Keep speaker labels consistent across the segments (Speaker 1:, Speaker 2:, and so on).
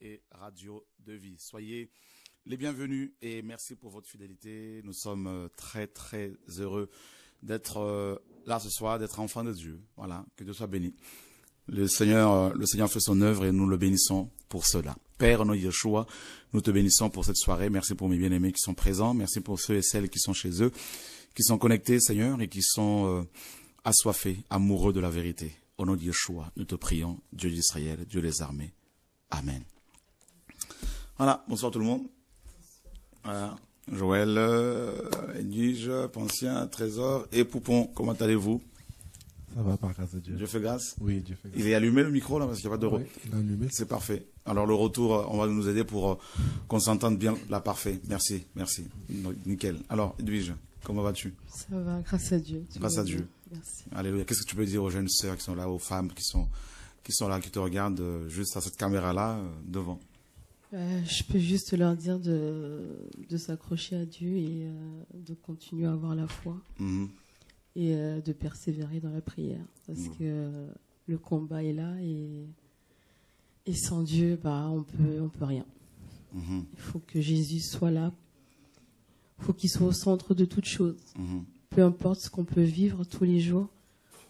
Speaker 1: Et Radio de Vie. Soyez les bienvenus et merci pour votre fidélité. Nous sommes très très heureux d'être là ce soir, d'être enfants de Dieu. Voilà, que Dieu soit béni. Le Seigneur fait son œuvre et nous le bénissons pour cela. Père, au nom de Yeshua, nous te bénissons pour cette soirée. Merci pour mes bien-aimés qui sont présents. Merci pour ceux et celles qui sont chez eux, qui sont connectés, Seigneur, et qui sont assoiffés, amoureux de la vérité. Au nom de Yeshua, nous te prions, Dieu d'Israël, Dieu des armées. Amen. Voilà, bonsoir tout le monde. Voilà. Joël, Edwige, Pensien, Trésor et Poupon, comment allez-vous?
Speaker 2: Ça va, par grâce de Dieu.
Speaker 1: Dieu fait grâce?
Speaker 2: Oui, Dieu fait grâce.
Speaker 1: Il est allumé le micro là parce qu'il n'y a pas de
Speaker 2: Oui, il est allumé.
Speaker 1: C'est parfait. Alors le retour, on va nous aider pour qu'on s'entende bien. Là, parfait. Merci, merci. Nickel. Alors, Edwige, comment vas-tu?
Speaker 3: Ça va, grâce à Dieu.
Speaker 1: Grâce à Dieu.
Speaker 3: Merci.
Speaker 1: Alléluia. Qu'est-ce que tu peux dire aux jeunes sœurs qui sont là, aux femmes qui sont là, qui te regardent juste à cette caméra-là, devant?
Speaker 3: Je peux juste leur dire de s'accrocher à Dieu et de continuer à avoir la foi et de persévérer dans la prière. Parce que le combat est là et sans Dieu, on peut rien. Il faut que Jésus soit là. Il faut qu'il soit au centre de toute chose. Peu importe ce qu'on peut vivre tous les jours,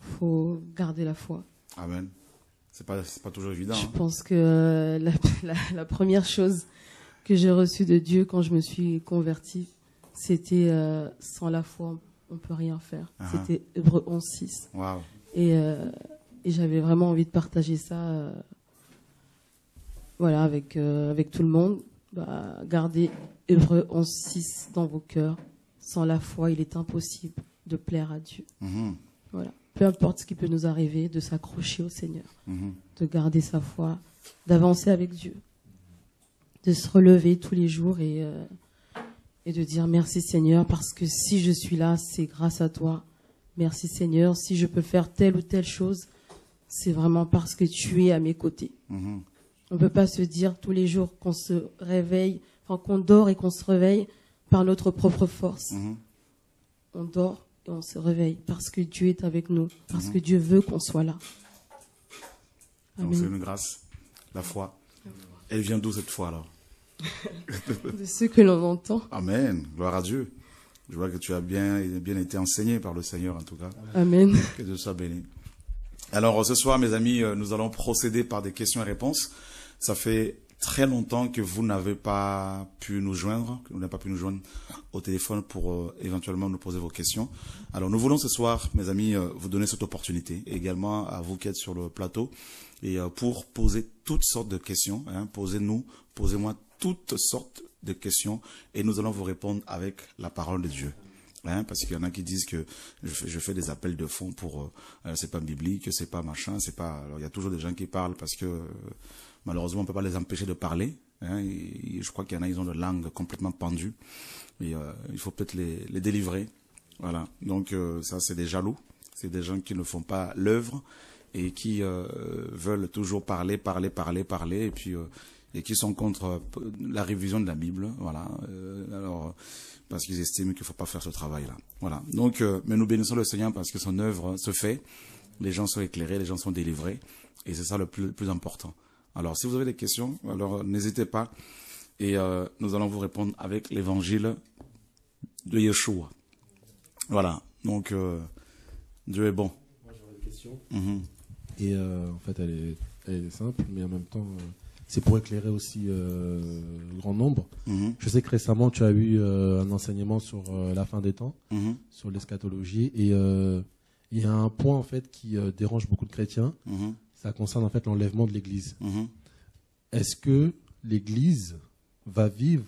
Speaker 3: il faut garder la foi.
Speaker 1: Amen. C'est pas toujours évident.
Speaker 3: Je pense que la première chose que j'ai reçue de Dieu quand je me suis convertie, c'était sans la foi, on peut rien faire. C'était Hébreux 11:6.
Speaker 1: Wow.
Speaker 3: Et j'avais vraiment envie de partager ça avec tout le monde. Gardez Hébreux 11:6 dans vos cœurs. Sans la foi, il est impossible de plaire à Dieu. Voilà. Peu importe ce qui peut nous arriver, de s'accrocher au Seigneur, de garder sa foi, d'avancer avec Dieu, de se relever tous les jours et de dire merci Seigneur, parce que si je suis là, c'est grâce à toi. Merci Seigneur, si je peux faire telle ou telle chose, c'est vraiment parce que tu es à mes côtés. On ne peut pas se dire tous les jours qu'on se réveille, qu'on dort et qu'on se réveille par notre propre force. On dort et on se réveille parce que Dieu est avec nous, parce que Dieu veut qu'on soit là.
Speaker 1: Donc c'est une grâce, la foi. Elle vient d'où cette foi alors?
Speaker 3: De ceux que l'on entend.
Speaker 1: Amen, gloire à Dieu. Je vois que tu as bien été enseigné par le Seigneur en tout cas.
Speaker 3: Amen.
Speaker 1: Que Dieu soit béni. Alors ce soir mes amis, nous allons procéder par des questions et réponses. Ça fait très longtemps que vous n'avez pas pu nous joindre, que vous n'avez pas pu nous joindre au téléphone pour éventuellement nous poser vos questions. Alors nous voulons ce soir, mes amis, vous donner cette opportunité, et également à vous qui êtes sur le plateau, et pour poser toutes sortes de questions. Posez-moi toutes sortes de questions, et nous allons vous répondre avec la parole de Dieu. Parce qu'il y en a qui disent que je fais des appels de fond pour c'est pas biblique, c'est pas machin, c'est pas. Alors il y a toujours des gens qui parlent parce que malheureusement on peut pas les empêcher de parler. Et je crois qu'il y en a, ils ont de langue complètement pendue. Et il faut peut-être les délivrer. Voilà. Donc ça c'est des jaloux, c'est des gens qui ne font pas l'œuvre et qui veulent toujours parler et puis et qui sont contre la révision de la Bible. Voilà. Alors parce qu'ils estiment qu'il ne faut pas faire ce travail-là. Voilà. Donc, mais nous bénissons le Seigneur parce que son œuvre se fait. Les gens sont éclairés, les gens sont délivrés. Et c'est ça le plus important. Alors, si vous avez des questions, alors n'hésitez pas. Et nous allons vous répondre avec l'évangile de Yeshua. Voilà. Donc, Dieu est bon.
Speaker 2: Moi, j'aurais une question. Et en fait, elle est simple, mais en même temps... c'est pour éclairer aussi le grand nombre. Je sais que récemment, tu as eu un enseignement sur la fin des temps, sur l'eschatologie. Et il y a un point en fait qui dérange beaucoup de chrétiens. Ça concerne en fait l'enlèvement de l'Église. Est-ce que l'Église va vivre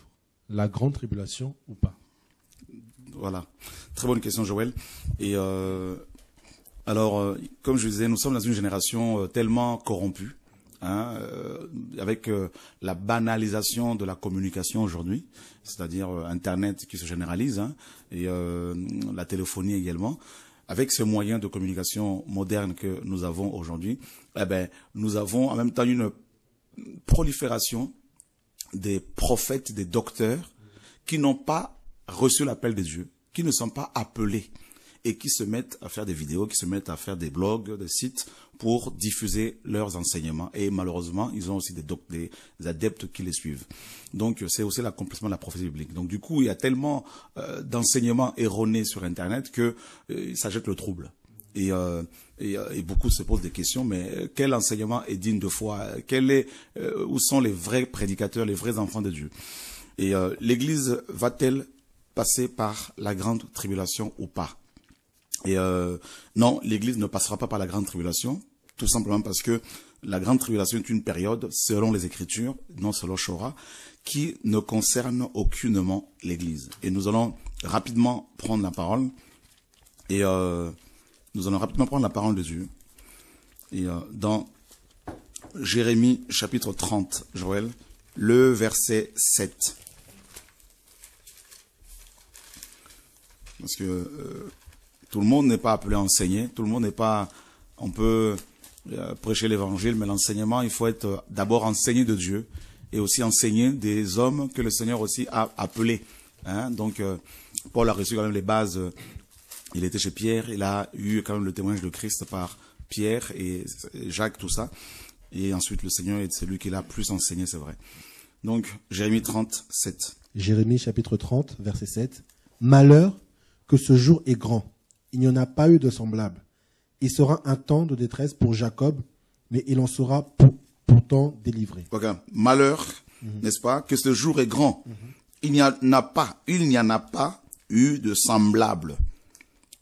Speaker 2: la grande tribulation ou pas?
Speaker 1: Voilà. Très bonne question, Joël. Et alors, comme je disais, nous sommes dans une génération tellement corrompue, hein, avec la banalisation de la communication aujourd'hui, c'est-à-dire Internet qui se généralise, hein, et la téléphonie également. Avec ces moyens de communication modernes que nous avons aujourd'hui, eh ben, nous avons en même temps une prolifération des prophètes, des docteurs qui n'ont pas reçu l'appel de Dieu, qui ne sont pas appelés et qui se mettent à faire des vidéos, qui se mettent à faire des blogs, des sites pour diffuser leurs enseignements. Et malheureusement, ils ont aussi des adeptes qui les suivent. Donc, c'est aussi l'accomplissement de la prophétie biblique. Donc, du coup, il y a tellement d'enseignements erronés sur Internet que ça jette le trouble. Et beaucoup se posent des questions, mais quel enseignement est digne de foi? Où sont les vrais prédicateurs, les vrais enfants de Dieu? Et l'Église va-t-elle passer par la grande tribulation ou pas? Et non, l'Église ne passera pas par la grande tribulation, tout simplement parce que la grande tribulation est une période, selon les Écritures, non selon Shora, qui ne concerne aucunement l'Église. Et nous allons rapidement prendre la parole, et nous allons rapidement prendre la parole de Dieu. Et dans Jérémie chapitre 30, Joël, le verset 7. Parce que tout le monde n'est pas appelé à enseigner, tout le monde n'est pas... On peut prêcher l'évangile, mais l'enseignement, il faut être d'abord enseigné de Dieu et aussi enseigné des hommes que le Seigneur aussi a appelés. Hein? Donc, Paul a reçu quand même les bases. Il était chez Pierre, il a eu quand même le témoignage de Christ par Pierre et Jacques, tout ça. Et ensuite, le Seigneur est celui qui l'a plus enseigné, c'est vrai. Donc, Jérémie 30, 7.
Speaker 2: Jérémie chapitre 30, verset 7. Malheur que ce jour est grand. Il n'y en a pas eu de semblable. Il sera un temps de détresse pour Jacob, mais il en sera pourtant délivré.
Speaker 1: Okay. Malheur, n'est-ce pas, que ce jour est grand. Il n'y en a pas eu de semblable.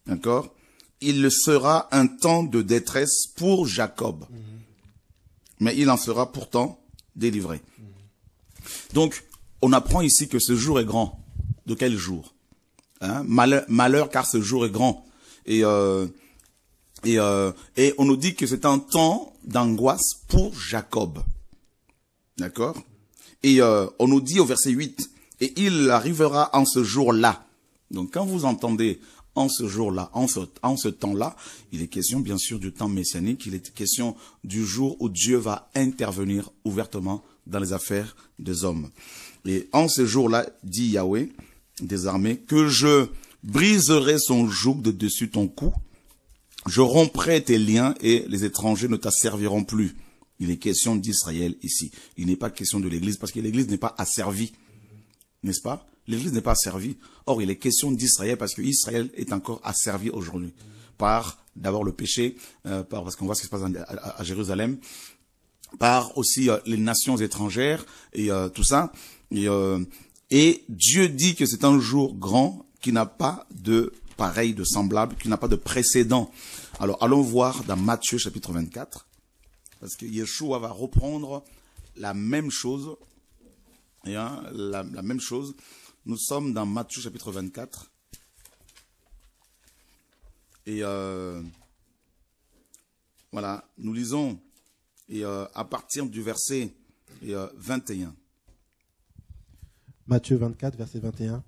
Speaker 1: D'accord? Il sera un temps de détresse pour Jacob, mais il en sera pourtant délivré. Donc, on apprend ici que ce jour est grand. De quel jour? Hein? Malheur car ce jour est grand. Et on nous dit que c'est un temps d'angoisse pour Jacob. D'accord? Et on nous dit au verset 8, et il arrivera en ce jour-là. Donc quand vous entendez en ce jour-là, en ce temps-là, il est question bien sûr du temps messianique, il est question du jour où Dieu va intervenir ouvertement dans les affaires des hommes. Et en ce jour-là, dit Yahweh des armées, que je briserai son joug de dessus ton cou, je romprai tes liens et les étrangers ne t'asserviront plus. Il est question d'Israël ici. Il n'est pas question de l'Église parce que l'Église n'est pas asservie. N'est-ce pas? L'Église n'est pas asservie. Or, il est question d'Israël parce que Israël est encore asservi aujourd'hui. Par d'abord le péché, parce qu'on voit ce qui se passe à Jérusalem, par aussi les nations étrangères et tout ça. Et Dieu dit que c'est un jour grand qui n'a pas de pareil, de semblable, qui n'a pas de précédent. Alors, allons voir dans Matthieu chapitre 24, parce que Yeshua va reprendre la même chose. Et la même chose. Nous sommes dans Matthieu chapitre 24. Et voilà, nous lisons et à partir du verset 21.
Speaker 2: Matthieu 24, verset 21.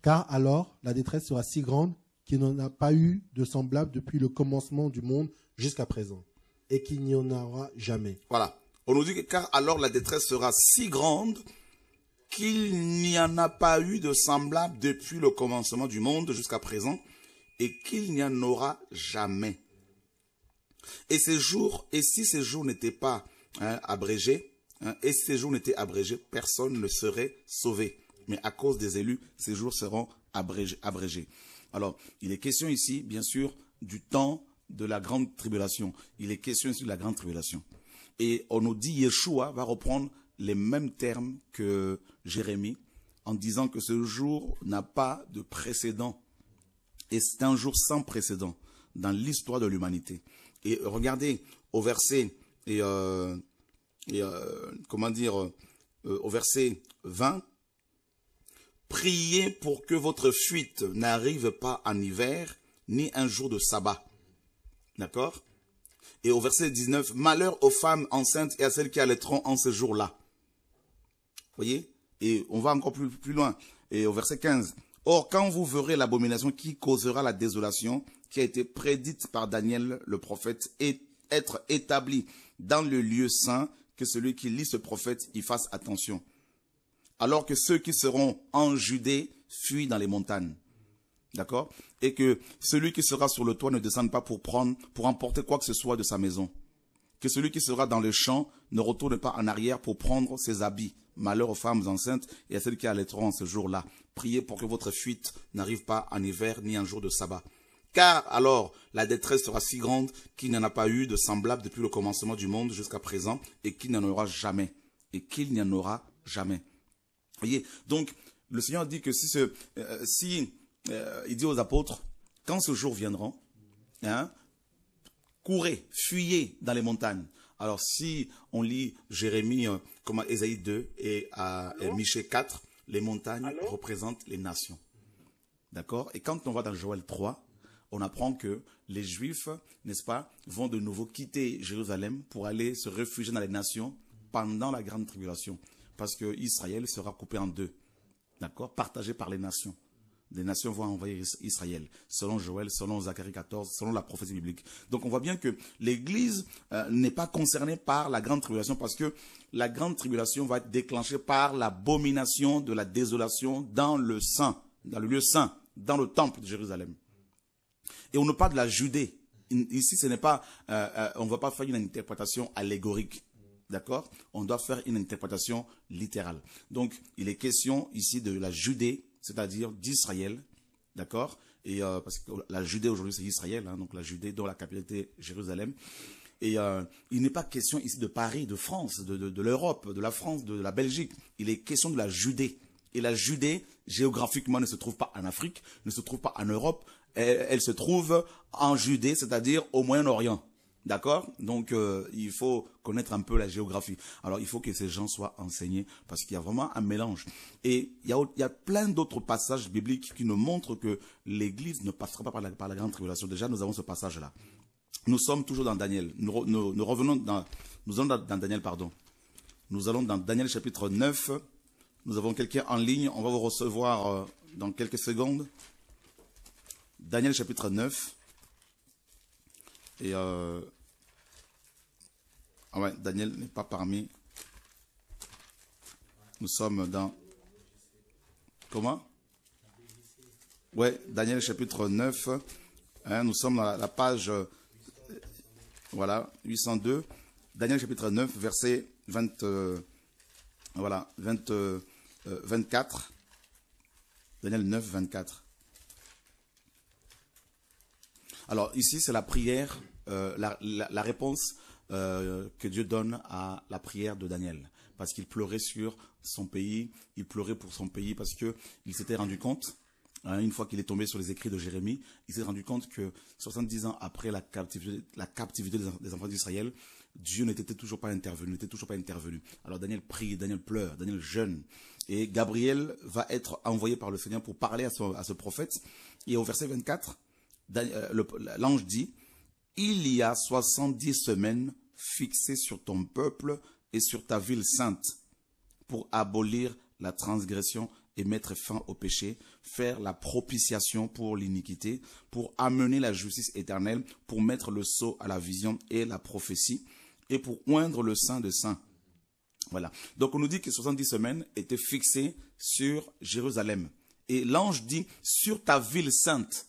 Speaker 2: Car alors la détresse sera si grande qu'il n'en a pas eu de semblable depuis le commencement du monde jusqu'à présent, et qu'il n'y en aura jamais.
Speaker 1: Voilà. On nous dit que car alors la détresse sera si grande qu'il n'y en a pas eu de semblable depuis le commencement du monde jusqu'à présent, et qu'il n'y en aura jamais. Et si ces jours n'étaient pas abrégés, et si ces jours n'étaient abrégés, personne ne serait sauvé. Mais à cause des élus, ces jours seront abrégés. Alors, il est question ici, bien sûr, du temps de la grande tribulation. Il est question ici de la grande tribulation. Et on nous dit, Yeshua va reprendre les mêmes termes que Jérémie, en disant que ce jour n'a pas de précédent. Et c'est un jour sans précédent dans l'histoire de l'humanité. Et regardez au verset, au verset 20, « Priez pour que votre fuite n'arrive pas en hiver, ni un jour de sabbat. » D'accord? Et au verset 19, « Malheur aux femmes enceintes et à celles qui allaiteront en ce jour-là. » Voyez? Et on va encore plus loin. Et au verset 15, « Or, quand vous verrez l'abomination qui causera la désolation, qui a été prédite par Daniel le prophète, et être établie dans le lieu saint, que celui qui lit ce prophète y fasse attention. Alors que ceux qui seront en Judée fuient dans les montagnes. » D'accord? Et que celui qui sera sur le toit ne descende pas pour emporter quoi que ce soit de sa maison. Que celui qui sera dans le champ ne retourne pas en arrière pour prendre ses habits. Malheur aux femmes enceintes et à celles qui allaiteront ce jour-là. Priez pour que votre fuite n'arrive pas en hiver ni un jour de sabbat. Car alors la détresse sera si grande qu'il n'y en a pas eu de semblable depuis le commencement du monde jusqu'à présent et qu'il n'y en aura jamais. Et qu'il n'y en aura jamais. Voyez, donc le Seigneur dit que il dit aux apôtres, quand ce jour viendra, courez, fuyez dans les montagnes. Alors si on lit Jérémie, comme Ésaïe 2 et Michée 4, les montagnes représentent les nations. D'accord? Et quand on va dans Joël 3, on apprend que les Juifs, n'est-ce pas, vont de nouveau quitter Jérusalem pour aller se réfugier dans les nations pendant la grande tribulation. Parce que Israël sera coupé en deux. D'accord? Partagé par les nations. Les nations vont envahir Israël, selon Joël, selon Zacharie 14, selon la prophétie biblique. Donc on voit bien que l'Église n'est pas concernée par la grande tribulation parce que la grande tribulation va être déclenchée par l'abomination de la désolation dans le saint, dans le lieu saint, dans le temple de Jérusalem. Et on ne parle de la Judée. Ici, ce n'est pas, on ne va pas faire une interprétation allégorique. D'accord? On doit faire une interprétation littérale. Donc, il est question ici de la Judée, c'est-à-dire d'Israël, d'accord? Et parce que la Judée aujourd'hui c'est Israël, donc la Judée dont la capitale Jérusalem. Et il n'est pas question ici de Paris, de France, de l'Europe, de la France, de la Belgique. Il est question de la Judée. Et la Judée, géographiquement, ne se trouve pas en Afrique, ne se trouve pas en Europe. Elle se trouve en Judée, c'est-à-dire au Moyen-Orient. D'accord? Donc, il faut connaître un peu la géographie. Alors, il faut que ces gens soient enseignés parce qu'il y a vraiment un mélange. Et il y a plein d'autres passages bibliques qui nous montrent que l'Église ne passera pas par la grande tribulation. Déjà, nous avons ce passage-là. Nous sommes toujours dans Daniel. Nous allons dans Daniel, pardon. Nous allons dans Daniel chapitre 9. Nous avons quelqu'un en ligne. On va vous recevoir dans quelques secondes. Daniel chapitre 9. Et Daniel n'est pas parmi. Nous sommes dans... Comment? Ouais, Daniel chapitre 9. Nous sommes dans la page 802. Daniel chapitre 9, verset 24. Daniel 9, 24. Alors ici, c'est la prière, la réponse que Dieu donne à la prière de Daniel. Parce qu'il pleurait sur son pays, il pleurait pour son pays parce qu'il s'était rendu compte, une fois qu'il est tombé sur les écrits de Jérémie, il s'est rendu compte que 70 ans après la captivité des enfants d'Israël, Dieu n'était toujours pas intervenu, Alors Daniel prie, Daniel pleure, Daniel jeûne. Et Gabriel va être envoyé par le Seigneur pour parler à ce prophète. Et au verset 24, l'ange dit, « Il y a 70 semaines fixées sur ton peuple et sur ta ville sainte pour abolir la transgression et mettre fin au péché, faire la propitiation pour l'iniquité, pour amener la justice éternelle, pour mettre le sceau à la vision et la prophétie, et pour oindre le Saint de Saints. » Voilà. Donc on nous dit que 70 semaines étaient fixées sur Jérusalem. Et l'ange dit, « Sur ta ville sainte ».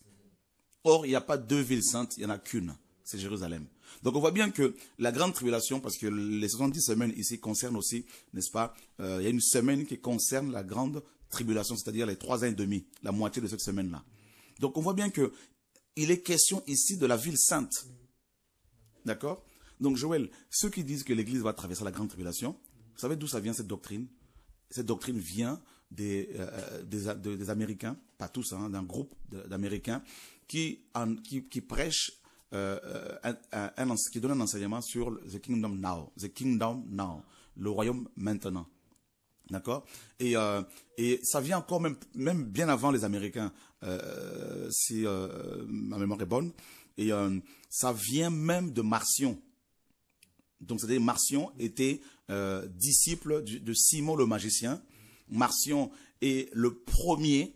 Speaker 1: Or, il n'y a pas deux villes saintes, il n'y en a qu'une, c'est Jérusalem. Donc on voit bien que la grande tribulation, parce que les 70 semaines ici concernent aussi, n'est-ce pas, il y a une semaine qui concerne la grande tribulation, c'est-à-dire les 3 ans et demi, la moitié de cette semaine-là. Donc on voit bien que il est question ici de la ville sainte. D'accord? Donc Joël, ceux qui disent que l'Église va traverser la grande tribulation, vous savez d'où ça vient cette doctrine? Cette doctrine vient des Américains, pas tous, d'un groupe d'Américains qui prêchent, qui donne un enseignement sur the kingdom now, le royaume maintenant. D'accord? Et ça vient encore même bien avant les Américains, si ma mémoire est bonne. Et ça vient même de Marcion. Donc, c'est-à-dire Marcion était disciple de Simon le magicien. Marcion est le premier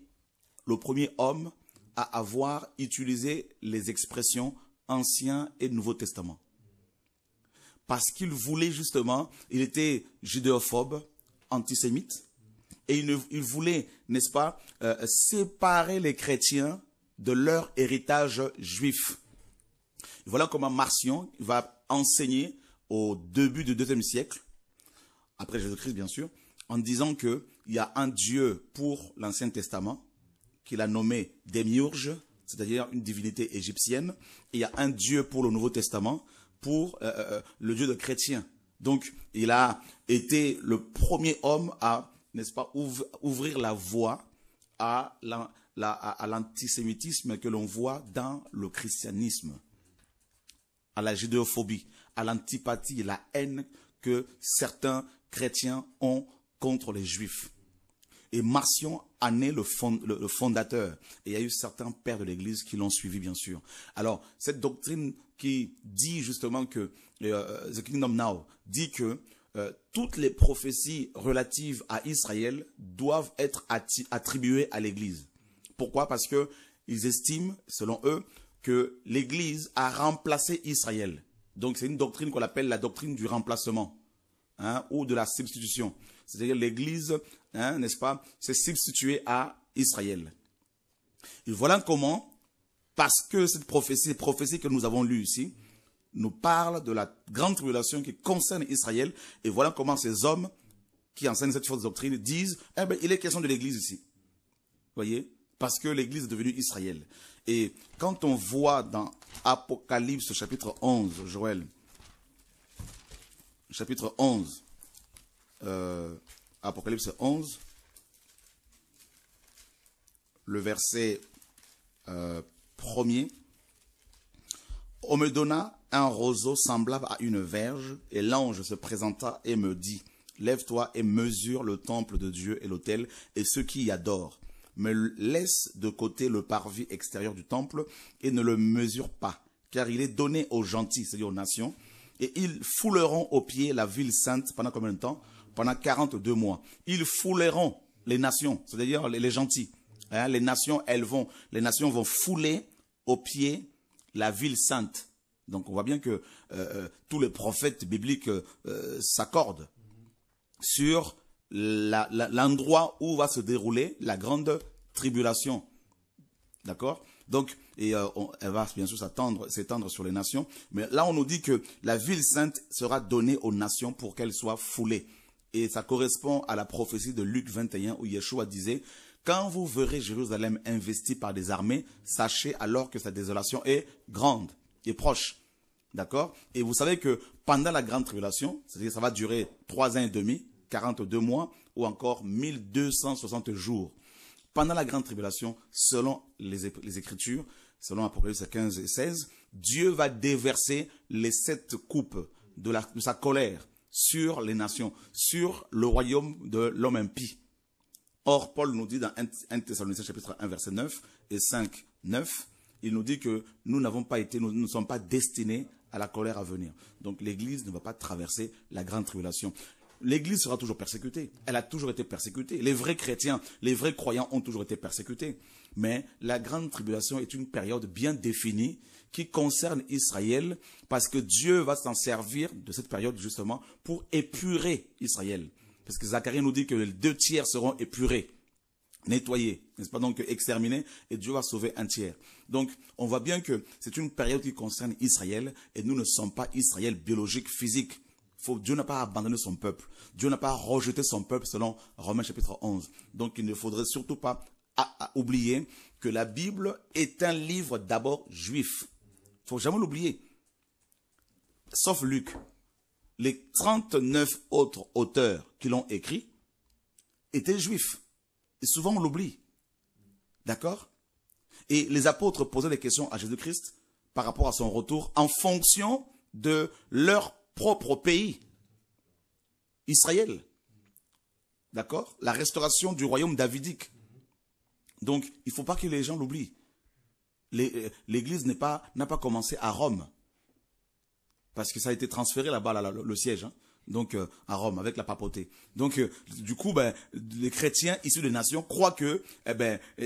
Speaker 1: homme à avoir utilisé les expressions Ancien et Nouveau Testament. Parce qu'il voulait justement, il était judéophobe, antisémite, et il voulait, n'est-ce pas, séparer les chrétiens de leur héritage juif. Et voilà comment Marcion va enseigner au début du IIe siècle, après Jésus-Christ bien sûr, en disant qu'il y a un Dieu pour l'Ancien Testament, qu'il a nommé Démiurge, c'est-à-dire une divinité égyptienne, et il y a un Dieu pour le Nouveau Testament, pour le Dieu de chrétiens. Donc, il a été le premier homme à, n'est-ce pas, ouvrir la voie à l'antisémitisme que l'on voit dans le christianisme, à la judéophobie, à l'antipathie, la haine que certains chrétiens ont contre les juifs. Et Marcion en est le fondateur. Et il y a eu certains pères de l'Église qui l'ont suivi, bien sûr. Alors, cette doctrine qui dit justement que The Kingdom Now dit que toutes les prophéties relatives à Israël doivent être attribuées à l'Église. Pourquoi? Parce que ils estiment, selon eux, que l'Église a remplacé Israël. Donc, c'est une doctrine qu'on appelle la doctrine du remplacement, hein, ou de la substitution. C'est-à-dire l'Église, hein, n'est-ce pas, s'est substituée à Israël. Et voilà comment, parce que cette prophétie que nous avons lue ici, nous parle de la grande tribulation qui concerne Israël. Et voilà comment ces hommes qui enseignent cette fausse doctrine disent, eh ben, il est question de l'Église ici. Voyez? Parce que l'Église est devenue Israël. Et quand on voit dans Apocalypse chapitre 11, Joël, chapitre 11, Apocalypse 11, le verset premier, on me donna un roseau semblable à une verge, et l'ange se présenta et me dit, lève-toi et mesure le temple de Dieu et l'autel et ceux qui y adorent. Mais laisse de côté le parvis extérieur du temple et ne le mesure pas, car il est donné aux gentils, c'est-à-dire aux nations, et ils fouleront aux pieds la ville sainte pendant combien de temps? Pendant 42 mois. Ils fouleront les nations, c'est-à-dire les gentils. Hein, les nations vont fouler aux pieds la ville sainte. Donc on voit bien que tous les prophètes bibliques s'accordent sur l'endroit où va se dérouler la grande tribulation. D'accord? Donc, elle va bien sûr s'étendre sur les nations. Mais là, on nous dit que la ville sainte sera donnée aux nations pour qu'elle soit foulée. Et ça correspond à la prophétie de Luc 21 où Yeshua disait, quand vous verrez Jérusalem investie par des armées, sachez alors que sa désolation est grande et proche. D'accord? Et vous savez que pendant la grande tribulation, c'est-à-dire ça va durer 3 ans et demi, 42 mois ou encore 1260 jours. Pendant la grande tribulation, selon les Écritures, selon Apocalypse 15 et 16, Dieu va déverser les 7 coupes de sa colère sur les nations, sur le royaume de l'homme impie. Or, Paul nous dit dans 1 Thessaloniciens chapitre 1 verset 9 et 5, 9, il nous dit que nous ne sommes pas destinés à la colère à venir. Donc l'Église ne va pas traverser la grande tribulation. L'Église sera toujours persécutée. Elle a toujours été persécutée. Les vrais chrétiens, les vrais croyants ont toujours été persécutés. Mais la grande tribulation est une période bien définie qui concerne Israël parce que Dieu va s'en servir de cette période justement pour épurer Israël. Parce que Zacharie nous dit que les 2 tiers seront épurés, nettoyés, n'est-ce pas, donc exterminés, et Dieu va sauver 1 tiers. Donc, on voit bien que c'est une période qui concerne Israël, et nous ne sommes pas Israël biologique, physique. Dieu n'a pas abandonné son peuple. Dieu n'a pas rejeté son peuple selon Romains chapitre 11. Donc, il ne faudrait surtout pas oublier que la Bible est un livre d'abord juif. Il ne faut jamais l'oublier. Sauf Luc. Les 39 autres auteurs qui l'ont écrit étaient juifs. Et souvent on l'oublie. D'accord? Et les apôtres posaient des questions à Jésus-Christ par rapport à son retour en fonction de leur propre pays, Israël. D'accord? La restauration du royaume davidique. Donc, il ne faut pas que les gens l'oublient. L'église n'a pas commencé à Rome. Parce que ça a été transféré là-bas, le siège. Hein. Donc, à Rome, avec la papauté. Donc, du coup, les chrétiens issus des nations croient que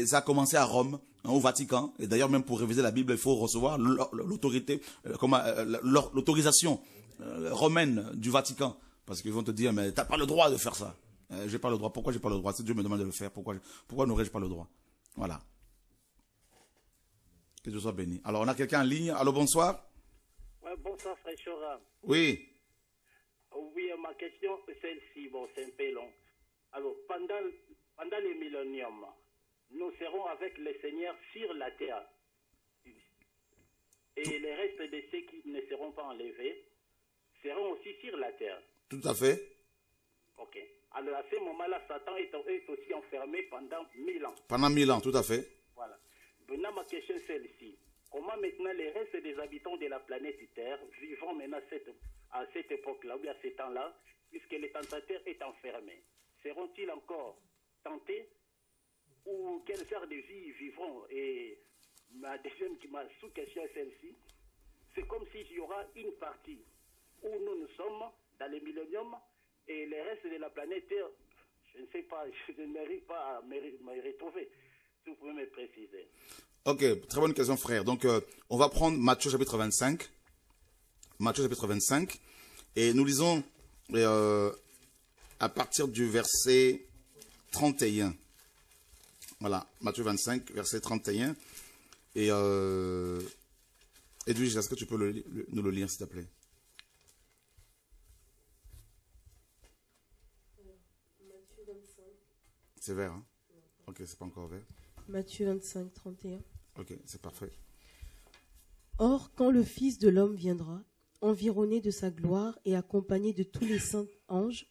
Speaker 1: ça a commencé à Rome, hein, au Vatican. Et d'ailleurs, même pour réviser la Bible, il faut recevoir l'autorisation romaine du Vatican. Parce qu'ils vont te dire, mais tu n'as pas le droit de faire ça. J'ai pas le droit. Pourquoi j'ai pas le droit? Si Dieu me demande de le faire, pourquoi n'aurais-je pas le droit? Voilà. Que Dieu soit béni. Alors, on a quelqu'un en ligne. Allô, bonsoir.
Speaker 4: Ouais, bonsoir, frère Chora.
Speaker 1: Oui.
Speaker 4: Oui, ma question est celle-ci. Bon, c'est un peu long. Alors, pendant les milléniums, nous serons avec le Seigneur sur la terre. Et les restes de ceux qui ne seront pas enlevés seront aussi sur la terre.
Speaker 1: Tout à fait.
Speaker 4: Ok. Alors, à ce moment-là, Satan est aussi enfermé pendant 1000 ans.
Speaker 1: Pendant 1000 ans, tout à fait.
Speaker 4: Voilà. Maintenant, ma question est celle-ci. Comment maintenant les restes des habitants de la planète Terre vivront maintenant à cette époque-là, ou bien à ce temps-là, puisque le tentateur est enfermé? Seront-ils encore tentés? Ou quel genre de vie ils vivront? Et ma sous-question est celle-ci. C'est comme s'il y aura une partie où nous sommes dans les milléniums et les restes de la planète Terre, je ne sais pas, je n'arrive pas à me retrouver. Si vous pouvez me préciser.
Speaker 1: Ok, très bonne question, frère. Donc, on va prendre Matthieu chapitre 25. Matthieu chapitre 25. Et nous lisons à partir du verset 31. Voilà, Matthieu 25, verset 31. Et Edwige, est-ce que tu peux nous le lire, s'il te plaît?
Speaker 3: Matthieu 25.
Speaker 1: C'est vert, hein? Ok, c'est pas encore vert.
Speaker 3: Matthieu 25, 31.
Speaker 1: Ok, c'est parfait.
Speaker 3: Or, quand le Fils de l'homme viendra, environné de sa gloire et accompagné de tous les saints anges,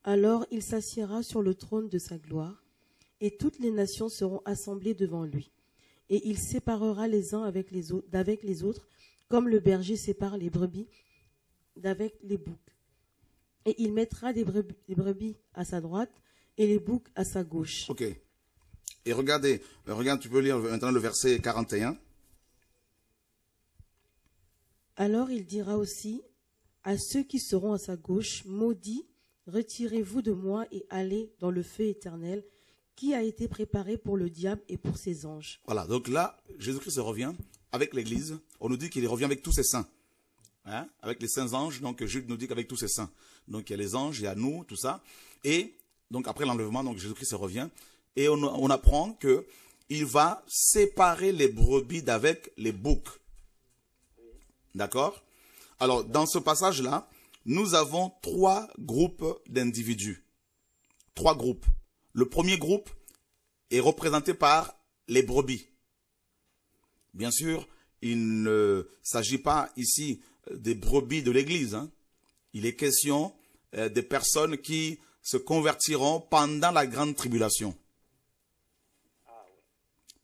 Speaker 3: alors il s'assiera sur le trône de sa gloire, et toutes les nations seront assemblées devant lui. Et il séparera les uns d'avec les autres, comme le berger sépare les brebis d'avec les boucs. Et il mettra des brebis à sa droite et les boucs à sa gauche.
Speaker 1: Ok. Et regarde, tu peux lire maintenant le verset 41.
Speaker 3: Alors il dira aussi à ceux qui seront à sa gauche, maudits, retirez-vous de moi et allez dans le feu éternel qui a été préparé pour le diable et pour ses anges.
Speaker 1: Voilà, donc là, Jésus-Christ revient avec l'Église. On nous dit qu'il revient avec tous ses saints. Hein? Avec les saints anges, donc Jude nous dit qu'avec tous ses saints. Donc il y a les anges, il y a nous, tout ça. Et donc après l'enlèvement, donc Jésus-Christ revient. Et on apprend que il va séparer les brebis d'avec les boucs. D'accord? Alors, dans ce passage-là, nous avons 3 groupes d'individus. 3 groupes. Le premier groupe est représenté par les brebis. Bien sûr, il ne s'agit pas ici des brebis de l'Église. Hein. Il est question des personnes qui se convertiront pendant la grande tribulation.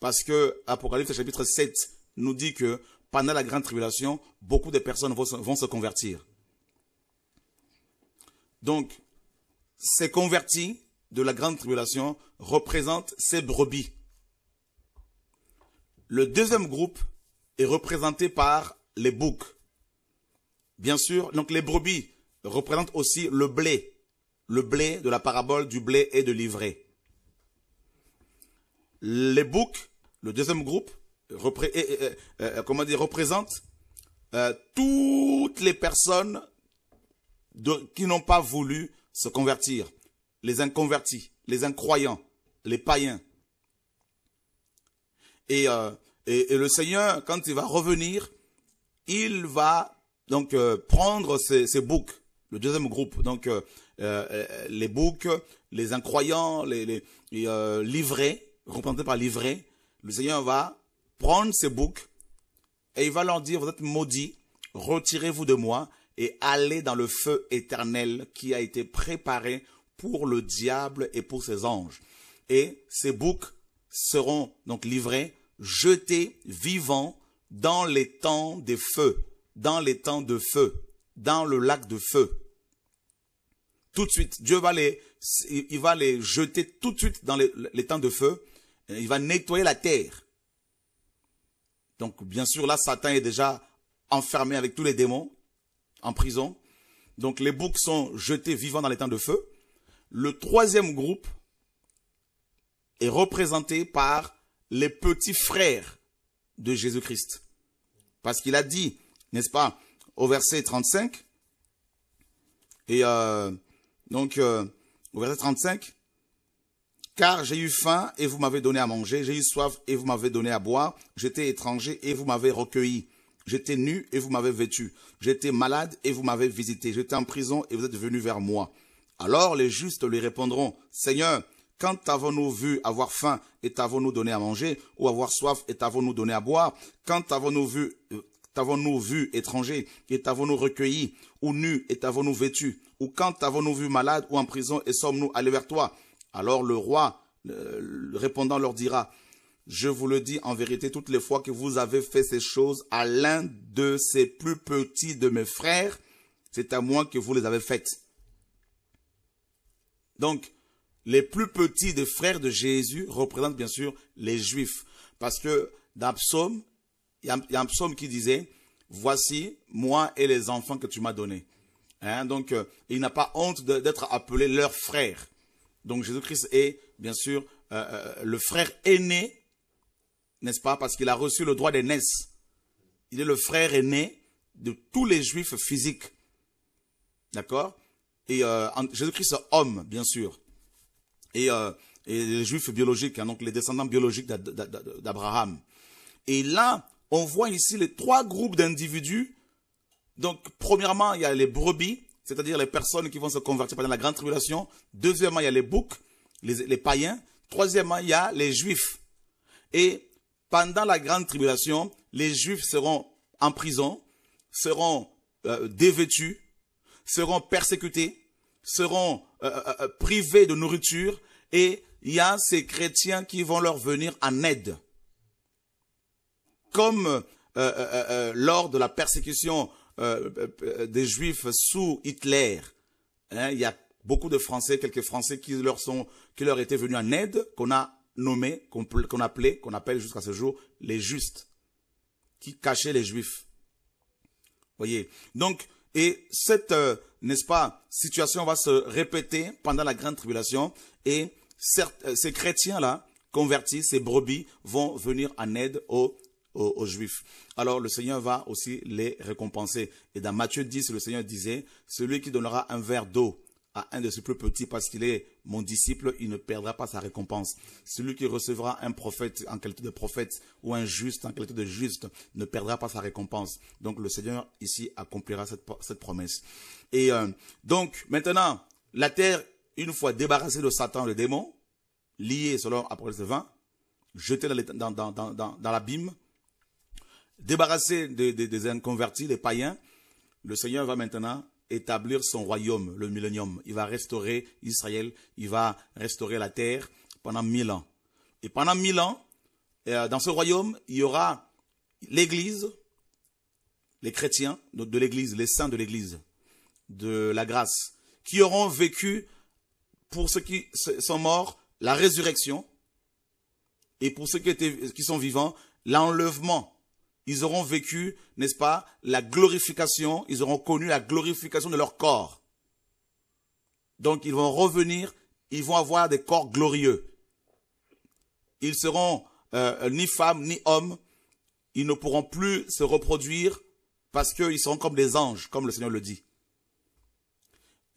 Speaker 1: Parce que Apocalypse chapitre 7 nous dit que pendant la grande tribulation, beaucoup de personnes vont se convertir. Donc, ces convertis de la grande tribulation représentent ces brebis. Le deuxième groupe est représenté par les boucs. Bien sûr, donc les brebis représentent aussi le blé de la parabole du blé et de l'ivraie. Les boucs, le deuxième groupe, représente toutes les personnes qui n'ont pas voulu se convertir, les inconvertis, les incroyants, les païens. Et le Seigneur, quand il va revenir, il va donc prendre ces boucs, le deuxième groupe, donc les boucs, les incroyants, les livrés, représentés par livrés. Le Seigneur va prendre ces boucs et il va leur dire, vous êtes maudits, retirez-vous de moi et allez dans le feu éternel qui a été préparé pour le diable et pour ses anges. Et ces boucs seront donc livrés, jetés vivants dans les temps des feux, dans les temps de feu, dans le lac de feu. tout de suite. Dieu il va les jeter tout de suite dans les temps de feu. Il va nettoyer la terre. Donc, bien sûr, là, Satan est déjà enfermé avec tous les démons en prison. Donc, les boucs sont jetés vivants dans les temps de feu. Le troisième groupe est représenté par les petits frères de Jésus-Christ. Parce qu'il a dit, n'est-ce pas, au verset 35, et au verset 35, « Car j'ai eu faim et vous m'avez donné à manger, j'ai eu soif et vous m'avez donné à boire, j'étais étranger et vous m'avez recueilli, j'étais nu et vous m'avez vêtu, j'étais malade et vous m'avez visité, j'étais en prison et vous êtes venus vers moi. » Alors les justes lui répondront, « Seigneur, quand t'avons-nous vu avoir faim et t'avons-nous donné à manger, ou avoir soif et t'avons-nous donné à boire? Quand t'avons-nous vu étranger et t'avons-nous recueilli, ou nu et t'avons-nous vêtu? Ou quand t'avons-nous vu malade ou en prison et sommes-nous allés vers toi? » Alors le roi, répondant, leur dira, « Je vous le dis en vérité, toutes les fois que vous avez fait ces choses à l'un de ces plus petits de mes frères, c'est à moi que vous les avez faites. » Donc, les plus petits des frères de Jésus représentent bien sûr les Juifs. Parce que dans Psaume, il y a un psaume qui disait, « Voici moi et les enfants que tu m'as donnés. » Donc, il n'a pas honte d'être appelé leur frère. Donc, Jésus-Christ est bien sûr le frère aîné, n'est-ce pas? Parce qu'il a reçu le droit d'aînesse. Il est le frère aîné de tous les Juifs physiques. D'accord? Et Jésus-Christ est homme, bien sûr. Et les Juifs biologiques, donc les descendants biologiques d'Abraham. Et là, on voit ici les trois groupes d'individus. Donc, premièrement, il y a les brebis, c'est-à-dire les personnes qui vont se convertir pendant la grande tribulation. Deuxièmement, il y a les boucs, les païens. Troisièmement, il y a les Juifs. Et pendant la grande tribulation, les Juifs seront en prison, seront dévêtus, seront persécutés, seront privés de nourriture, et il y a ces chrétiens qui vont leur venir en aide. Comme lors de la persécution des Juifs sous Hitler, il y a beaucoup de Français, quelques Français qui leur étaient venus en aide, qu'on a nommés, qu'on appelle jusqu'à ce jour les justes, qui cachaient les Juifs. Voyez. Donc, et cette, n'est-ce pas, situation va se répéter pendant la grande tribulation, et ces chrétiens-là, convertis, ces brebis, vont venir en aide aux Juifs. Alors le Seigneur va aussi les récompenser. Et dans Matthieu 10, le Seigneur disait, celui qui donnera un verre d'eau à un de ses plus petits parce qu'il est mon disciple, il ne perdra pas sa récompense. Celui qui recevra un prophète en qualité de prophète ou un juste en qualité de juste ne perdra pas sa récompense. Donc le Seigneur ici accomplira cette promesse. Et donc maintenant, la terre, une fois débarrassée de Satan, le démon, lié selon Apocalypse 20, jeté dans l'abîme, débarrassé des inconvertis, des païens, le Seigneur va maintenant établir son royaume, le millénium. Il va restaurer Israël, il va restaurer la terre pendant 1000 ans. Et pendant 1000 ans, dans ce royaume, il y aura l'Église, les chrétiens de l'Église, les saints de l'Église, de la grâce, qui auront vécu, pour ceux qui sont morts, la résurrection, et pour ceux qui sont vivants, l'enlèvement. Ils auront vécu, n'est-ce pas, la glorification, ils auront connu la glorification de leur corps. Donc ils vont revenir, ils vont avoir des corps glorieux. Ils seront ni femmes, ni hommes, ils ne pourront plus se reproduire parce qu'ils seront comme des anges, comme le Seigneur le dit.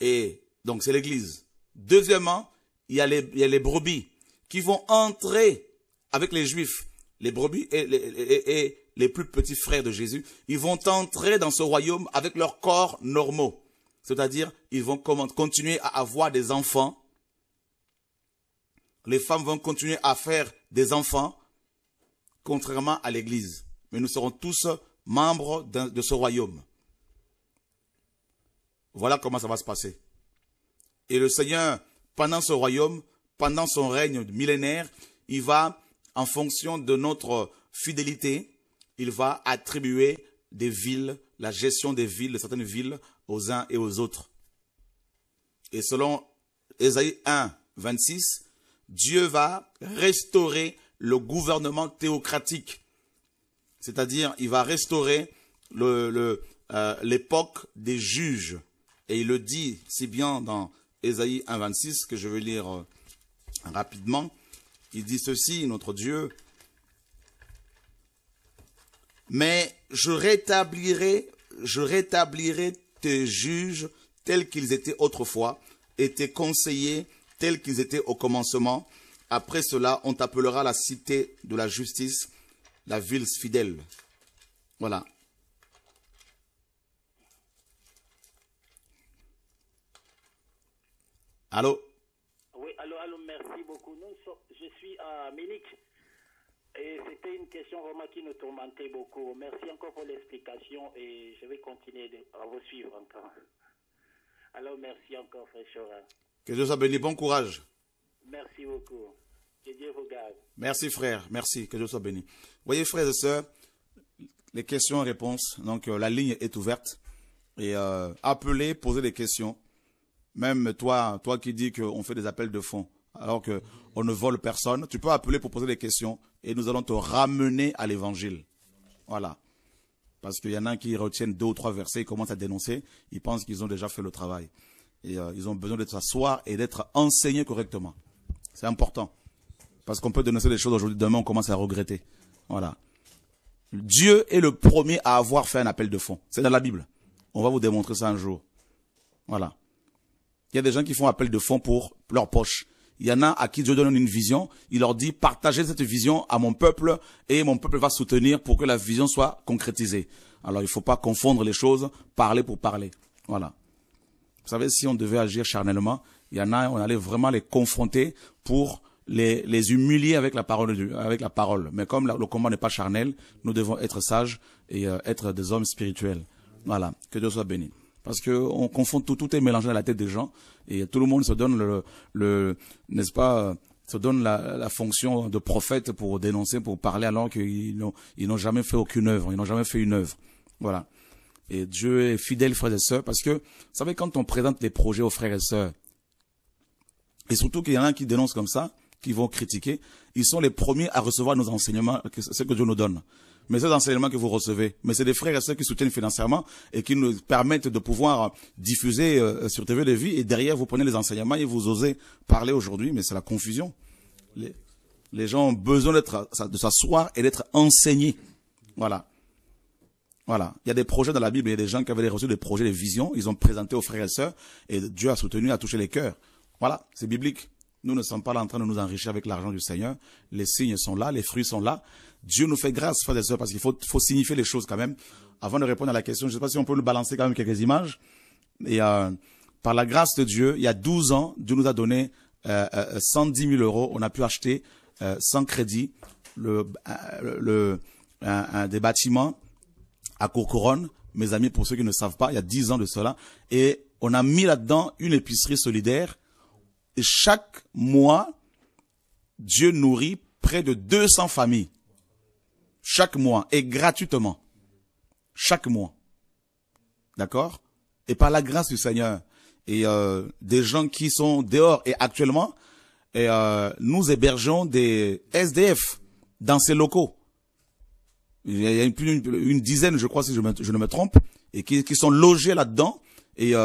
Speaker 1: Et donc c'est l'Église. Deuxièmement, il y a les brebis qui vont entrer avec les Juifs. Les brebis et les plus petits frères de Jésus, ils vont entrer dans ce royaume avec leurs corps normaux. C'est-à-dire, ils vont continuer à avoir des enfants. Les femmes vont continuer à faire des enfants, contrairement à l'Église. Mais nous serons tous membres de ce royaume. Voilà comment ça va se passer. Et le Seigneur, pendant ce royaume, pendant son règne millénaire, il va, en fonction de notre fidélité, il va attribuer des villes, la gestion des villes, de certaines villes, aux uns et aux autres. Et selon Ésaïe 1, 26, Dieu va restaurer le gouvernement théocratique. C'est-à-dire, il va restaurer l'époque des juges. Et il le dit si bien dans Ésaïe 1, 26, que je vais lire rapidement. Il dit ceci, notre Dieu. Mais je rétablirai tes juges tels qu'ils étaient autrefois et tes conseillers tels qu'ils étaient au commencement. Après cela, on t'appellera la cité de la justice, la ville fidèle. Voilà. Allô?
Speaker 4: Oui, allô, merci beaucoup. Je suis à Munich et c'était une question vraiment qui nous tourmentait beaucoup. Merci encore pour l'explication et je vais continuer à vous suivre encore. Alors, merci encore, frère Chora.
Speaker 1: Que Dieu soit béni. Bon courage.
Speaker 4: Merci beaucoup. Que Dieu vous garde.
Speaker 1: Merci, frère. Merci. Que Dieu soit béni. Voyez, frères et sœurs, les questions et réponses. Donc, la ligne est ouverte. Et appelez, posez des questions. Même toi qui dis qu'on fait des appels de fonds, alors qu'on ne vole personne, tu peux appeler pour poser des questions et nous allons te ramener à l'évangile. Voilà. Parce qu'il y en a qui retiennent 2 ou 3 versets, ils commencent à dénoncer, ils pensent qu'ils ont déjà fait le travail. Et ils ont besoin de s'asseoir et d'être enseignés correctement. C'est important. Parce qu'on peut dénoncer des choses aujourd'hui, demain on commence à regretter. Voilà. Dieu est le premier à avoir fait un appel de fonds. C'est dans la Bible. On va vous démontrer ça un jour. Voilà. Il y a des gens qui font appel de fonds pour leur poche. Il y en a à qui Dieu donne une vision. Il leur dit, partagez cette vision à mon peuple et mon peuple va soutenir pour que la vision soit concrétisée. Alors, il ne faut pas confondre les choses, parler pour parler. Voilà. Vous savez, si on devait agir charnellement, il y en a, on allait vraiment les confronter pour les humilier avec la parole. Mais comme le combat n'est pas charnel, nous devons être sages et être des hommes spirituels. Voilà. Que Dieu soit béni. Parce que on confond tout est mélangé dans la tête des gens et tout le monde se donne n'est-ce pas, se donne la fonction de prophète pour dénoncer, pour parler alors qu'ils n'ont jamais fait aucune œuvre, ils n'ont jamais fait une œuvre. Voilà. Et Dieu est fidèle, frères et sœurs, parce que, vous savez, quand on présente des projets aux frères et sœurs, et surtout qu'il y en a qui dénoncent comme ça, qui vont critiquer, ils sont les premiers à recevoir nos enseignements, ce que Dieu nous donne. Mais ces enseignements que vous recevez, mais c'est des frères et sœurs qui soutiennent financièrement et qui nous permettent de pouvoir diffuser sur TV de Vie et derrière vous prenez les enseignements et vous osez parler aujourd'hui, mais c'est la confusion. Les gens ont besoin de s'asseoir et d'être enseignés. Voilà. Voilà. Il y a des projets dans la Bible, il y a des gens qui avaient reçu des projets, des visions, ils ont présenté aux frères et sœurs et Dieu a soutenu, a touché les cœurs. Voilà, c'est biblique. Nous ne sommes pas là en train de nous enrichir avec l'argent du Seigneur. Les signes sont là, les fruits sont là. Dieu nous fait grâce, frères et sœurs, parce qu'il faut signifier les choses quand même. Avant de répondre à la question, je ne sais pas si on peut nous balancer quand même quelques images. Et par la grâce de Dieu, il y a 12 ans, Dieu nous a donné 110 000 euros. On a pu acheter sans crédit des bâtiments à Courcouronne. Mes amis, pour ceux qui ne savent pas, il y a 10 ans de cela. Et on a mis là-dedans une épicerie solidaire. Et chaque mois, Dieu nourrit près de 200 familles. Chaque mois, et gratuitement. Chaque mois. D'accord? Et par la grâce du Seigneur, et des gens qui sont dehors, et actuellement, nous hébergeons des SDF dans ces locaux. Il y a une dizaine, je crois, si je ne me trompe, et qui sont logés là-dedans, et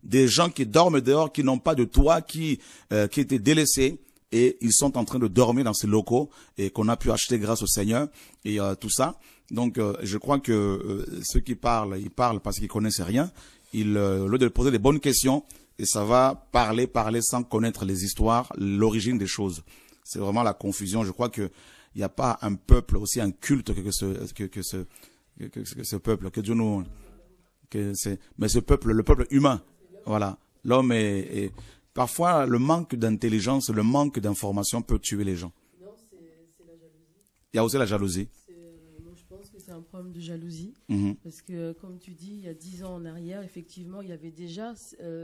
Speaker 1: des gens qui dorment dehors, qui n'ont pas de toit, qui étaient délaissés, et ils sont en train de dormir dans ces locaux et qu'on a pu acheter grâce au Seigneur et tout ça. Donc je crois que ceux qui parlent, ils parlent parce qu'ils connaissent rien. Au lieu de poser des bonnes questions, et ça va parler sans connaître les histoires, l'origine des choses. C'est vraiment la confusion. Je crois que il n'y a pas un peuple aussi un culte que ce peuple, que Dieu nous, mais ce peuple, le peuple humain, voilà. L'homme est parfois, le manque d'intelligence, le manque d'information peut tuer les gens.
Speaker 3: Non, c'est la jalousie.
Speaker 1: Il y a aussi la jalousie.
Speaker 3: Moi, je pense que c'est un problème de jalousie.
Speaker 1: Mm-hmm.
Speaker 3: Parce que, comme tu dis, il y a 10 ans en arrière, effectivement, il y avait déjà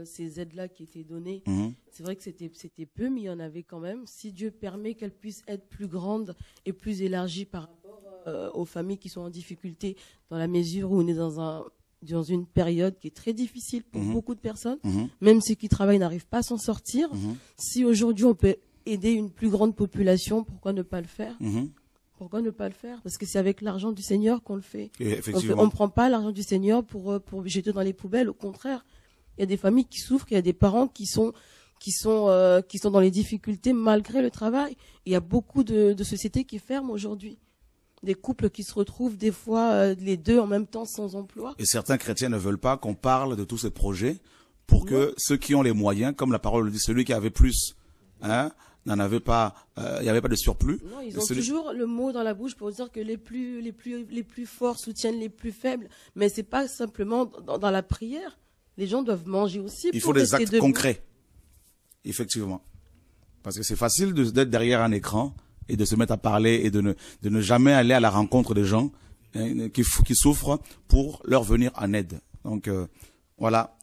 Speaker 3: ces aides-là qui étaient données.
Speaker 1: Mm-hmm.
Speaker 3: C'est vrai que c'était peu, mais il y en avait quand même. Si Dieu permet qu'elles puissent être plus grandes et plus élargies par rapport aux familles qui sont en difficulté, dans la mesure où on est dans un dans une période qui est très difficile pour beaucoup de personnes. Même ceux qui travaillent n'arrivent pas à s'en sortir. Si aujourd'hui on peut aider une plus grande population, pourquoi ne pas le faire? Pourquoi ne pas le faire? Parce que c'est avec l'argent du Seigneur qu'on le fait. On ne prend pas l'argent du Seigneur pour jeter dans les poubelles. Au contraire, il y a des familles qui souffrent, il y a des parents qui sont dans les difficultés malgré le travail. Il y a beaucoup de sociétés qui ferment aujourd'hui. Des couples qui se retrouvent des fois les deux en même temps sans emploi.
Speaker 1: Et certains chrétiens ne veulent pas qu'on parle de tous ces projets pour que ceux qui ont les moyens, comme la parole le dit, celui qui avait plus, n'en avait pas, il n'y avait pas de surplus.
Speaker 3: Non, ils ont toujours le mot dans la bouche pour dire que les plus forts soutiennent les plus faibles. Mais c'est pas simplement dans la prière. Les gens doivent manger aussi.
Speaker 1: Il faut des actes concrets. Effectivement. Parce que c'est facile d'être derrière un écran et de se mettre à parler et de ne jamais aller à la rencontre des gens qui souffrent pour leur venir en aide. Donc, voilà.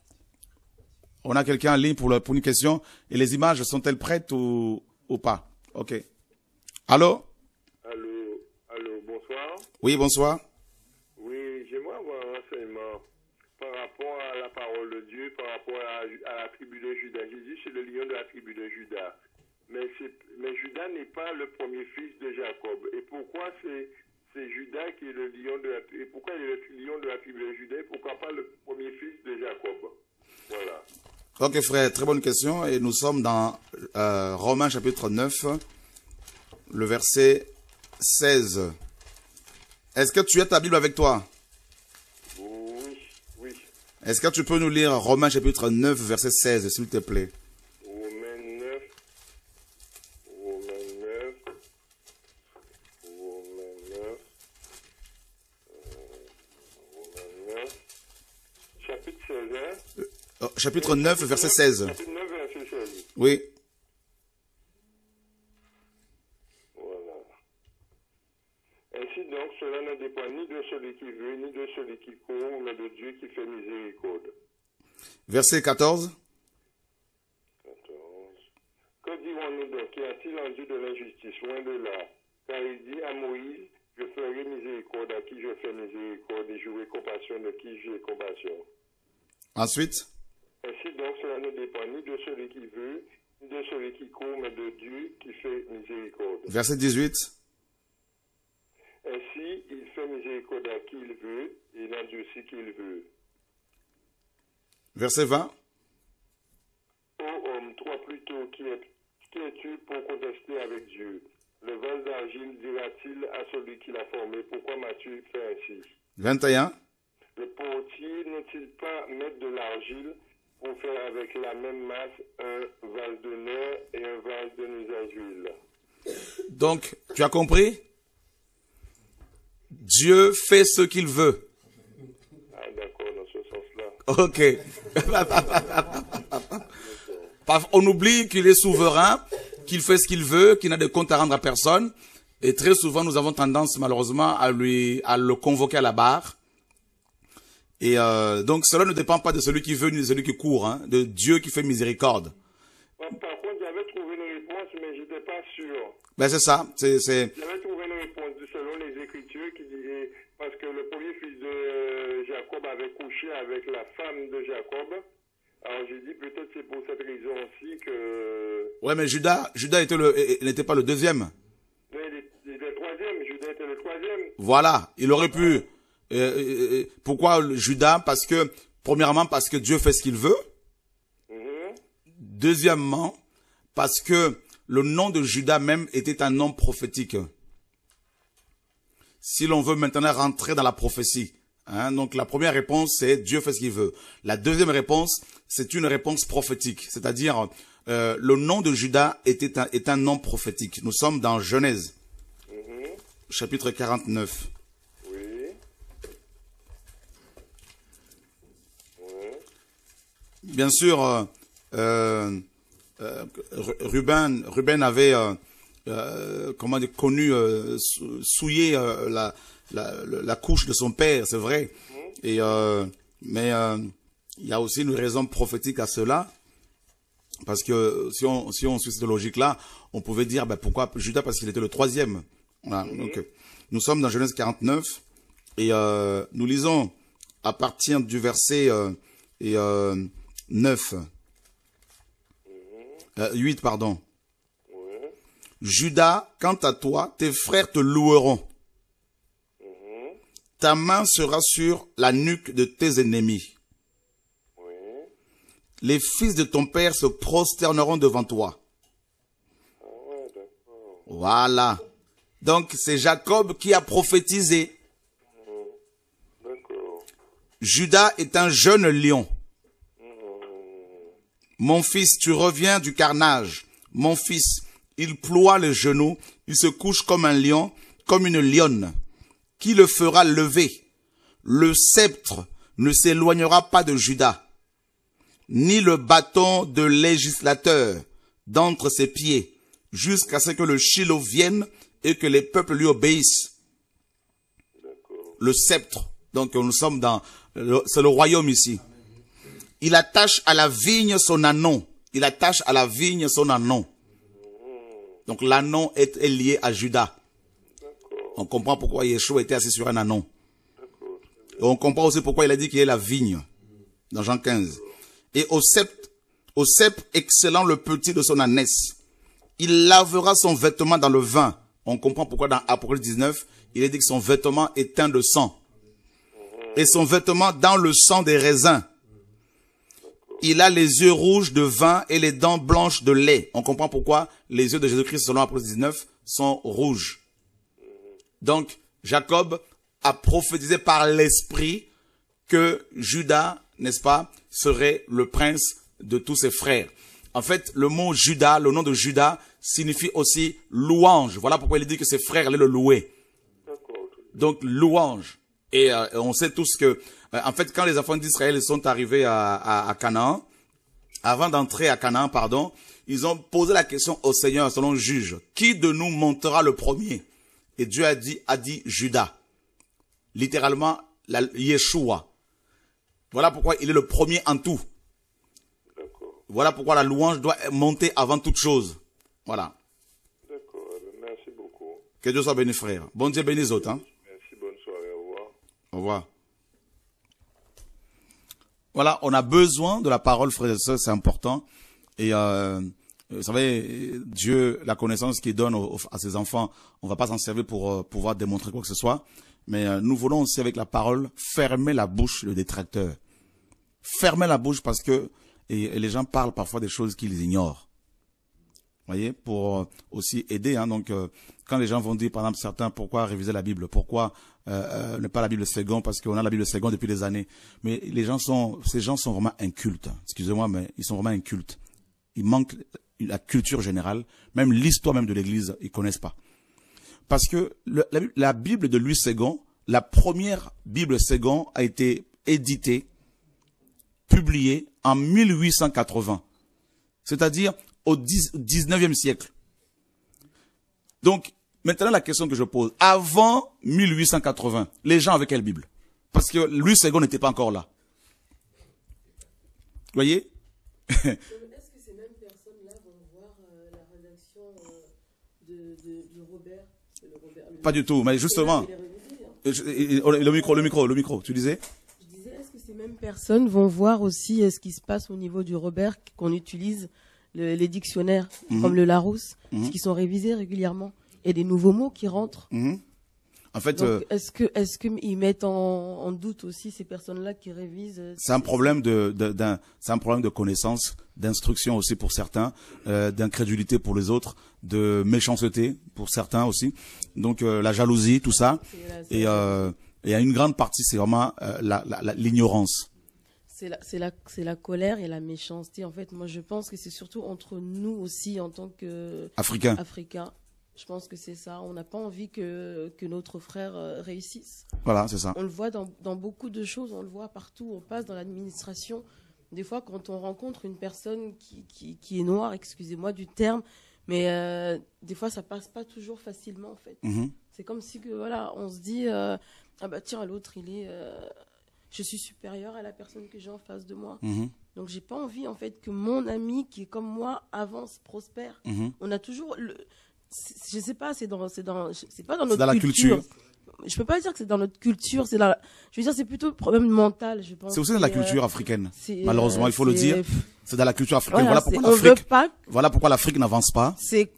Speaker 1: On a quelqu'un en ligne pour une question. Et les images sont-elles prêtes ou pas? Ok. Allô?
Speaker 5: Allô, bonsoir.
Speaker 1: Oui, bonsoir.
Speaker 5: Oui, j'aimerais avoir un renseignement par rapport à la parole de Dieu, par rapport à la tribu de Juda. Jésus, c'est le lion de la tribu de Juda. Mais Juda n'est pas le premier fils de Jacob. Et pourquoi c'est Juda qui est le lion de la tribu? Et pourquoi il est le lion de la tribu de Juda? Et pourquoi pas le premier fils de Jacob? Voilà.
Speaker 1: Ok frère, très bonne question. Et nous sommes dans Romains chapitre 9, le verset 16. Est-ce que tu as ta Bible avec toi?
Speaker 5: Oui.
Speaker 1: Est-ce que tu peux nous lire Romains chapitre 9, verset 16, s'il te plaît? Chapitre 9, verset 16.
Speaker 5: Chapitre 9, verset 16.
Speaker 1: Oui.
Speaker 5: Voilà. Ainsi donc, cela ne dépend ni de celui qui veut, ni de celui qui court, mais de Dieu qui fait miséricorde.
Speaker 1: Verset 14.
Speaker 5: 14. Que dirons-nous donc? Y a-t-il en Dieu de l'injustice? Loin de là. Car il dit à Moïse, je ferai miséricorde à qui je fais miséricorde, et j'aurai compassion de qui j'ai compassion.
Speaker 1: Ensuite.
Speaker 5: Ainsi donc, cela ne dépend ni de celui qui veut, ni de celui qui court, mais de Dieu qui fait miséricorde.
Speaker 1: Verset 18.
Speaker 5: Ainsi, il fait miséricorde à qui il veut, et il endurcit qui il veut.
Speaker 1: Verset 20.
Speaker 5: Ô homme, toi plutôt, qui es-tu pour contester avec Dieu? Le vase d'argile dira-t-il à celui qui l'a formé, pourquoi m'as-tu fait ainsi?
Speaker 1: 21.
Speaker 5: Le potier n'est-il pas mettre de l'argile pour faire avec la même masse un vase d'honneur et un vase de nuisance d'huile?
Speaker 1: Donc, tu as compris? Dieu fait ce qu'il veut.
Speaker 5: Ah, d'accord, dans ce sens-là.
Speaker 1: Ok. On oublie qu'il est souverain, qu'il fait ce qu'il veut, qu'il n'a de compte à rendre à personne. Et très souvent, nous avons tendance, malheureusement, à le convoquer à la barre. Et donc, cela ne dépend pas de celui qui veut ni de celui qui court, hein, de Dieu qui fait miséricorde.
Speaker 5: Par contre, j'avais trouvé une réponse, mais je n'étais pas sûr.
Speaker 1: Ben c'est ça.
Speaker 5: J'avais trouvé une réponse selon les Écritures qui disait, parce que le premier fils de Jacob avait couché avec la femme de Jacob. Alors j'ai dit peut-être c'est pour cette raison-ci que...
Speaker 1: Ouais, mais Judas n'était pas le deuxième.
Speaker 5: Mais il était le troisième, Judas était le troisième.
Speaker 1: Voilà, il aurait pu... pourquoi Judas? Premièrement, parce que Dieu fait ce qu'il veut. Deuxièmement, parce que le nom de Judas même était un nom prophétique. Si l'on veut maintenant rentrer dans la prophétie. Hein, donc la première réponse, c'est Dieu fait ce qu'il veut. La deuxième réponse, c'est une réponse prophétique. C'est-à-dire, le nom de Judas est un nom prophétique. Nous sommes dans Genèse, chapitre 49. Bien sûr, Ruben avait connu, souillé la couche de son père, c'est vrai. Et mais il y a aussi une raison prophétique à cela, parce que si on suit cette logique-là, on pouvait dire pourquoi Judas, parce qu'il était le troisième. Voilà. Donc nous sommes dans Genèse 49 et nous lisons à partir du verset 9. 8, pardon. Judas, quant à toi, tes frères te loueront. Ta main sera sur la nuque de tes ennemis. Les fils de ton père se prosterneront devant toi. Voilà. Donc, c'est Jacob qui a prophétisé. Judas est un jeune lion. Mon fils, tu reviens du carnage. Mon fils, il ploie les genoux, il se couche comme un lion, comme une lionne. Qui le fera lever? Le sceptre ne s'éloignera pas de Judas, ni le bâton de législateur d'entre ses pieds, jusqu'à ce que le Shiloh vienne et que les peuples lui obéissent. Le sceptre, donc nous sommes c'est le royaume ici. Il attache à la vigne son anon. Il attache à la vigne son anon. Donc l'anon est lié à Judas. On comprend pourquoi Yeshua était assis sur un anon. Et on comprend aussi pourquoi il a dit qu'il est la vigne, dans Jean 15. Et au sceptre excellant le petit de son ânesse, il lavera son vêtement dans le vin. On comprend pourquoi dans Apocalypse 19, il est dit que son vêtement est teint de sang. Et son vêtement dans le sang des raisins. Il a les yeux rouges de vin et les dents blanches de lait. On comprend pourquoi les yeux de Jésus-Christ, selon Apocalypse 19, sont rouges. Donc, Jacob a prophétisé par l'esprit que Judas, n'est-ce pas, serait le prince de tous ses frères. En fait, le mot Judas, le nom de Judas, signifie aussi louange. Voilà pourquoi il dit que ses frères allaient le louer. Donc, louange. Et on sait tous que, en fait, quand les enfants d'Israël sont arrivés à Canaan, avant d'entrer à Canaan, pardon, ils ont posé la question au Seigneur, selon le juge, qui de nous montera le premier? Et Dieu a dit Judas. Littéralement, Yeshua. Voilà pourquoi il est le premier en tout. Voilà pourquoi la louange doit monter avant toute chose. Voilà.
Speaker 5: D'accord. Merci beaucoup.
Speaker 1: Que Dieu soit béni, frère. Bon Dieu béni les autres. Hein?
Speaker 5: Merci, bonne soirée. Au revoir.
Speaker 1: Au revoir. Voilà, on a besoin de la parole, frères et sœurs, c'est important. Et vous savez, Dieu, la connaissance qu'il donne à ses enfants, on va pas s'en servir pour pouvoir démontrer quoi que ce soit. Mais nous voulons aussi, avec la parole, fermer la bouche le détracteur. Fermer la bouche parce que et les gens parlent parfois des choses qu'ils ignorent. Vous voyez, pour aussi aider. Hein, donc, quand les gens vont dire, par exemple, certains, pourquoi réviser la Bible? Pourquoi ne pas la Bible seconde? Parce qu'on a la Bible seconde depuis des années. Mais ces gens sont vraiment incultes. Excusez-moi, mais ils sont vraiment incultes. Il manque la culture générale, même l'histoire même de l'Église, ils connaissent pas. Parce que la Bible de Louis II, la première Bible seconde a été éditée, publiée en 1880. C'est-à-dire au 19e siècle. Donc, maintenant la question que je pose, avant 1880, les gens avaient quelle Bible? Parce que Louis II n'était pas encore là. Vous voyez?
Speaker 3: Est-ce que ces mêmes personnes-là vont voir la rédaction du Robert,
Speaker 1: Pas du tout, mais justement. Le micro, tu disais?
Speaker 3: Je disais, est-ce que ces mêmes personnes vont voir aussi ce qui se passe au niveau du Robert, qu'on utilise les dictionnaires, comme le Larousse, qui sont révisés régulièrement, et des nouveaux mots qui rentrent.
Speaker 1: En fait,
Speaker 3: donc, est-ce qu'ils mettent en doute aussi ces personnes-là qui révisent?
Speaker 1: C'est un problème c'est un problème de connaissance, d'instruction aussi pour certains, d'incrédulité pour les autres, de méchanceté pour certains aussi. Donc la jalousie, tout ça. Et à une grande partie, c'est vraiment l'ignorance.
Speaker 3: C'est la colère et la méchanceté. En fait, moi, je pense que c'est surtout entre nous aussi en tant que Africains. Je pense que c'est ça. On n'a pas envie que notre frère réussisse.
Speaker 1: Voilà, c'est ça.
Speaker 3: On le voit dans beaucoup de choses. On le voit partout. On passe dans l'administration. Des fois, quand on rencontre une personne qui est noire, excusez-moi du terme, mais des fois, ça passe pas toujours facilement, en fait. C'est comme si voilà, on se dit ah bah tiens, l'autre, je suis supérieur à la personne que j'ai en face de moi. Donc, j'ai pas envie, en fait, que mon ami qui est comme moi avance, prospère. On a toujours je sais pas, c'est pas dans notre culture. je peux pas dire que c'est dans notre culture, je veux dire, c'est plutôt le problème mental, je pense.
Speaker 1: C'est aussi dans la culture africaine. Malheureusement, il faut le dire. C'est dans la culture africaine. Voilà pourquoi l'Afrique n'avance pas.
Speaker 3: C'est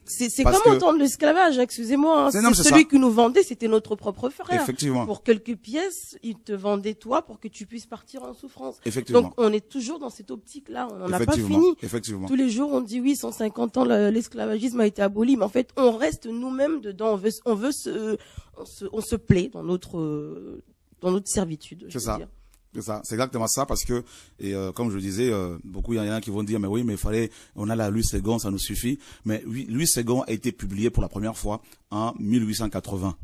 Speaker 3: comme entendre l'esclavage, excusez-moi. Hein. C'est celui qui nous vendait, c'était notre propre frère.
Speaker 1: Effectivement.
Speaker 3: Pour quelques pièces, il te vendait toi pour que tu puisses partir en souffrance.
Speaker 1: Effectivement.
Speaker 3: Donc, on est toujours dans cette optique-là. On n'en a pas fini.
Speaker 1: Effectivement.
Speaker 3: Tous les jours, on dit oui, 150 ans, l'esclavagisme a été aboli. Mais en fait, on reste nous-mêmes dedans. On se plaît dans notre servitude.
Speaker 1: C'est ça. C'est exactement ça, parce que, comme je le disais, beaucoup, il y en a qui vont dire, mais oui, mais on a la Louis Segond, ça nous suffit. Mais oui, Louis Segond a été publié pour la première fois en 1880.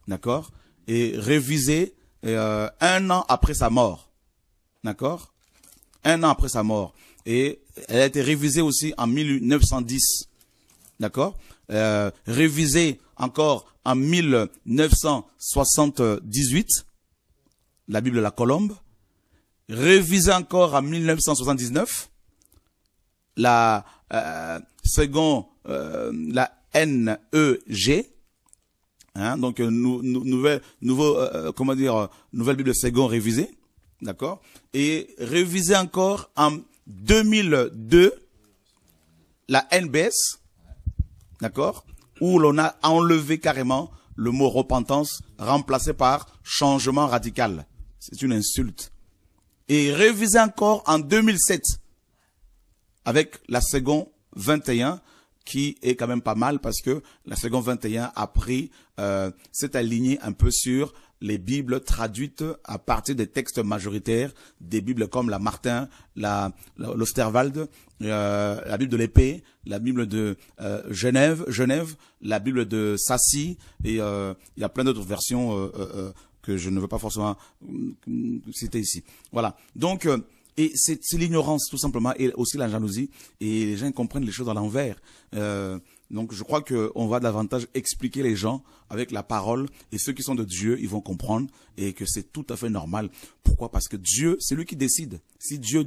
Speaker 1: D'accord? Et révisé, 1 an après sa mort. D'accord? 1 an après sa mort. Et elle a été révisée aussi en 1910. D'accord? Révisée encore en 1978. La Bible de la Colombe, révisée encore en 1979, la NEG, hein, donc nouvelle Bible Segond révisée, d'accord, et révisée encore en 2002, la NBS, d'accord, où l'on a enlevé carrément le mot repentance, remplacé par changement radical. C'est une insulte. Et révisé encore en 2007 avec la Segond 21, qui est quand même pas mal parce que la Segond 21 a pris, s'est aligné un peu sur les Bibles traduites à partir des textes majoritaires, des Bibles comme la Martin, l'Osterwald, la Bible de l'Épée, la Bible de Genève, la Bible de Sassy, et il y a plein d'autres versions que je ne veux pas forcément citer ici. Voilà. Donc, et c'est l'ignorance tout simplement, et aussi la jalousie, et les gens comprennent les choses à l'envers. Donc je crois qu'on va davantage expliquer les gens avec la parole, et ceux qui sont de Dieu, ils vont comprendre, et que c'est tout à fait normal. Pourquoi? Parce que Dieu, c'est lui qui décide. Si Dieu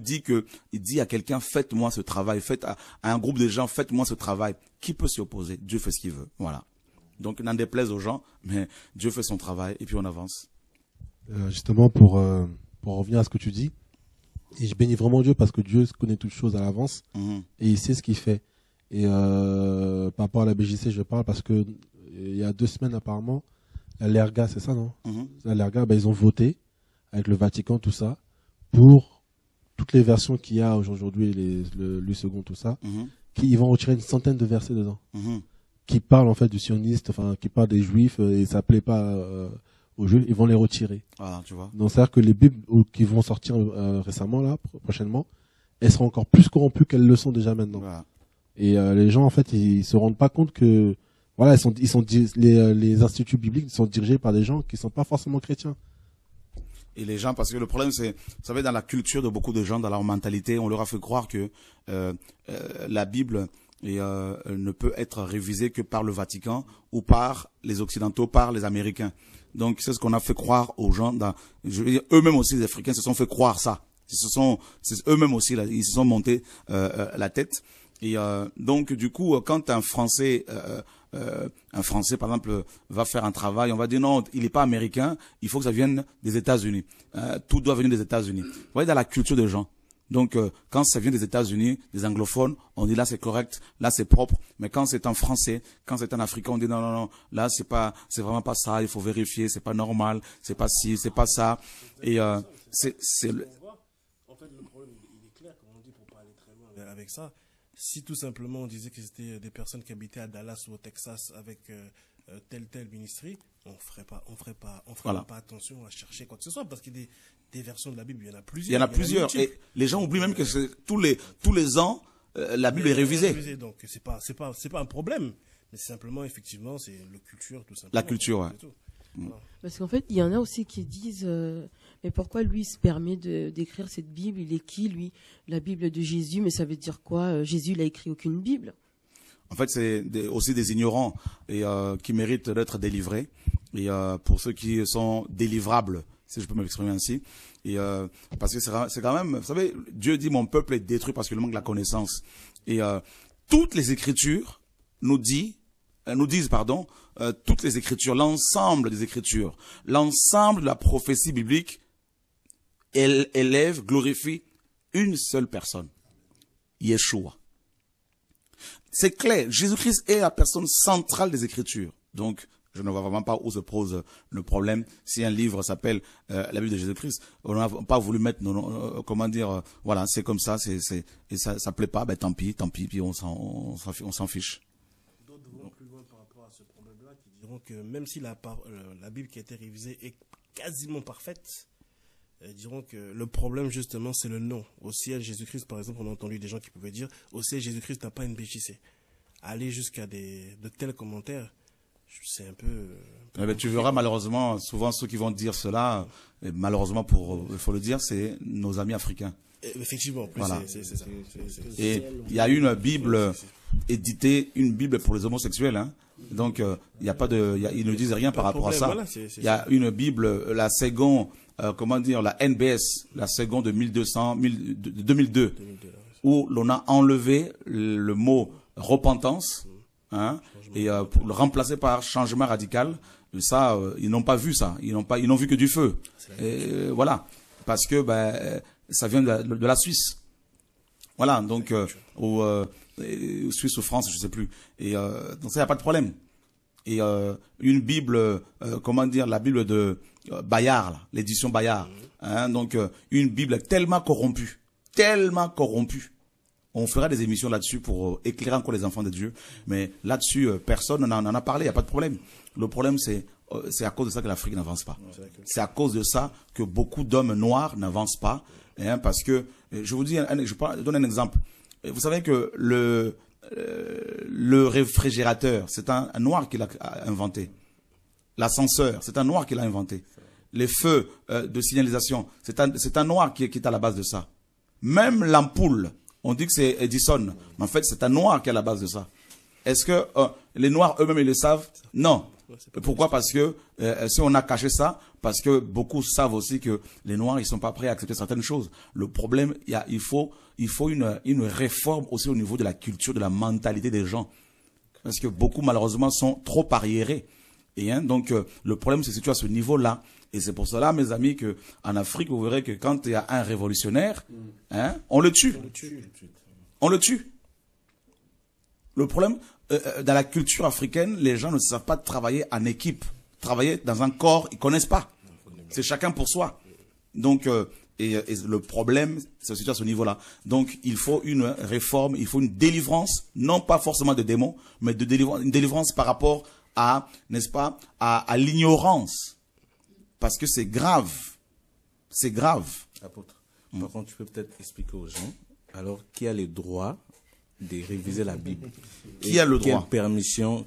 Speaker 1: il dit à quelqu'un, faites-moi ce travail, faites à un groupe de gens, faites-moi ce travail, qui peut s'y opposer? Dieu fait ce qu'il veut. Voilà. Donc n'en déplaise aux gens, mais Dieu fait son travail, et puis on avance.
Speaker 2: Justement, pour revenir à ce que tu dis, et je bénis vraiment Dieu parce que Dieu connaît toutes choses à l'avance, et il sait ce qu'il fait. Et par rapport à la BJC, je parle parce que il y a 2 semaines apparemment, la LERGA, c'est ça, non? La LERGA, ils ont voté avec le Vatican, tout ça, pour toutes les versions qu'il y a aujourd'hui, le Louis II, tout ça, ils vont retirer une centaine de versets dedans, qui parlent en fait du sioniste, enfin qui parlent des Juifs, et ça plaît pas aux Juifs, ils vont les retirer.
Speaker 1: Ah, tu vois.
Speaker 2: Donc c'est-à-dire que les Bibles qui vont sortir récemment là, prochainement, elles seront encore plus corrompues qu'elles le sont déjà maintenant. Voilà. Et les gens en fait ils se rendent pas compte que voilà les instituts bibliques sont dirigés par des gens qui sont pas forcément chrétiens.
Speaker 1: Et les gens, parce que le problème c'est, vous savez, dans la culture de beaucoup de gens, dans leur mentalité, on leur a fait croire que la Bible ne peut être révisée que par le Vatican ou par les Occidentaux, par les Américains. Donc c'est ce qu'on a fait croire aux gens. Eux-mêmes aussi, les Africains se sont fait croire ça. Eux-mêmes aussi, là, ils se sont montés la tête. Et donc du coup, quand un Français par exemple va faire un travail, on va dire non, il n'est pas américain, il faut que ça vienne des États-Unis. Tout doit venir des États-Unis. Vous voyez, dans la culture des gens. Donc quand ça vient des États-Unis, des anglophones, on dit là c'est correct, là c'est propre. Mais quand c'est un Français, quand c'est un Africain, on dit non, là c'est vraiment pas ça, il faut vérifier, c'est pas normal, c'est pas ci, c'est pas ça. Et c'est le...
Speaker 6: En fait, le problème il est clair, comme on dit, pour pas aller très loin avec ça. Si tout simplement on disait que c'était des personnes qui habitaient à Dallas ou au Texas avec telle ministrie, on ferait pas pas attention à chercher quoi que ce soit, parce qu'il y a des versions de la Bible, il y en a plusieurs.
Speaker 1: Il y en a plusieurs, et les gens oublient même que tous les ans la Bible est révisée.
Speaker 6: Donc c'est pas un problème, mais c'est simplement effectivement c'est la culture tout simplement.
Speaker 1: La culture, ouais.
Speaker 3: Voilà. Parce qu'en fait, il y en a aussi qui disent mais pourquoi lui se permet d'écrire cette Bible? Il est qui, lui? La Bible de Jésus, mais ça veut dire quoi? Jésus, il a écrit aucune Bible.
Speaker 1: En fait, c'est aussi des ignorants et qui méritent d'être délivrés. Et pour ceux qui sont délivrables, si je peux m'exprimer ainsi. Et parce que c'est quand même, vous savez, Dieu dit mon peuple est détruit parce qu'il manque la connaissance. Et toutes les Écritures nous disent nous disent, pardon, toutes les Écritures, l'ensemble des Écritures, l'ensemble de la prophétie biblique, elle élève, glorifie une seule personne, Yeshua. C'est clair, Jésus-Christ est la personne centrale des Écritures. Donc, je ne vois vraiment pas où se pose le problème. Si un livre s'appelle la Bible de Jésus-Christ, on n'a pas voulu mettre, comment dire, voilà, c'est comme ça, et ça plaît pas, ben tant pis, puis on s'en fiche.
Speaker 6: D'autres vont plus loin par rapport à ce problème-là, qui diront que même si la Bible qui a été révisée est quasiment parfaite, diront que le problème justement c'est le nom. Au ciel Jésus-Christ, par exemple, on a entendu des gens qui pouvaient dire au ciel Jésus-Christ n'a pas une BJC. Aller jusqu'à de tels commentaires, c'est un peu...
Speaker 1: Eh ben, tu verras malheureusement, souvent ceux qui vont dire cela, et malheureusement il faut le dire, c'est nos amis africains.
Speaker 6: Effectivement, plus
Speaker 1: voilà.
Speaker 6: C'est ça.
Speaker 1: Et il y a une Bible éditée, une Bible pour les homosexuels, hein. Donc il y a pas de, ils ne disent rien par rapport à ça.
Speaker 6: Voilà,
Speaker 1: il y a une Bible, la seconde, comment dire, la NBS, la seconde de 2002, où l'on a enlevé le mot repentance, hein, et pour le remplacer par changement radical. Ça, ils n'ont pas vu ça, ils n'ont vu que du feu. Et, voilà, parce que ça vient de la Suisse. Voilà, donc Suisse ou France, je sais plus. Et donc ça, y a pas de problème. Et une Bible, comment dire, la Bible de Bayard, l'édition Bayard, hein, donc une Bible tellement corrompue. On fera des émissions là-dessus pour éclairer encore les enfants de Dieu. Mais là-dessus, personne n'en a parlé, il n'y a pas de problème. Le problème, c'est à cause de ça que l'Afrique n'avance pas. C'est à cause de ça que beaucoup d'hommes noirs n'avancent pas. Hein, parce que, je vous dis, je donne un exemple. Vous savez que le réfrigérateur, c'est un noir qui l'a inventé. L'ascenseur, c'est un noir qui l'a inventé. Les feux de signalisation, c'est un noir qui est à la base de ça. Même l'ampoule, on dit que c'est Edison, mais en fait c'est un noir qui est à la base de ça. Est-ce que les noirs eux-mêmes ils le savent? Non. Pourquoi? Parce que si on a caché ça, parce que beaucoup savent aussi que les noirs ils sont pas prêts à accepter certaines choses. Le problème, il faut une réforme aussi au niveau de la culture, de la mentalité des gens, parce que beaucoup malheureusement sont trop arriérés. Et donc le problème se situe à ce niveau-là. Et c'est pour cela, mes amis, que en Afrique, vous verrez que quand il y a un révolutionnaire, hein, on le tue. On le tue. Le problème, dans la culture africaine, les gens ne savent pas travailler en équipe. Travailler dans un corps, ils connaissent pas. C'est chacun pour soi. Donc, et le problème se situe à ce niveau-là. Donc, il faut une réforme, il faut une délivrance, non pas forcément de démons, mais une délivrance par rapport à, n'est-ce pas, à l'ignorance. Parce que c'est grave. C'est grave.
Speaker 7: Apôtre, par contre, tu peux peut-être expliquer aux gens, alors, qui a le droit de réviser la Bible?
Speaker 1: Qui a le droit?
Speaker 7: Quelle permission,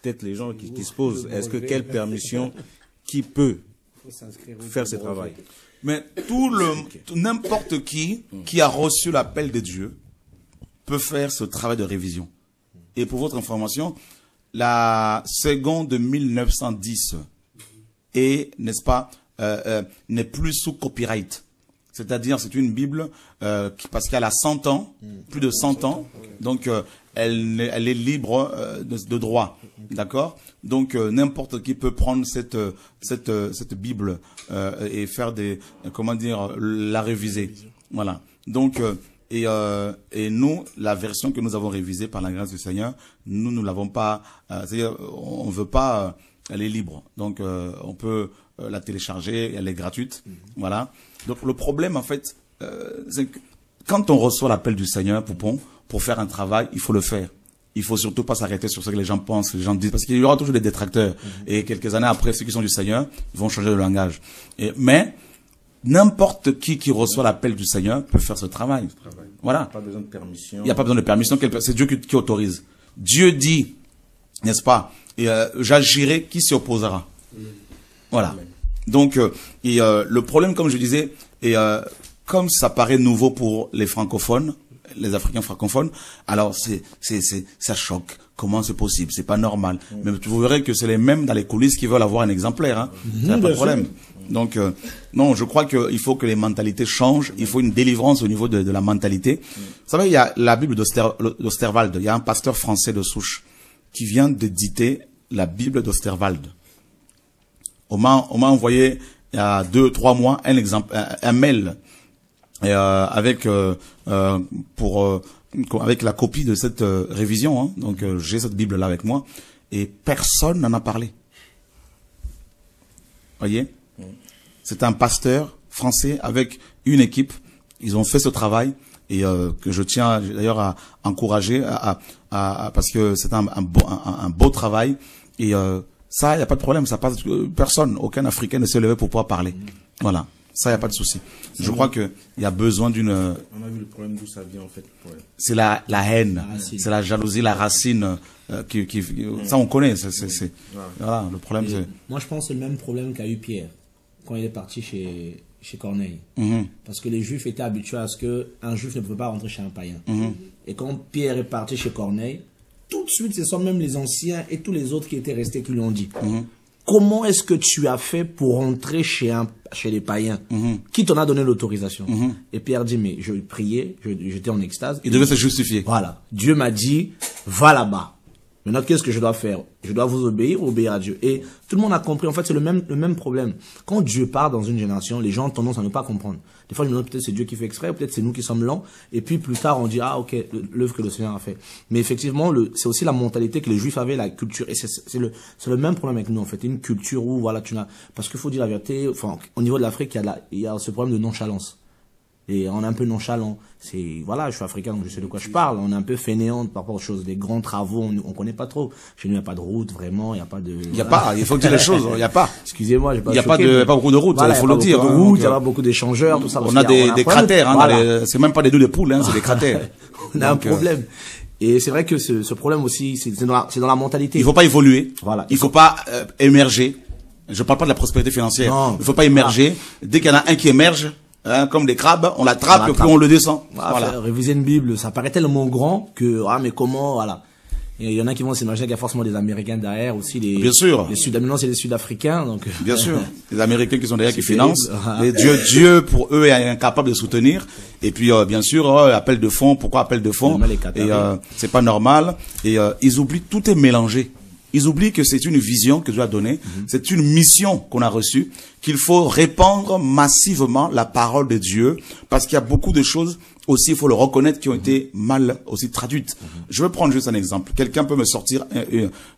Speaker 7: peut-être les gens qui se posent, est-ce que quelle permission, qui peut faire ce travail?
Speaker 1: Mais n'importe qui a reçu l'appel de Dieu peut faire ce travail de révision. Et pour votre information, la seconde de 1910 n'est-ce pas, n'est plus sous copyright. C'est-à-dire, c'est une Bible parce qu'elle a 100 ans, plus de 100 ans, donc elle est libre de droit, d'accord? Donc n'importe qui peut prendre cette Bible et faire comment dire, la réviser, voilà. Donc et nous, la version que nous avons révisée par la grâce du Seigneur, nous ne l'avons pas, c'est-à-dire on veut pas, elle est libre, donc on peut la télécharger, elle est gratuite, voilà. Donc le problème en fait, c'est que quand on reçoit l'appel du Seigneur, Poupon, pour faire un travail, il faut le faire. Il faut surtout pas s'arrêter sur ce que les gens pensent, les gens disent, parce qu'il y aura toujours des détracteurs. Et quelques années après, ceux qui sont du Seigneur, ils vont changer de langage. Mais n'importe qui reçoit l'appel du Seigneur peut faire ce travail. Voilà.
Speaker 7: Pas besoin de permission.
Speaker 1: Il n'y a pas besoin de permission. C'est Dieu qui autorise. Dieu dit, n'est-ce pas, et j'agirai qui s'y opposera. Voilà. Donc, le problème, comme je disais, comme ça paraît nouveau pour les francophones, les Africains francophones, alors ça choque. Comment c'est possible? C'est pas normal. Mais vous verrez que c'est les mêmes dans les coulisses qui veulent avoir un exemplaire. Hein. Pas de problème. Donc, non, je crois qu'il faut que les mentalités changent. Il faut une délivrance au niveau de la mentalité. Vous savez, il y a la Bible d'Osterwald. Il y a un pasteur français de souche. qui vient d'éditer la Bible d'Osterwald. On m'a envoyé il y a 2-3 mois un mail avec la copie de cette révision. Hein. Donc j'ai cette Bible là avec moi et personne n'en a parlé. Voyez, c'est un pasteur français avec une équipe. Ils ont fait ce travail et que je tiens d'ailleurs à encourager parce que c'est un beau travail et ça, il n'y a pas de problème, ça passe, personne, aucun Africain ne s'est levé pour pouvoir parler. Voilà, ça, il n'y a pas de souci. Je crois qu'il y a besoin d'une...
Speaker 7: On a vu le problème d'où ça vient, en fait. Ouais.
Speaker 1: C'est la haine, c'est la jalousie, la racine, ça on connaît, voilà, le problème c'est...
Speaker 8: Moi, je pense que c'est le même problème qu'a eu Pierre, quand il est parti chez Corneille. Parce que les Juifs étaient habitués à ce qu'un Juif ne pouvait pas rentrer chez un païen. Et quand Pierre est parti chez Corneille, tout de suite, ce sont même les anciens et tous les autres qui étaient restés qui lui ont dit comment est-ce que tu as fait pour rentrer chez les païens Qui t'en a donné l'autorisation Et Pierre dit, mais je priais, j'étais en extase.
Speaker 1: Il devait se justifier.
Speaker 8: Voilà. Dieu m'a dit, va là-bas. Maintenant, qu'est-ce que je dois faire? Je dois vous obéir ou obéir à Dieu? Et tout le monde a compris. En fait, c'est le même problème. Quand Dieu part dans une génération, les gens ont tendance à ne pas comprendre. Des fois, je me demande peut-être c'est Dieu qui fait exprès, peut-être c'est nous qui sommes lents. Et puis plus tard, on dit, ah ok, l'œuvre que le Seigneur a fait. Mais effectivement, c'est aussi la mentalité que les Juifs avaient, la culture. Et c'est le même problème avec nous, en fait. Une culture où, voilà, parce qu'il faut dire la vérité, enfin, au niveau de l'Afrique, il y a ce problème de nonchalance. Et on est un peu nonchalant. Voilà, je suis africain, donc je sais de quoi je parle. On est un peu fainéant par rapport aux choses. Des grands travaux, on connaît pas trop. Chez nous, il n'y a pas de route, vraiment. Il n'y a pas de...
Speaker 1: il faut dire les choses. Il n'y a pas.
Speaker 8: Excusez-moi, j'ai pas.
Speaker 1: Il n'y a pas beaucoup de routes, il faut le dire.
Speaker 8: Il n'y a pas beaucoup d'échangeurs, tout ça.
Speaker 1: On a des cratères, hein, c'est même pas des deux de poules, hein, c'est des cratères.
Speaker 8: On a un problème. Et c'est vrai que ce problème aussi, c'est dans la mentalité.
Speaker 1: Il faut pas évoluer.
Speaker 8: Voilà.
Speaker 1: Il faut pas émerger. Je parle pas de la prospérité financière. Non. Il faut pas émerger. Dès qu'il y en a un qui émerge, hein, comme des crabes, on l'attrape et puis on le descend.
Speaker 8: Voilà. Réviser une Bible, ça paraît tellement grand que, mais comment, voilà. Et il y en a qui vont s'imaginer qu'il y a forcément des Américains derrière aussi,
Speaker 1: bien sûr.
Speaker 8: Les Maintenant, c'est les Sud-Africains, donc.
Speaker 1: Bien sûr. Les Américains qui sont derrière, qui financent. Et Dieu, pour eux, est incapable de soutenir. Et puis, bien sûr, appel de fonds. Pourquoi appel de fonds? Et, c'est pas normal. Et, ils oublient, tout est mélangé. Ils oublient que c'est une vision que Dieu a donnée, c'est une mission qu'on a reçue, qu'il faut répandre massivement la parole de Dieu, parce qu'il y a beaucoup de choses aussi, il faut le reconnaître, qui ont été mal aussi traduites. Je vais prendre juste un exemple. Quelqu'un peut me sortir,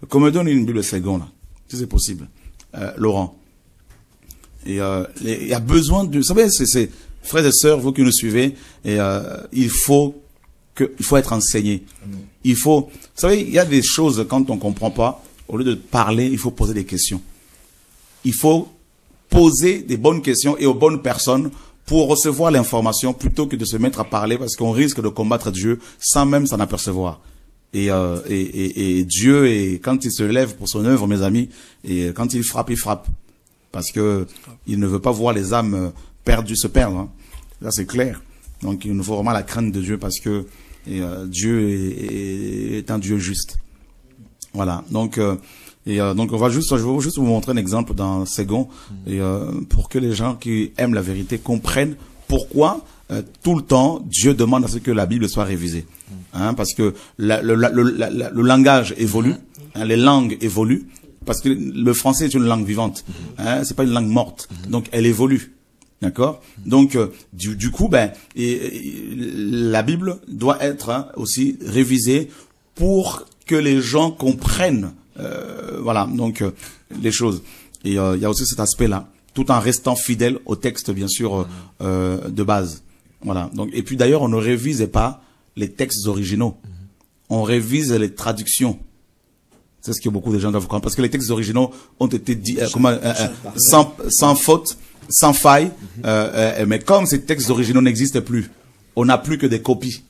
Speaker 1: qu'on me donne une Bible Ségon, là, si c'est possible, Laurent. Et il y a besoin de, vous savez, c'est frères et sœurs, vous qui nous suivez, et il faut être enseigné. Il faut, vous savez, il y a des choses, quand on comprend pas, au lieu de parler, il faut poser des questions. Il faut poser des bonnes questions et aux bonnes personnes pour recevoir l'information plutôt que de se mettre à parler, parce qu'on risque de combattre Dieu sans même s'en apercevoir. Et Dieu, quand il se lève pour son œuvre, mes amis, et quand il frappe, parce que il ne veut pas voir les âmes perdues se perdre. Hein. Là, c'est clair. Donc, il nous faut vraiment la crainte de Dieu, parce que Dieu est un Dieu juste. Voilà. Donc, donc je vais juste vous montrer un exemple dans Ségon, pour que les gens qui aiment la vérité comprennent pourquoi tout le temps Dieu demande à ce que la Bible soit révisée. Hein, parce que le langage évolue, hein, les langues évoluent, parce que le français est une langue vivante. Hein, c'est pas une langue morte. Donc elle évolue. D'accord. Donc du coup, la Bible doit être aussi révisée pour que les gens comprennent, voilà, donc les choses. Et il y a aussi cet aspect-là, tout en restant fidèle au texte, bien sûr, de base. Voilà. Donc, et puis d'ailleurs, on ne révise pas les textes originaux, on révise les traductions. C'est ce que beaucoup de gens doivent comprendre, parce que les textes originaux ont été dit sans faute, sans faille, mais comme ces textes originaux n'existent plus, on n'a plus que des copies.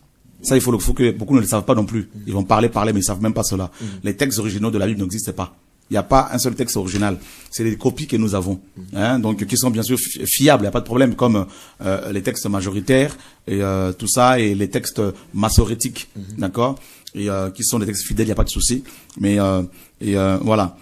Speaker 1: Ça, il faut que beaucoup ne le savent pas non plus. Ils vont parler, mais ils savent même pas cela. Les textes originaux de la Bible n'existent pas. Il n'y a pas un seul texte original. C'est les copies que nous avons, hein, donc qui sont bien sûr fiables. Il n'y a pas de problème, comme les textes majoritaires et tout ça, et les textes massorétiques, d'accord, et qui sont des textes fidèles. Il n'y a pas de souci. Mais voilà.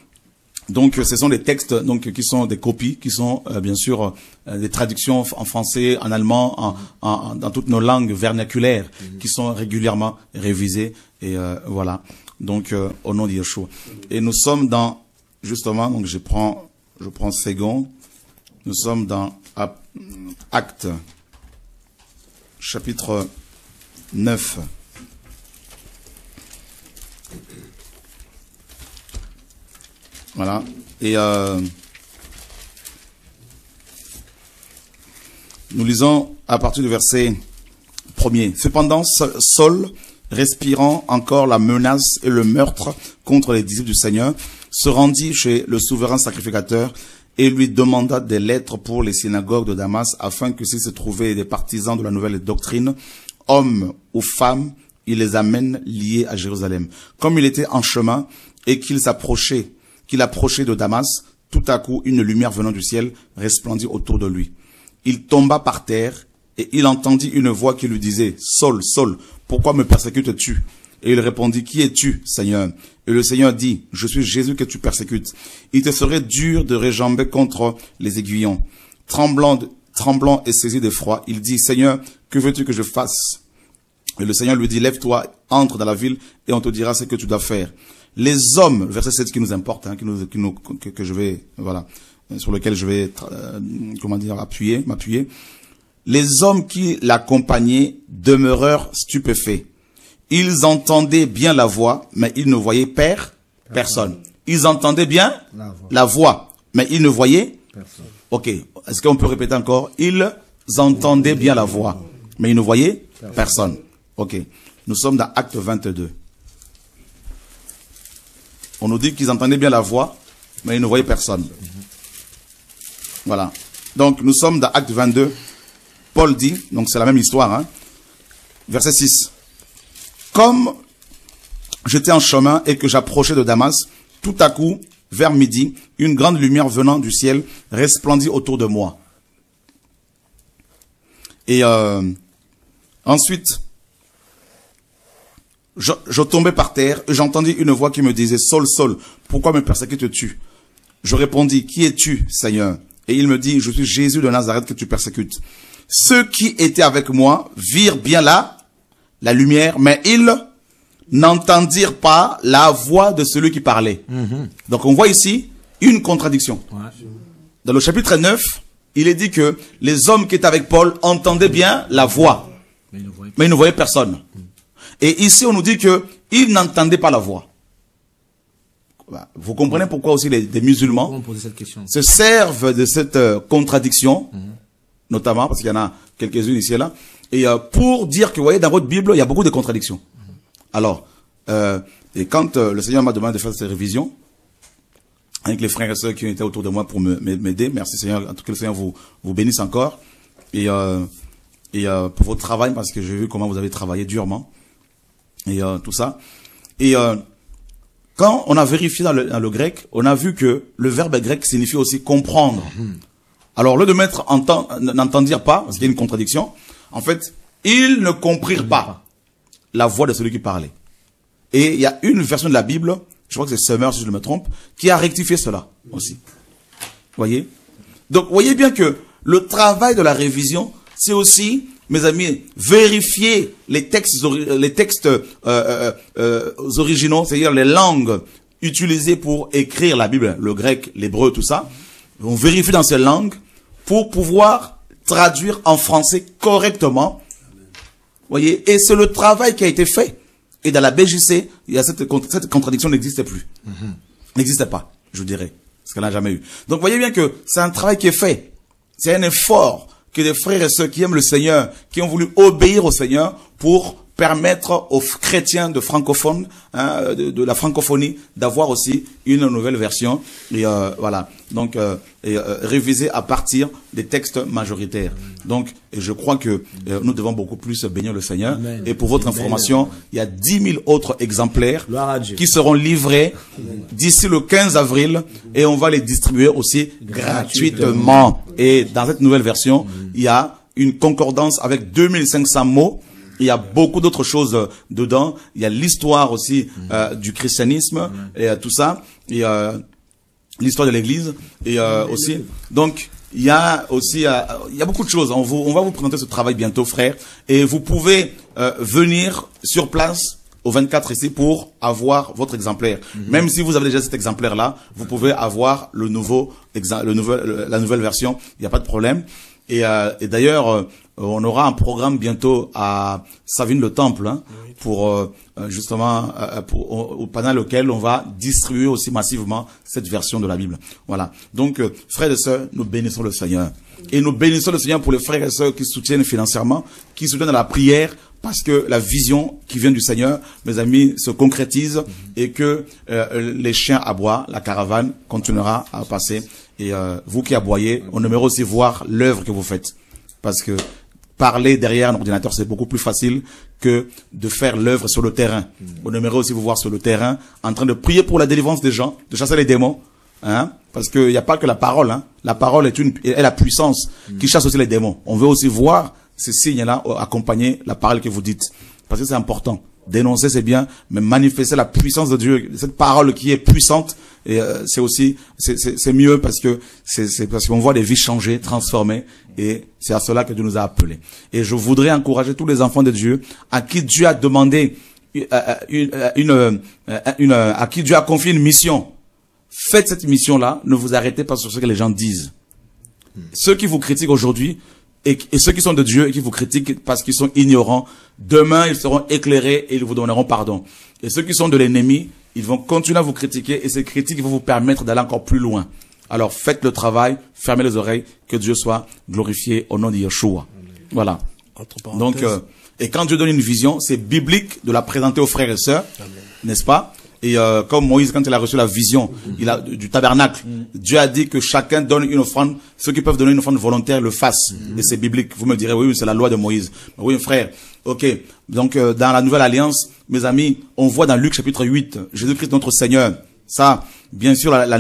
Speaker 1: Donc, ce sont des textes donc qui sont des copies, qui sont bien sûr des traductions en français, en allemand, dans toutes nos langues vernaculaires, qui sont régulièrement révisées. Et voilà. Donc, au nom de Yeshua. Et nous sommes dans, justement, donc je prends second. Nous sommes dans Actes, chapitre 9. Voilà. Et nous lisons à partir du verset 1er. Cependant, Saul, respirant encore la menace et le meurtre contre les disciples du Seigneur, se rendit chez le souverain sacrificateur et lui demanda des lettres pour les synagogues de Damas, afin que s'il se trouvait des partisans de la nouvelle doctrine, hommes ou femmes, il les amène liés à Jérusalem. Comme il était en chemin et qu'il approchait de Damas, tout à coup une lumière venant du ciel resplendit autour de lui. Il tomba par terre et il entendit une voix qui lui disait, Saul, Saul, pourquoi me persécutes-tu? Et il répondit, qui es-tu, Seigneur? Et le Seigneur dit, je suis Jésus que tu persécutes. Il te serait dur de réjamber contre les aiguillons. Tremblant et saisi d'effroi, il dit, Seigneur, que veux-tu que je fasse? Et le Seigneur lui dit, lève-toi, entre dans la ville et on te dira ce que tu dois faire. Les hommes, verset 7 qui nous importe, hein, que je vais, voilà, sur lequel je vais, m'appuyer. Les hommes qui l'accompagnaient demeurèrent stupéfaits. Ils entendaient bien la voix, mais ils ne voyaient personne. Ils entendaient bien la voix, mais ils ne voyaient personne. Ok. Est-ce qu'on peut répéter encore? Ils entendaient bien la voix, mais ils ne voyaient personne. Ok. Nous sommes dans Acte 22. On nous dit qu'ils entendaient bien la voix, mais ils ne voyaient personne. Voilà. Donc, nous sommes dans Acte 22. Paul dit, donc c'est la même histoire, hein. Verset 6. Comme j'étais en chemin et que j'approchais de Damas, tout à coup, vers midi, une grande lumière venant du ciel resplendit autour de moi. Et ensuite, je tombais par terre et j'entendis une voix qui me disait, Saul, Saul, pourquoi me persécutes-tu? Je répondis, qui es-tu, Seigneur? Et il me dit, je suis Jésus de Nazareth que tu persécutes. Ceux qui étaient avec moi virent bien là la lumière, mais ils n'entendirent pas la voix de celui qui parlait. Donc on voit ici une contradiction. Dans le chapitre 9, il est dit que les hommes qui étaient avec Paul entendaient bien la voix, mais ils ne voyaient personne. Et ici on nous dit qu'ils n'entendaient pas la voix. Vous comprenez pourquoi aussi des musulmans se servent de cette contradiction, notamment parce qu'il y en a quelques-unes ici et là, et pour dire que, vous voyez, dans votre Bible, il y a beaucoup de contradictions. Alors, et quand le Seigneur m'a demandé de faire cette révision, avec les frères et sœurs qui étaient autour de moi pour m'aider, merci Seigneur, en tout cas le Seigneur vous bénisse encore, et pour votre travail, parce que j'ai vu comment vous avez travaillé durement, et tout ça. Et quand on a vérifié dans le grec, on a vu que le verbe grec signifie aussi comprendre. Alors, au lieu de mettre n'entendirent pas, parce qu'il y a une contradiction, en fait, ils ne comprirent pas la voix de celui qui parlait. Et il y a une version de la Bible, je crois que c'est Summer, si je ne me trompe, qui a rectifié cela aussi. Voyez? Donc, voyez bien que le travail de la révision, c'est aussi, mes amis, vérifier les textes originaux, c'est-à-dire les langues utilisées pour écrire la Bible, le grec, l'hébreu, tout ça. On vérifie dans ces langues pour pouvoir traduire en français correctement. Voyez, et c'est le travail qui a été fait. Et dans la BJC, il y a cette contradiction n'existe plus. N'existe pas, je dirais. Parce qu'elle n'a jamais eu. Donc, voyez bien que c'est un travail qui est fait. C'est un effort que des frères et sœurs qui aiment le Seigneur, qui ont voulu obéir au Seigneur pour permettre aux chrétiens de francophones, hein, de la francophonie, d'avoir aussi une nouvelle version. Et voilà. Donc, réviser à partir des textes majoritaires. Donc, et je crois que nous devons beaucoup plus bénir le Seigneur. Amen. Et pour votre information, il y a 10 000 autres exemplaires qui seront livrés d'ici le 15 avril et on va les distribuer aussi gratuitement. Et dans cette nouvelle version, il y a une concordance avec 2500 mots. Il y a beaucoup d'autres choses dedans. Il y a l'histoire aussi du christianisme et tout ça. Et l'histoire de l'Église et aussi. Donc il y a aussi il y a beaucoup de choses. On va vous présenter ce travail bientôt, frères. Et vous pouvez venir sur place au 24 ici pour avoir votre exemplaire. Même si vous avez déjà cet exemplaire-là, vous pouvez avoir la nouvelle version. Il n'y a pas de problème. Et d'ailleurs, on aura un programme bientôt à Savines-le-Temple, hein, pour justement pendant lequel on va distribuer aussi massivement cette version de la Bible. Voilà. Donc, frères et sœurs, nous bénissons le Seigneur. Et nous bénissons le Seigneur pour les frères et sœurs qui soutiennent financièrement, qui soutiennent dans la prière, parce que la vision qui vient du Seigneur, mes amis, se concrétise et que les chiens aboient, la caravane continuera à passer. Et vous qui aboyez, on aimerait aussi voir l'œuvre que vous faites. Parce que parler derrière un ordinateur, c'est beaucoup plus facile que de faire l'œuvre sur le terrain. On aimerait aussi vous voir sur le terrain, en train de prier pour la délivrance des gens, de chasser les démons. Hein? Parce qu'il n'y a pas que la parole. Hein? La parole est la puissance qui chasse aussi les démons. On veut aussi voir ces signes-là accompagner la parole que vous dites. Parce que c'est important. Dénoncer, c'est bien, mais manifester la puissance de Dieu, cette parole qui est puissante, et c'est mieux parce que c'est parce qu'on voit des vies changer, transformées, et c'est à cela que Dieu nous a appelés. Et je voudrais encourager tous les enfants de Dieu à qui Dieu a demandé à qui Dieu a confié une mission. Faites cette mission-là, ne vous arrêtez pas sur ce que les gens disent. Ceux qui vous critiquent aujourd'hui, et ceux qui sont de Dieu et qui vous critiquent parce qu'ils sont ignorants, demain ils seront éclairés et ils vous donneront pardon. Et ceux qui sont de l'ennemi, ils vont continuer à vous critiquer et ces critiques vont vous permettre d'aller encore plus loin. Alors faites le travail, fermez les oreilles, que Dieu soit glorifié au nom de Yeshua. Voilà. Donc, et quand Dieu donne une vision, c'est biblique de la présenter aux frères et sœurs, n'est-ce pas? Et comme Moïse, quand il a reçu la vision du tabernacle, Dieu a dit que chacun donne une offrande. Ceux qui peuvent donner une offrande volontaire le fassent. Et c'est biblique. Vous me direz, oui, c'est la loi de Moïse. Oui, frère. Ok. Donc, dans la Nouvelle Alliance, mes amis, on voit dans Luc chapitre 8, Jésus-Christ notre Seigneur. Ça, bien sûr, la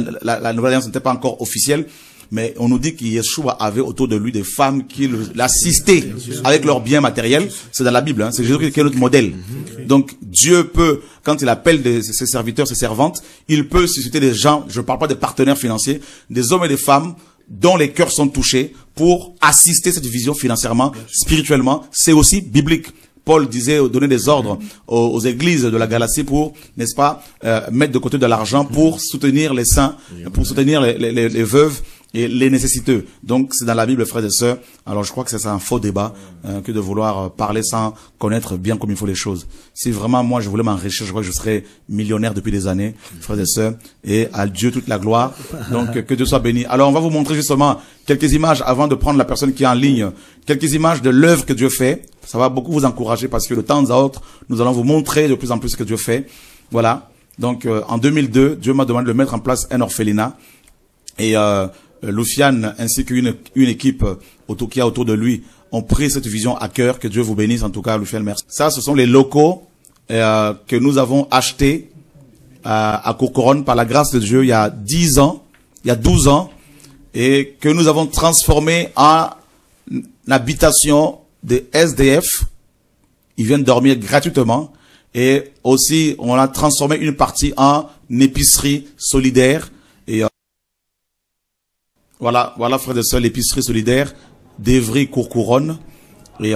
Speaker 1: Nouvelle Alliance n'était pas encore officielle. Mais on nous dit que Yeshua avait autour de lui des femmes qui l'assistaient avec leurs biens matériels. C'est dans la Bible, hein. C'est Jésus qui est notre modèle. Donc Dieu peut, quand il appelle ses serviteurs, ses servantes, il peut susciter des gens, je ne parle pas des partenaires financiers, des hommes et des femmes dont les cœurs sont touchés pour assister cette vision financièrement, spirituellement. C'est aussi biblique. Paul disait donner des ordres aux églises de la Galatie pour, n'est-ce pas, mettre de côté de l'argent pour soutenir les saints, pour soutenir les veuves et les nécessiteux. Donc c'est dans la Bible, frères et sœurs. Alors je crois que c'est un faux débat que de vouloir parler sans connaître bien comme il faut les choses. Si vraiment moi je voulais m'enrichir, je crois que je serais millionnaire depuis des années, frères et sœurs, et à Dieu toute la gloire. Donc que Dieu soit béni. Alors on va vous montrer justement quelques images avant de prendre la personne qui est en ligne, quelques images de l'œuvre que Dieu fait. Ça va beaucoup vous encourager parce que de temps à autre, nous allons vous montrer de plus en plus ce que Dieu fait. Voilà. Donc en 2002, Dieu m'a demandé de mettre en place un orphelinat et Lufiane ainsi qu'une équipe qui a autour de lui ont pris cette vision à cœur. Que Dieu vous bénisse en tout cas, Lufiane, merci. Ça, ce sont les locaux que nous avons achetés à Courcouronnes par la grâce de Dieu il y a 10 ans, il y a 12 ans, et que nous avons transformé en habitation des SDF. Ils viennent dormir gratuitement. Et aussi, on a transformé une partie en épicerie solidaire. Et voilà, frères et sœurs, l'épicerie solidaire d'Evry-Courcouronnes, et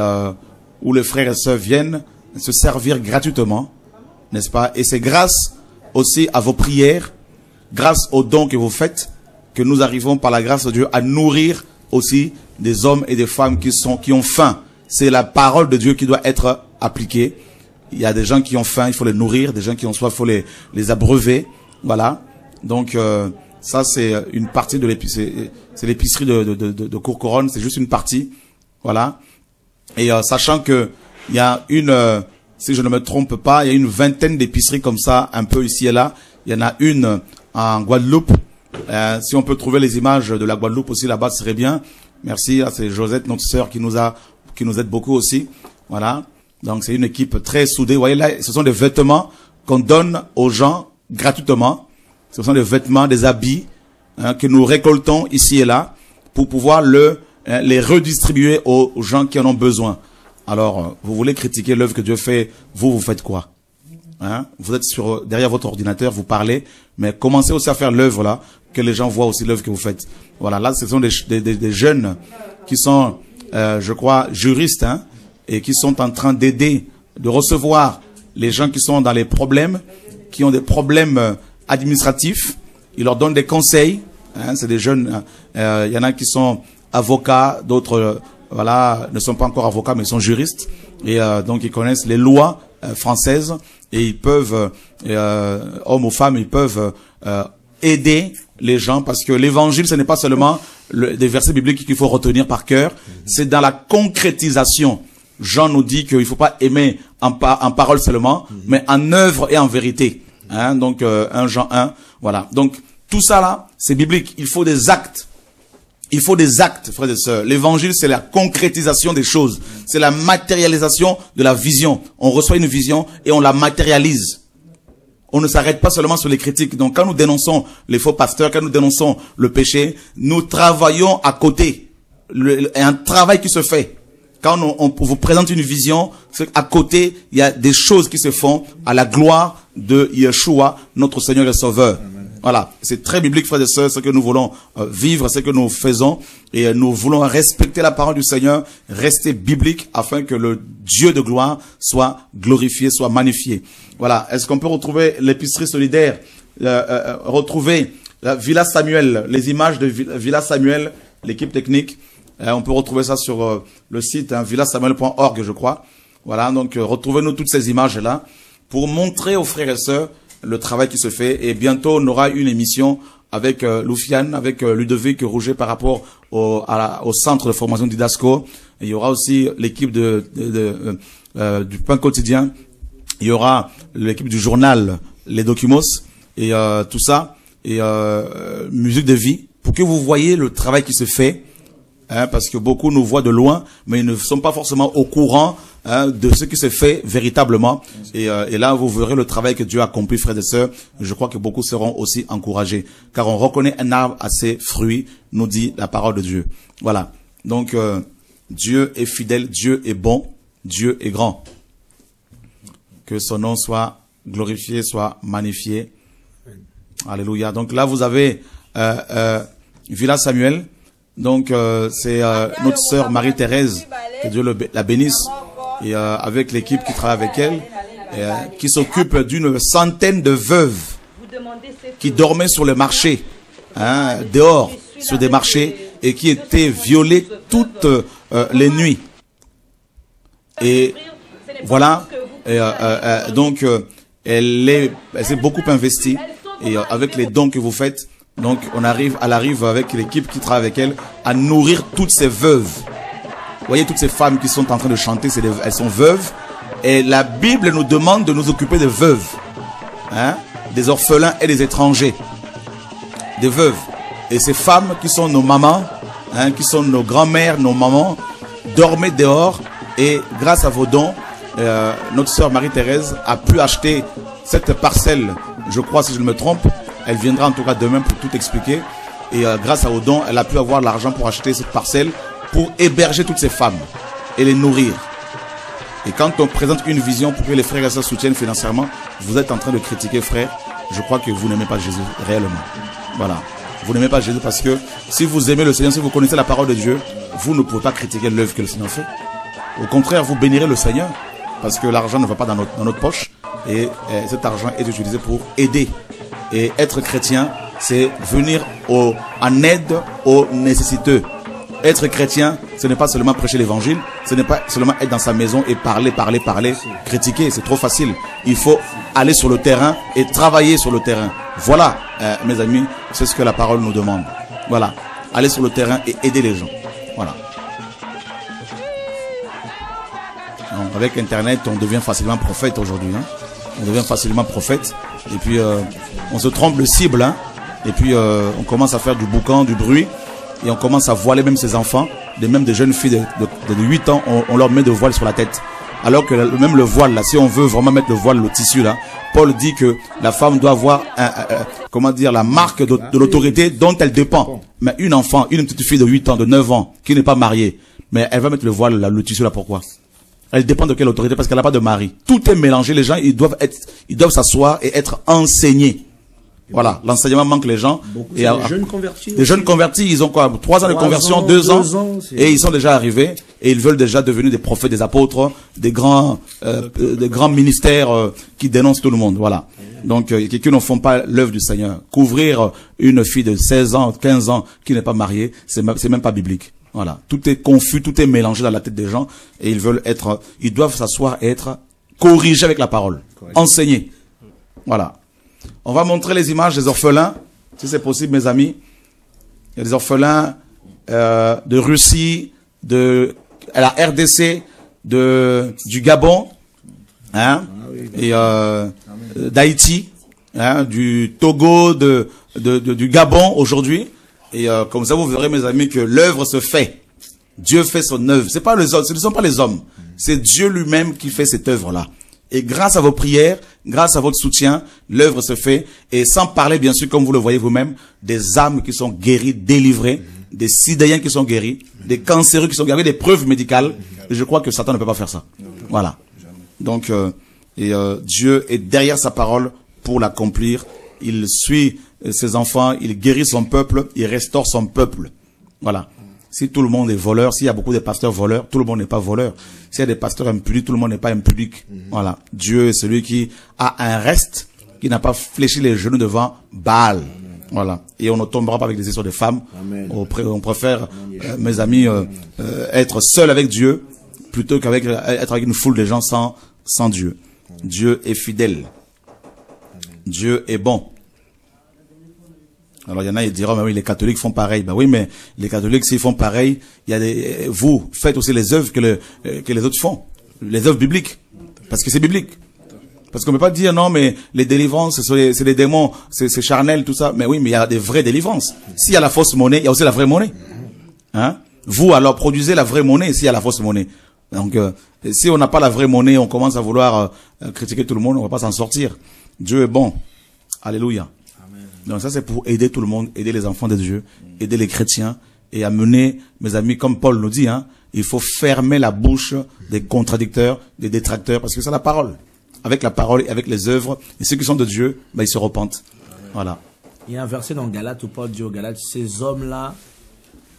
Speaker 1: où les frères et sœurs viennent se servir gratuitement, n'est-ce pas? Et c'est grâce aussi à vos prières, grâce aux dons que vous faites, que nous arrivons par la grâce de Dieu à nourrir aussi des hommes et des femmes qui ont faim. C'est la parole de Dieu qui doit être appliquée. Il y a des gens qui ont faim, il faut les nourrir. Des gens qui ont soif, il faut les abreuver. Voilà. Donc ça, c'est une partie de l'épicerie. C'est l'épicerie de Courcouronnes. C'est juste une partie. Voilà. Et sachant que il y a si je ne me trompe pas, il y a une vingtaine d'épiceries comme ça, un peu ici et là. Il y en a une en Guadeloupe. Si on peut trouver les images de la Guadeloupe aussi là-bas, ce serait bien. Merci. C'est Josette, notre sœur, qui nous aide beaucoup aussi. Voilà. Donc c'est une équipe très soudée. Vous voyez là, ce sont des vêtements qu'on donne aux gens gratuitement. Ce sont des vêtements, des habits que nous récoltons ici et là pour pouvoir les redistribuer aux gens qui en ont besoin. Alors, vous voulez critiquer l'œuvre que Dieu fait, vous faites quoi? Vous êtes derrière votre ordinateur, vous parlez, mais commencez aussi à faire l'œuvre là, que les gens voient aussi l'œuvre que vous faites. Voilà, là ce sont des jeunes qui sont, je crois, juristes, et qui sont en train d'aider, de recevoir les gens qui sont dans les problèmes, qui ont des problèmes administratifs. Il leur donne des conseils. Hein, c'est des jeunes. Il y en a qui sont avocats, d'autres voilà, ne sont pas encore avocats, mais sont juristes. Et donc ils connaissent les lois françaises et ils peuvent, hommes ou femmes, ils peuvent aider les gens, parce que l'évangile, ce n'est pas seulement des versets bibliques qu'il faut retenir par cœur, c'est dans la concrétisation. Jean nous dit qu'il ne faut pas aimer en parole seulement, mais en œuvre et en vérité. Hein, donc 1 Jean 1, voilà. Donc tout ça là, c'est biblique. Il faut des actes. Il faut des actes, frères et sœurs. L'évangile, c'est la concrétisation des choses. C'est la matérialisation de la vision. On reçoit une vision et on la matérialise. On ne s'arrête pas seulement sur les critiques. Donc quand nous dénonçons les faux pasteurs, quand nous dénonçons le péché, nous travaillons à côté. Il y a un travail qui se fait. Quand on vous présente une vision, à côté, il y a des choses qui se font à la gloire de Yeshua, notre Seigneur et Sauveur. Voilà, c'est très biblique, frères et sœurs, ce que nous voulons vivre, ce que nous faisons. Et nous voulons respecter la parole du Seigneur, rester biblique, afin que le Dieu de gloire soit glorifié, soit magnifié. Voilà, est-ce qu'on peut retrouver l'épicerie solidaire, retrouver Villa Samuel, les images de Villa Samuel, l'équipe technique. On peut retrouver ça sur le site villasamuel.org, je crois. Voilà, donc retrouvez-nous toutes ces images-là pour montrer aux frères et sœurs le travail qui se fait. Et bientôt, on aura une émission avec Loufiane, avec Ludovic Rouget par rapport au centre de formation d'Idasco. Il y aura aussi l'équipe du Pain Quotidien. Il y aura l'équipe du journal Les Documos et tout ça. Et Musique de vie, pour que vous voyez le travail qui se fait. Hein, parce que beaucoup nous voient de loin, mais ils ne sont pas forcément au courant de ce qui se fait véritablement. Et là, vous verrez le travail que Dieu a accompli, frères et sœurs. Je crois que beaucoup seront aussi encouragés, car on reconnaît un arbre à ses fruits, nous dit la parole de Dieu. Voilà. Donc, Dieu est fidèle, Dieu est bon, Dieu est grand. Que son nom soit glorifié, soit magnifié. Alléluia. Donc là, vous avez Villa Samuel. Donc c'est notre sœur Marie-Thérèse, que Dieu la bénisse, et avec l'équipe qui travaille avec elle, qui s'occupe d'une centaine de veuves qui dormaient sur le marché, hein, dehors, sur des marchés, et qui étaient violées toutes les nuits. Et voilà, donc elle s'est beaucoup investie, et avec les dons que vous faites, donc elle arrive avec l'équipe qui travaille avec elle à nourrir toutes ces veuves. Vous voyez toutes ces femmes qui sont en train de chanter, elles sont veuves. Et la Bible nous demande de nous occuper des veuves, hein, des orphelins et des étrangers, des veuves. Et ces femmes qui sont nos mamans, hein, qui sont nos grands-mères, nos mamans, dormaient dehors. Et grâce à vos dons, notre sœur Marie-Thérèse a pu acheter cette parcelle, je crois si je ne me trompe. Elle viendra en tout cas demain pour tout expliquer. Et grâce à aux dons, elle a pu avoir l'argent pour acheter cette parcelle, pour héberger toutes ces femmes et les nourrir. Et quand on présente une vision pour que les frères et sœurs soutiennent financièrement, vous êtes en train de critiquer, frère. Je crois que vous n'aimez pas Jésus réellement. Voilà. Vous n'aimez pas Jésus parce que si vous aimez le Seigneur, si vous connaissez la parole de Dieu, vous ne pouvez pas critiquer l'œuvre que le Seigneur fait. Au contraire, vous bénirez le Seigneur parce que l'argent ne va pas dans notre poche. Et cet argent est utilisé pour aider. Et être chrétien, c'est venir en aide aux nécessiteux. Être chrétien, ce n'est pas seulement prêcher l'évangile, ce n'est pas seulement être dans sa maison et parler, critiquer, c'est trop facile. Il faut aller sur le terrain et travailler sur le terrain. Voilà, mes amis, c'est ce que la parole nous demande. Voilà, aller sur le terrain et aider les gens. Voilà. Donc, avec Internet, on devient facilement prophète aujourd'hui. Hein. On devient facilement prophète. Et puis, on se trompe de cible. Hein. Et puis, on commence à faire du boucan, du bruit. Et on commence à voiler même ses enfants. Même des jeunes filles de 8 ans, on leur met de voile sur la tête. Alors que même le voile, là, si on veut vraiment mettre le voile, le tissu, là, Paul dit que la femme doit avoir, la marque de l'autorité dont elle dépend. Mais une petite fille de 8 ans, de 9 ans, qui n'est pas mariée, mais elle va mettre le voile, là, le tissu, là, pourquoi? Elle dépend de quelle autorité? Parce qu'elle n'a pas de mari. Tout est mélangé. Les gens, ils doivent s'asseoir et être enseignés. Voilà, l'enseignement manque les gens.
Speaker 8: Et des jeunes convertis.
Speaker 1: Des jeunes convertis, ils ont quoi? 3 ans de conversion, 2 ans, et ils sont déjà arrivés, et ils veulent déjà devenir des prophètes, des apôtres, des grands ministères qui dénoncent tout le monde. Voilà. Donc, qui ne font pas l'œuvre du Seigneur. Couvrir une fille de 16 ans, 15 ans qui n'est pas mariée, c'est même pas biblique. Voilà. Tout est confus, tout est mélangé dans la tête des gens, et ils doivent s'asseoir et être corrigés avec la parole. Enseignés. Voilà. On va montrer les images des orphelins, si c'est possible, mes amis. Il y a des orphelins de Russie, de la RDC, du Gabon, hein, et d'Haïti, hein, du Togo, du Gabon aujourd'hui. Et comme ça, vous verrez, mes amis, que l'œuvre se fait. Dieu fait son œuvre. C'est pas les hommes, ce ne sont pas les hommes. C'est Dieu lui-même qui fait cette œuvre-là. Et grâce à vos prières, grâce à votre soutien, l'œuvre se fait. Et sans parler, bien sûr, comme vous le voyez vous-même, des âmes qui sont guéries, délivrées, des sidéens qui sont guéris, des cancéreux qui sont guéris, des preuves médicales. Et je crois que Satan ne peut pas faire ça. Voilà. Donc, Dieu est derrière sa parole pour l'accomplir. Il suit ses enfants, il guérit son peuple, il restaure son peuple. Voilà. Si tout le monde est voleur, s'il y a beaucoup de pasteurs voleurs, tout le monde n'est pas voleur. S'il y a des pasteurs impudiques, tout le monde n'est pas impudique. Voilà. Dieu est celui qui a un reste, qui n'a pas fléchi les genoux devant Baal. Voilà. Et on ne tombera pas avec des histoires de femmes. On préfère, mes amis, être seul avec Dieu plutôt être avec une foule de gens sans Dieu. Dieu est fidèle. Dieu est bon. Alors il y en a, ils diront, mais oui, les catholiques font pareil. Ben oui, mais les catholiques, s'ils font pareil, il y a vous faites aussi les œuvres que les autres font. Les œuvres bibliques. Parce que c'est biblique. Parce qu'on ne peut pas dire, non, mais les délivrances, c'est des démons, c'est charnel, tout ça. Mais oui, mais il y a des vraies délivrances. S'il y a la fausse monnaie, il y a aussi la vraie monnaie. Hein? Vous, alors, produisez la vraie monnaie s'il y a la fausse monnaie. Donc, si on n'a pas la vraie monnaie, on commence à vouloir critiquer tout le monde, on ne va pas s'en sortir. Dieu est bon. Alléluia. Donc ça, c'est pour aider tout le monde, aider les enfants de Dieu, aider les chrétiens et amener, mes amis, comme Paul nous dit, hein, il faut fermer la bouche des contradicteurs, des détracteurs, parce que c'est la parole. Avec la parole et avec les œuvres, et ceux qui sont de Dieu, ben, ils se repentent. Voilà.
Speaker 8: Il y a un verset dans Galates où Paul dit aux Galates, ces hommes-là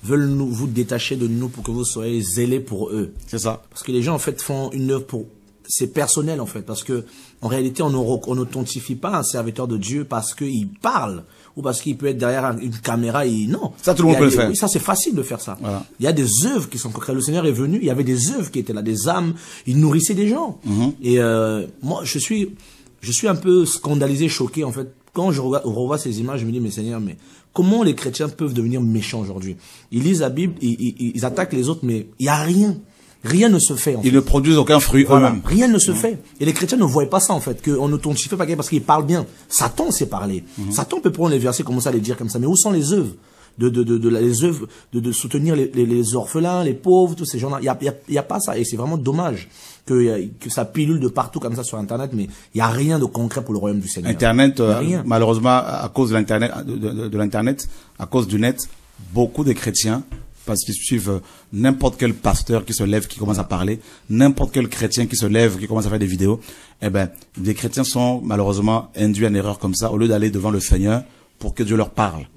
Speaker 8: veulent vous détacher de nous pour que vous soyez zélés pour eux.
Speaker 1: C'est ça.
Speaker 8: Parce que les gens, en fait, font une œuvre pour... C'est personnel, en fait, parce que en réalité, on n'authentifie pas un serviteur de Dieu parce qu'il parle ou parce qu'il peut être derrière une caméra et non.
Speaker 1: Ça, tout le monde peut le faire.
Speaker 8: Oui, ça, c'est facile de faire ça.
Speaker 1: Voilà.
Speaker 8: Il y a des œuvres qui sont concrètes. Le Seigneur est venu, il y avait des œuvres qui étaient là, des âmes, il nourrissait des gens. Et moi, je suis un peu scandalisé, choqué, en fait. Quand je revois ces images, je me dis, mais Seigneur, mais comment les chrétiens peuvent devenir méchants aujourd'hui? Ils lisent la Bible, ils attaquent les autres, mais il n'y a rien. Rien ne se fait. En fait.
Speaker 1: Ils ne produisent aucun fruit eux-mêmes.
Speaker 8: Rien ne se fait. Et les chrétiens ne voient pas ça, en fait, qu'on n'authentifie pas parce qu'ils parlent bien. Satan sait parler. Satan peut prendre les versets, commencer à les dire comme ça. Mais où sont les œuvres les œuvres de soutenir les orphelins, les pauvres, tous ces gens-là? Il y a pas ça. Et c'est vraiment dommage que ça pilule de partout comme ça sur Internet, mais il y a rien de concret pour le royaume du Seigneur.
Speaker 1: Internet, malheureusement, à cause de l'Internet, de l'Internet, à cause du net, beaucoup de chrétiens, parce qu'ils suivent n'importe quel pasteur qui se lève, qui commence à parler, n'importe quel chrétien qui se lève, qui commence à faire des vidéos, eh ben, des chrétiens sont malheureusement induits en erreur comme ça, au lieu d'aller devant le Seigneur pour que Dieu leur parle.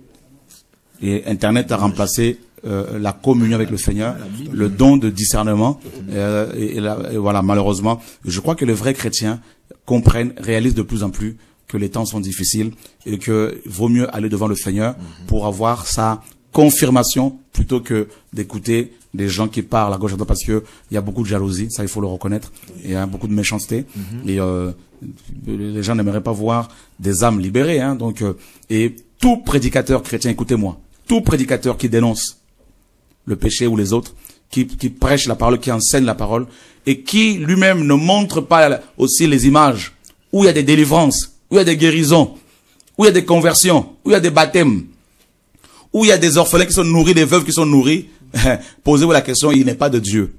Speaker 1: Et Internet a remplacé la communion avec le Seigneur, le don de discernement, et voilà, malheureusement, je crois que les vrais chrétiens comprennent, réalisent de plus en plus que les temps sont difficiles et que vaut mieux aller devant le Seigneur pour avoir sa confirmation plutôt que d'écouter des gens qui parlent à gauche à droite, parce que il y a beaucoup de jalousie, ça il faut le reconnaître, il y a beaucoup de méchanceté et les gens n'aimeraient pas voir des âmes libérées, hein, donc et tout prédicateur chrétien, écoutez-moi, tout prédicateur qui dénonce le péché ou les autres, qui prêche la parole, qui enseigne la parole et qui lui-même ne montre pas aussi les images où il y a des délivrances, où il y a des guérisons, où il y a des conversions, où il y a des baptêmes, où il y a des orphelins qui sont nourris, des veuves qui sont nourries, posez-vous la question, il n'est pas de Dieu.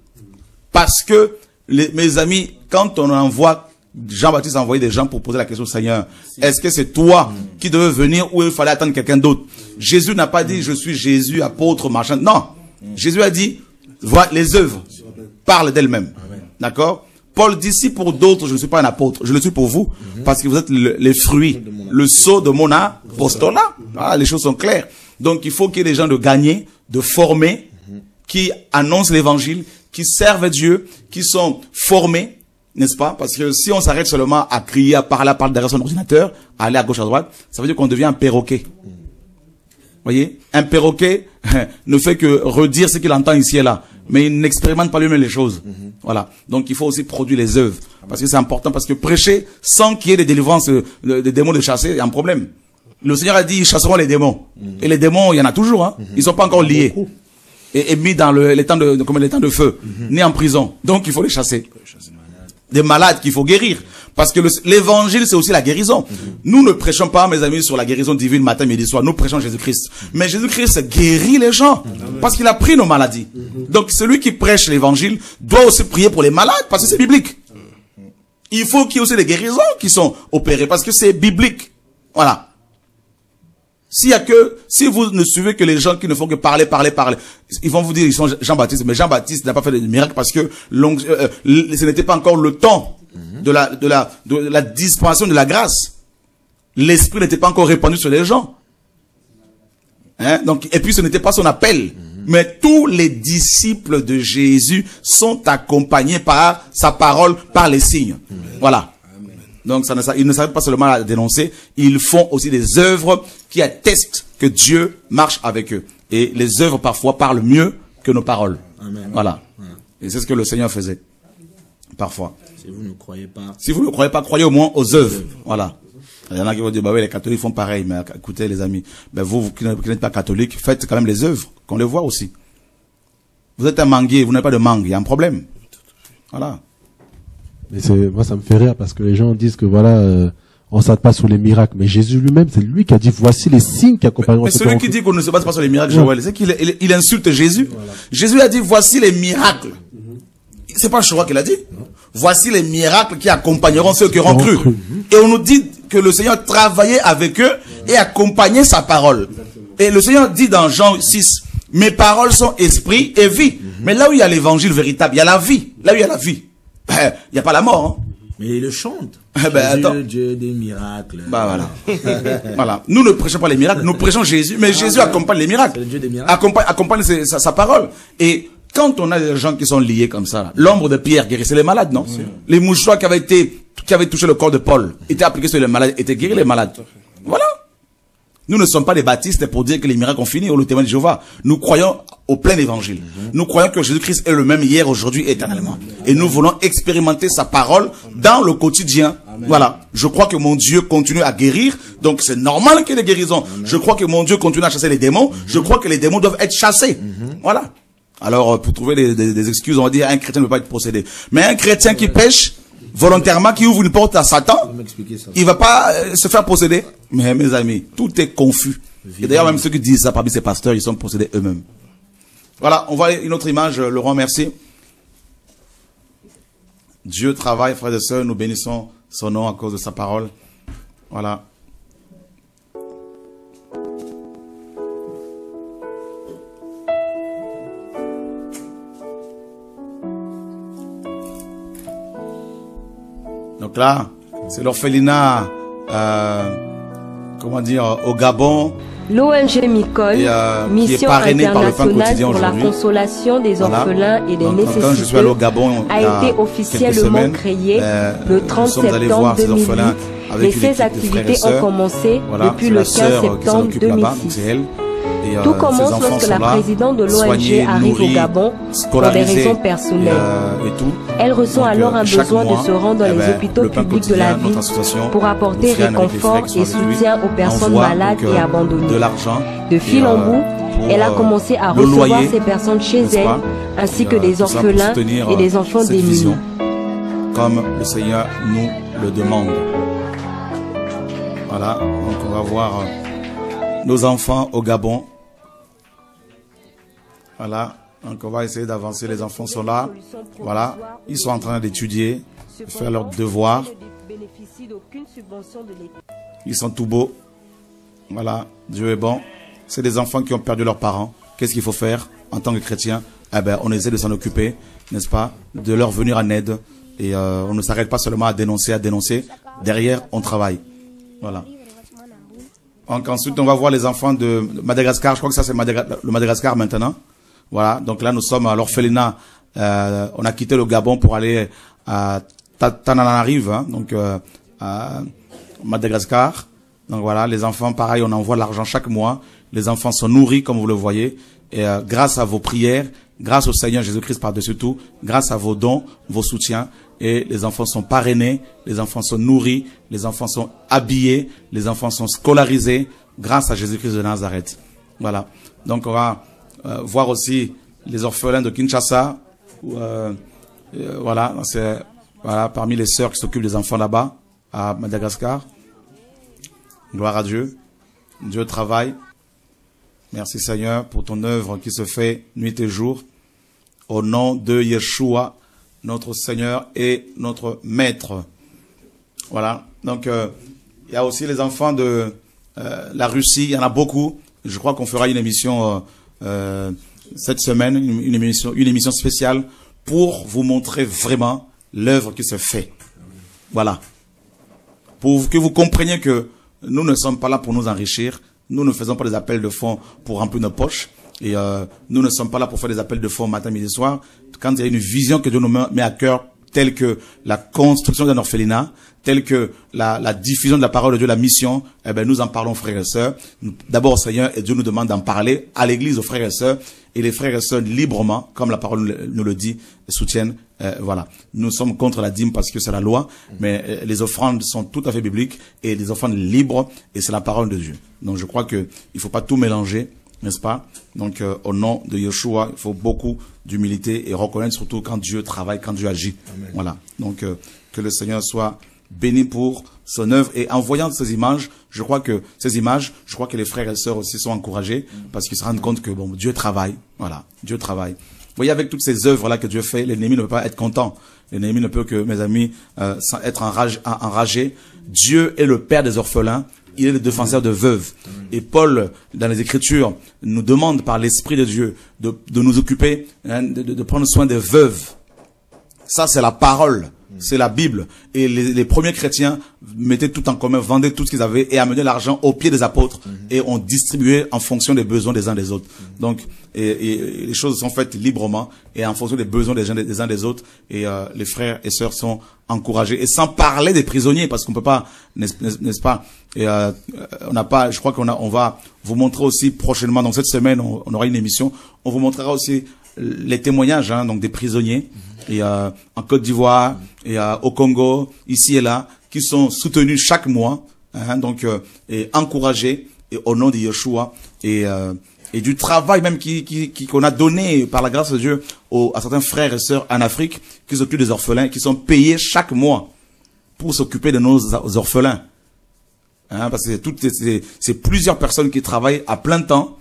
Speaker 1: Parce que, mes amis, quand on envoie, Jean-Baptiste a envoyé des gens pour poser la question au Seigneur, est-ce que c'est toi qui devais venir ou il fallait attendre quelqu'un d'autre? Jésus n'a pas dit, je suis Jésus, apôtre, machin. Non. Jésus a dit, voilà, les œuvres parlent d'elles-mêmes. D'accord? Paul dit, si pour d'autres je ne suis pas un apôtre, je le suis pour vous, parce que vous êtes les fruits, le sceau de mon apostolat. Voilà, les choses sont claires. Donc il faut qu'il y ait des gens de gagnés, de formés, qui annoncent l'évangile, qui servent Dieu, qui sont formés, n'est-ce pas? Parce que si on s'arrête seulement à crier, à parler derrière son ordinateur, à aller à gauche, à droite, ça veut dire qu'on devient un perroquet. Voyez, un perroquet ne fait que redire ce qu'il entend ici et là, mais il n'expérimente pas lui-même les choses. Voilà. Donc il faut aussi produire les œuvres, parce que c'est important, parce que prêcher sans qu'il y ait des délivrances, des démons de chasser, il y a un problème. Le Seigneur a dit, ils chasseront les démons. Et les démons, il y en a toujours, hein. Ils sont pas encore liés. Et mis dans les temps de feu, ni en prison. Donc il faut les chasser. Des malades qu'il faut guérir. Parce que l'évangile, c'est aussi la guérison. Nous ne prêchons pas, mes amis, sur la guérison divine matin, midi, soir. Nous prêchons Jésus-Christ. Mais Jésus-Christ guérit les gens. Parce qu'il a pris nos maladies. Donc celui qui prêche l'évangile doit aussi prier pour les malades, parce que c'est biblique. Il faut qu'il y ait aussi des guérisons qui sont opérées, parce que c'est biblique. Voilà. Si vous ne suivez que les gens qui ne font que parler, ils vont vous dire ils sont Jean-Baptiste, mais Jean-Baptiste n'a pas fait de miracle parce que ce n'était pas encore le temps de la dispensation de la grâce. L'esprit n'était pas encore répandu sur les gens. Hein? Donc, et puis ce n'était pas son appel. Mais tous les disciples de Jésus sont accompagnés par sa parole, par les signes. Voilà. Donc ils ne savent pas seulement à dénoncer, ils font aussi des œuvres qui attestent que Dieu marche avec eux. Et les œuvres parfois parlent mieux que nos paroles. Amen. Voilà. Et c'est ce que le Seigneur faisait. Parfois.
Speaker 8: Si vous ne croyez pas.
Speaker 1: Si vous ne croyez pas, croyez au moins aux œuvres. Voilà. Il y en a qui vont dire, bah oui, les catholiques font pareil, mais écoutez les amis, ben vous qui n'êtes pas catholiques, faites quand même les œuvres, qu'on les voit aussi. Vous êtes un manguier, vous n'avez pas de mangue, il y a un problème. Voilà.
Speaker 2: Mais moi, ça me fait rire parce que les gens disent que voilà, on s'attend pas sur les miracles. Mais Jésus lui-même, c'est lui qui a dit, voici les signes qui accompagneront.
Speaker 1: Mais celui qui dit qu'on ne se base pas sur les miracles, Joël, c'est qu'il insulte Jésus. Voilà. Jésus a dit, voici les miracles. C'est pas Choua qui l'a dit. Non. Voici les miracles qui accompagneront ceux qui auront cru. Et on nous dit que le Seigneur travaillait avec eux et accompagnait sa parole. Et le Seigneur dit dans Jean 6, mes paroles sont esprit et vie. Mais là où il y a l'évangile véritable, il y a la vie. Là où il y a la vie. Il n'y a pas la mort. Hein.
Speaker 8: Mais il le chante.
Speaker 1: Attends.
Speaker 8: Dieu des miracles.
Speaker 1: Bah voilà. Voilà. Nous ne prêchons pas les miracles, nous prêchons Jésus. Mais Jésus accompagne les miracles.
Speaker 8: C'est le Dieu des miracles.
Speaker 1: Accompagne sa parole. Et quand on a des gens qui sont liés comme ça, l'ombre de Pierre guérissait les malades, non? Les mouchoirs qui avaient touché le corps de Paul étaient appliqués sur les malades, étaient guéris les malades. Voilà. Nous ne sommes pas des baptistes pour dire que les miracles ont fini ou le témoin de Jéhovah. Nous croyons au plein évangile. Nous croyons que Jésus-Christ est le même hier, aujourd'hui, éternellement. Et nous voulons expérimenter sa parole dans le quotidien. Amen. Voilà. Je crois que mon Dieu continue à guérir. Donc c'est normal qu'il y ait des guérisons. Amen. Je crois que mon Dieu continue à chasser les démons. Je crois que les démons doivent être chassés. Voilà. Alors, pour trouver des excuses, on va dire un chrétien ne peut pas être possédé. Mais un chrétien qui pêche volontairement, qui ouvre une porte à Satan, il va pas se faire posséder. Mais mes amis, tout est confus. Et d'ailleurs, même ceux qui disent ça parmi ces pasteurs, ils sont possédés eux-mêmes. Voilà, on voit une autre image, Laurent, merci. Dieu travaille, frères et sœurs, nous bénissons son nom à cause de sa parole. Voilà. Donc là, c'est l'orphelinat, comment dire, au Gabon.
Speaker 9: L'ONG Micole, Mission internationale pour la consolation des orphelins et des nécessiteux, a été officiellement créée le 30 septembre 2008 et ses activités ont commencé depuis le 15 septembre 2006. Tout commence lorsque la présidente de l'ONG arrive au Gabon pour des raisons personnelles. Elle ressent alors un besoin de se rendre dans les hôpitaux publics de la ville pour apporter réconfort et soutien aux personnes malades et abandonnées. De fil en bout, elle a commencé à recevoir ces personnes chez elle, ainsi que des orphelins et des enfants démunis.
Speaker 1: Comme le Seigneur nous le demande. Voilà, donc on va voir nos enfants au Gabon. Voilà, donc on va essayer d'avancer. Les enfants sont là. Voilà, ils sont en train d'étudier, de faire leurs devoirs. Ils sont tout beaux. Voilà, Dieu est bon. C'est des enfants qui ont perdu leurs parents. Qu'est-ce qu'il faut faire en tant que chrétien? Eh ben, on essaie de s'en occuper, n'est-ce pas? De leur venir en aide Et on ne s'arrête pas seulement à dénoncer. Derrière, on travaille. Voilà. Donc ensuite, on va voir les enfants de Madagascar. Je crois que ça, c'est le Madagascar maintenant. Voilà. Donc là, nous sommes à l'orphelinat. On a quitté le Gabon pour aller à Tananarive, hein, donc à Madagascar. Donc voilà, les enfants, pareil, on envoie l'argent chaque mois. Les enfants sont nourris, comme vous le voyez. Et grâce à vos prières, grâce au Seigneur Jésus-Christ par-dessus tout, grâce à vos dons, vos soutiens, et les enfants sont parrainés, les enfants sont nourris, les enfants sont habillés, les enfants sont scolarisés, grâce à Jésus-Christ de Nazareth. Voilà. Donc on va voir aussi les orphelins de Kinshasa. Voilà, c'est parmi les sœurs qui s'occupent des enfants là-bas, à Madagascar. Gloire à Dieu. Dieu travaille. Merci Seigneur pour ton œuvre qui se fait nuit et jour. Au nom de Yeshua, notre Seigneur et notre Maître. Voilà. Donc, il y a aussi les enfants de la Russie. Il y en a beaucoup. Je crois qu'on fera une émission cette semaine, une émission spéciale pour vous montrer vraiment l'œuvre qui se fait. Voilà. Pour que vous compreniez que nous ne sommes pas là pour nous enrichir. Nous ne faisons pas des appels de fonds pour remplir nos poches. Et nous ne sommes pas là pour faire des appels de fonds matin, midi, soir. Quand il y a une vision que Dieu nous met à cœur, telle que la construction d'un orphelinat, telle que la diffusion de la parole de Dieu, la mission, eh ben nous en parlons, frères et sœurs. D'abord au Seigneur, et Dieu nous demande d'en parler à l'Église, aux frères et sœurs. Et les frères et sœurs, librement, comme la parole nous le dit, soutiennent. Voilà. Nous sommes contre la dîme parce que c'est la loi, mais les offrandes sont tout à fait bibliques et les offrandes libres, et c'est la parole de Dieu. Donc je crois que il faut pas tout mélanger, n'est-ce pas? Donc au nom de Yeshua, il faut beaucoup d'humilité et reconnaître surtout quand Dieu travaille, quand Dieu agit. Amen. Voilà. Donc que le Seigneur soit béni pour son œuvre. Et en voyant ces images, je crois que les frères et sœurs aussi sont encouragés parce qu'ils se rendent compte que bon, Dieu travaille. Voilà, Dieu travaille. Vous voyez, avec toutes ces œuvres-là que Dieu fait, l'ennemi ne peut pas être content. L'ennemi ne peut que, mes amis, être enragé. Dieu est le père des orphelins. Il est le défenseur de veuves. Et Paul, dans les Écritures, nous demande par l'Esprit de Dieu de nous occuper, hein, de prendre soin des veuves. Ça, c'est la parole. C'est la Bible. Et les premiers chrétiens mettaient tout en commun, vendaient tout ce qu'ils avaient et amenaient l'argent aux pieds des apôtres et ont distribué en fonction des besoins des uns des autres. Donc, et les choses sont faites librement et en fonction des besoins des uns des autres. Et les frères et sœurs sont encouragés. Et sans parler des prisonniers, parce qu'on peut pas, n'est-ce pas? Et on n'a pas. Je crois on va vous montrer aussi prochainement. Donc cette semaine, on aura une émission. On vous montrera aussi les témoignages, hein, donc des prisonniers. Et en Côte d'Ivoire, et au Congo, ici et là, qui sont soutenus chaque mois, hein, donc et encouragés, et au nom de Yeshua, et du travail même qu'on a donné par la grâce de Dieu à certains frères et sœurs en Afrique qui s'occupent des orphelins, qui sont payés chaque mois pour s'occuper de nos orphelins. Hein, parce que c'est plusieurs personnes qui travaillent à plein temps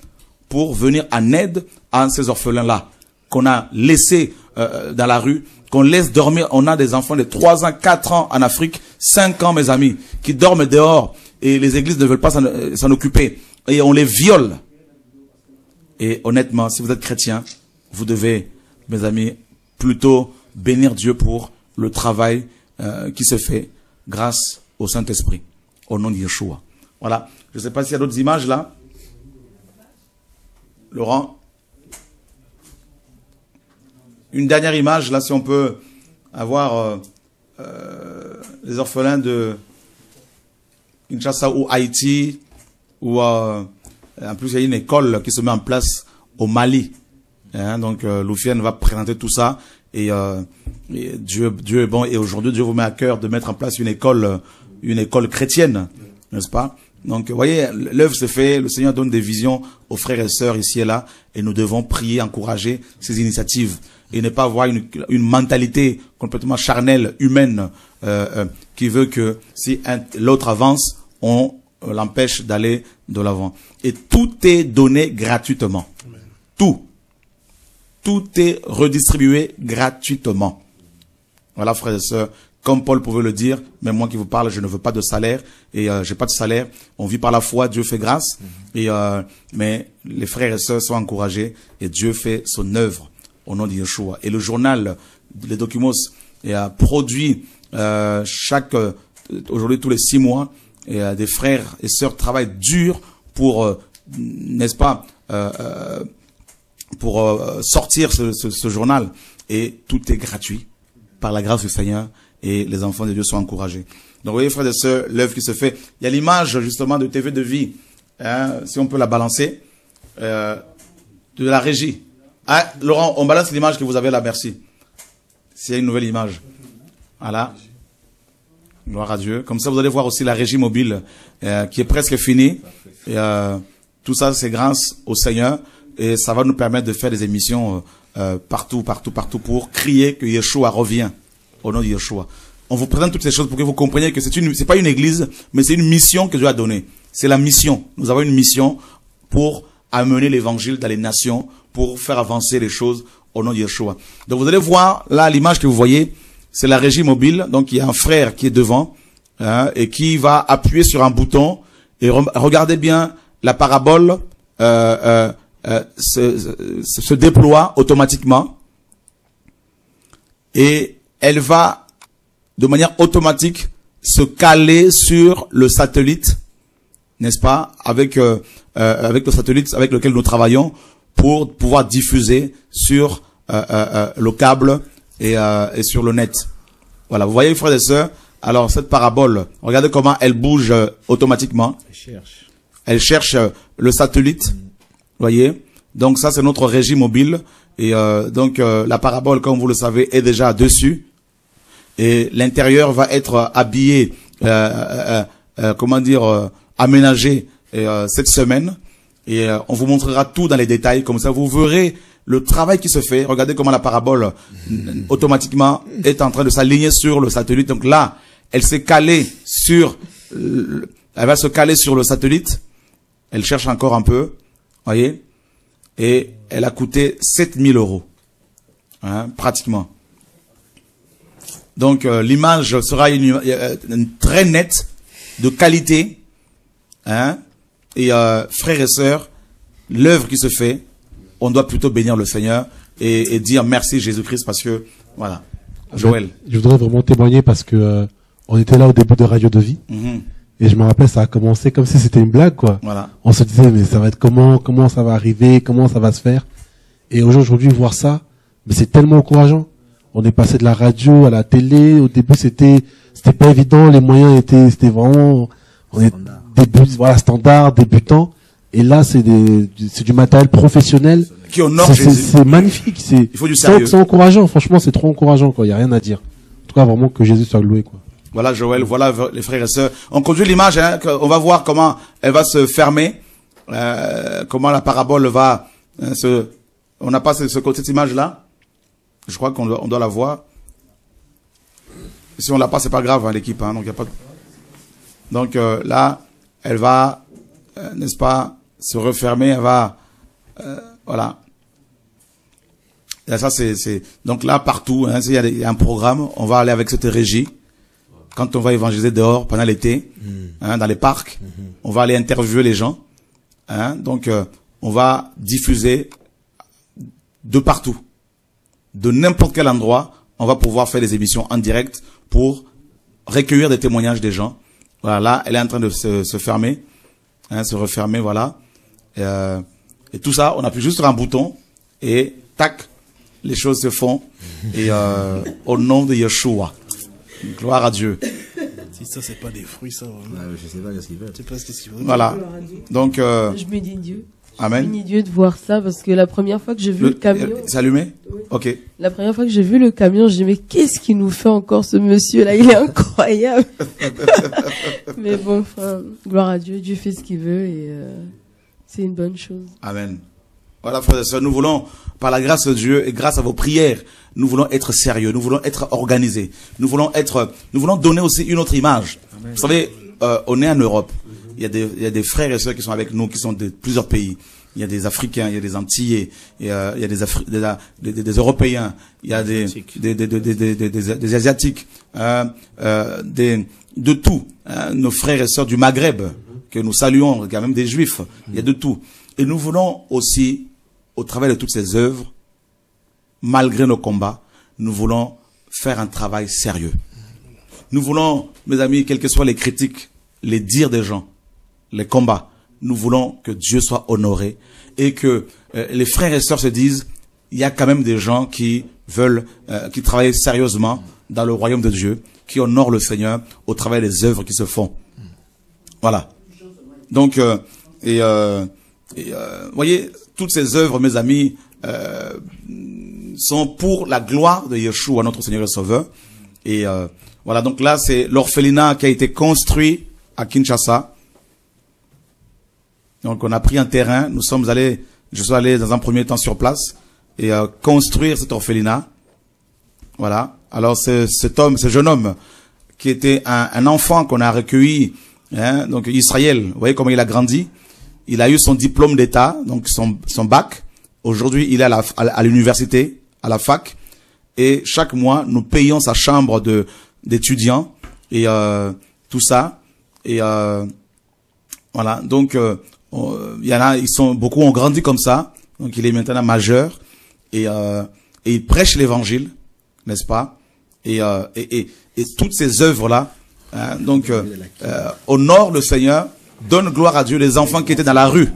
Speaker 1: pour venir en aide à ces orphelins-là, qu'on a laissés dans la rue, qu'on laisse dormir. On a des enfants de 3 ans, 4 ans en Afrique, 5 ans, mes amis, qui dorment dehors et les églises ne veulent pas s'en occuper. Et on les viole. Et honnêtement, si vous êtes chrétien, vous devez, mes amis, plutôt bénir Dieu pour le travail qui se fait grâce au Saint-Esprit, au nom de Yeshua. Voilà. Je ne sais pas s'il y a d'autres images là. Laurent? Une dernière image, là, si on peut avoir les orphelins de Kinshasa ou Haïti, ou en plus il y a une école qui se met en place au Mali. Hein, donc Loufiane va présenter tout ça et Dieu est bon, et aujourd'hui Dieu vous met à cœur de mettre en place une école chrétienne, n'est-ce pas? Donc, vous voyez, l'œuvre se fait, le Seigneur donne des visions aux frères et sœurs ici et là, et nous devons prier, encourager ces initiatives, et ne pas avoir une mentalité complètement charnelle, humaine, qui veut que si l'autre avance, on l'empêche d'aller de l'avant. Et tout est donné gratuitement. Amen. Tout est redistribué gratuitement. Voilà, frères et sœurs. Comme Paul pouvait le dire, même moi qui vous parle, je ne veux pas de salaire, et j'ai pas de salaire. On vit par la foi, Dieu fait grâce, et mais les frères et sœurs sont encouragés, et Dieu fait son œuvre au nom de Yeshua. Et le journal, les documents et produit aujourd'hui tous les 6 mois, et des frères et sœurs travaillent dur pour, n'est-ce pas, pour sortir ce journal, et tout est gratuit par la grâce du Seigneur, et les enfants de Dieu sont encouragés. Donc, vous voyez, frères et sœurs, l'œuvre qui se fait. Il y a l'image, justement, de TV de vie, hein, si on peut la balancer, de la régie. Ah, Laurent, on balance l'image que vous avez là, merci. S'il y a une nouvelle image. Voilà. Gloire à Dieu. Comme ça, vous allez voir aussi la régie mobile, qui est presque finie. Et, tout ça, c'est grâce au Seigneur. Et ça va nous permettre de faire des émissions partout pour crier que Yeshua revient. Au nom de Yeshua. On vous présente toutes ces choses pour que vous compreniez que c'est pas une église, mais c'est une mission que Dieu a donnée. C'est la mission. Nous avons une mission pour amener l'évangile dans les nations, pour faire avancer les choses au nom de Yeshua. Donc vous allez voir, là, l'image que vous voyez, c'est la régie mobile. Donc il y a un frère qui est devant, hein, et qui va appuyer sur un bouton, et regardez bien, la parabole se déploie automatiquement, et elle va de manière automatique se caler sur le satellite, n'est-ce pas, avec le satellite avec lequel nous travaillons, pour pouvoir diffuser sur le câble et sur le net. Voilà, vous voyez, frères et sœurs, alors cette parabole, regardez comment elle bouge automatiquement. Elle cherche le satellite, voyez. Donc ça, c'est notre régie mobile. Et donc la parabole, comme vous le savez, est déjà dessus. Et l'intérieur va être habillé, aménagé cette semaine. Et on vous montrera tout dans les détails. Comme ça, vous verrez le travail qui se fait. Regardez comment la parabole, automatiquement, est en train de s'aligner sur le satellite. Donc là, elle s'est calée sur... elle va se caler sur le satellite. Elle cherche encore un peu. Voyez. Et elle a coûté 7000 €. Hein, pratiquement. Donc l'image sera une très nette, de qualité, hein. Et frères et sœurs, l'œuvre qui se fait, on doit plutôt bénir le Seigneur et dire merci Jésus-Christ, parce que voilà. Joël.
Speaker 2: Je voudrais vraiment témoigner parce que on était là au début de Radio de Vie, et je me rappelle, ça a commencé comme si c'était une blague, quoi. Voilà. On se disait mais ça va être comment ça va arriver, comment ça va se faire. Et aujourd'hui voir ça, mais c'est tellement encourageant. On est passé de la radio à la télé. Au début, c'était pas évident. Les moyens c'était vraiment, standard, débutant. Et là, c'est du matériel professionnel.
Speaker 1: Qui honore Jésus.
Speaker 2: C'est magnifique.
Speaker 1: Il faut du sérieux.
Speaker 2: C'est encourageant. Franchement, c'est trop encourageant, quoi. Il y a rien à dire. En tout cas, vraiment que Jésus soit loué, quoi.
Speaker 1: Voilà, Joël. Voilà, les frères et sœurs. On conduit l'image, hein. On va voir comment elle va se fermer. Comment la parabole va on n'a pas cette image-là. Je crois qu'on doit la voir. Si on l'a pas, c'est pas grave, hein, l'équipe. Hein, donc y a pas. Donc là, elle va, n'est-ce pas, se refermer. Elle va, voilà. Et ça c'est. Donc là, partout, hein, il y a un programme. On va aller avec cette régie. Quand on va évangéliser dehors pendant l'été, hein, dans les parcs, on va aller interviewer les gens. Hein, donc on va diffuser de partout. De n'importe quel endroit, on va pouvoir faire des émissions en direct pour recueillir des témoignages des gens. Voilà, là, elle est en train de se fermer, hein, se refermer, voilà. Et tout ça, on appuie juste sur un bouton et tac, les choses se font. Et au nom de Yeshua, gloire à Dieu.
Speaker 6: Si ça, c'est pas des fruits, ça.
Speaker 8: Je sais pas ce qu'ils veulent.
Speaker 6: Je sais pas ce qu'ils veulent.
Speaker 1: Voilà. Donc.
Speaker 3: Je bénis Dieu.
Speaker 1: Amen.
Speaker 3: Je bénis Dieu de voir ça, parce que la première fois que j'ai vu le camion.
Speaker 1: C'est allumé? Oui. Ok.
Speaker 3: La première fois que j'ai vu le camion, j'ai dit, mais qu'est-ce qu'il nous fait encore, ce monsieur-là? Il est incroyable. Mais bon, enfin, gloire à Dieu. Dieu fait ce qu'il veut et c'est une bonne chose.
Speaker 1: Amen. Voilà, frères et sœurs, nous voulons, par la grâce de Dieu et grâce à vos prières, nous voulons être sérieux, nous voulons être organisés, nous voulons donner aussi une autre image. Amen. Vous savez, on est en Europe. Il y a des frères et sœurs qui sont avec nous, qui sont de plusieurs pays. Il y a des Africains, il y a des Antillais, il y a des Européens, il y a des Asiatiques, de tout. Nos frères et sœurs du Maghreb, que nous saluons, il y a même des Juifs, il y a de tout. Et nous voulons aussi, au travers de toutes ces œuvres, malgré nos combats, nous voulons faire un travail sérieux. Nous voulons, mes amis, quelles que soient les critiques, les dires des gens, les combats, nous voulons que Dieu soit honoré et que les frères et sœurs se disent, il y a quand même des gens qui veulent, qui travaillent sérieusement dans le royaume de Dieu, qui honorent le Seigneur au travers des œuvres qui se font. Voilà. Donc, voyez, toutes ces œuvres, mes amis, sont pour la gloire de Yeshua, notre Seigneur et Sauveur. Et voilà, donc là, c'est l'orphelinat qui a été construit à Kinshasa. Donc, on a pris un terrain. Je suis allé dans un premier temps sur place et construire cet orphelinat. Voilà. Alors, ce jeune homme, qui était un enfant qu'on a recueilli, hein, donc Israël, vous voyez comment il a grandi. Il a eu son diplôme d'État, donc son bac. Aujourd'hui, il est à l'université, à la fac. Et chaque mois, nous payons sa chambre d'étudiant et tout ça. Et voilà. Donc, il y en a, beaucoup ont grandi comme ça. Donc, il est maintenant majeur et il prêche l'évangile, n'est-ce pas? Et toutes ces œuvres-là, hein, donc honore le Seigneur, donne gloire à Dieu. Les enfants qui étaient dans la rue,